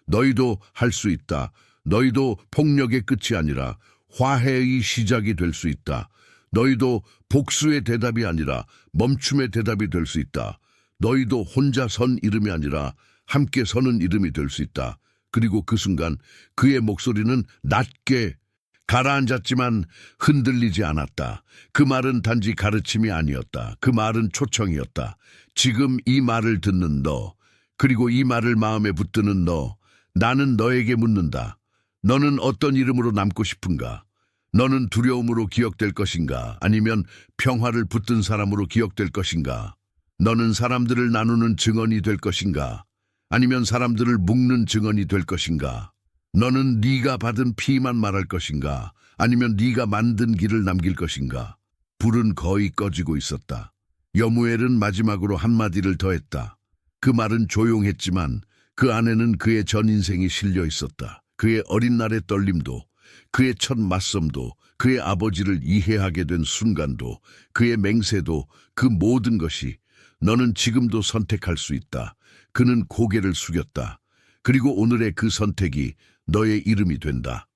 Speaker 1: 너희도 할 수 있다. 너희도 폭력의 끝이 아니라 화해의 시작이 될 수 있다. 너희도 복수의 대답이 아니라 멈춤의 대답이 될 수 있다. 너희도 혼자 선 이름이 아니라 함께 서는 이름이 될 수 있다. 그리고 그 순간 그의 목소리는 낮게 가라앉았지만 흔들리지 않았다. 그 말은 단지 가르침이 아니었다. 그 말은 초청이었다. 지금 이 말을 듣는 너, 그리고 이 말을 마음에 붙드는 너, 나는 너에게 묻는다. 너는 어떤 이름으로 남고 싶은가? 너는 두려움으로 기억될 것인가? 아니면 평화를 붙든 사람으로 기억될 것인가? 너는 사람들을 나누는 증언이 될 것인가? 아니면 사람들을 묶는 증언이 될 것인가? 너는 네가 받은 피만 말할 것인가? 아니면 네가 만든 길을 남길 것인가? 불은 거의 꺼지고 있었다. 여무엘은 마지막으로 한마디를 더했다. 그 말은 조용했지만 그 안에는 그의 전 인생이 실려 있었다. 그의 어린 날의 떨림도, 그의 첫 맞섬도, 그의 아버지를 이해하게 된 순간도, 그의 맹세도, 그 모든 것이 너는 지금도 선택할 수 있다. 그는 고개를 숙였다. 그리고 오늘의 그 선택이 너의 이름이 된다.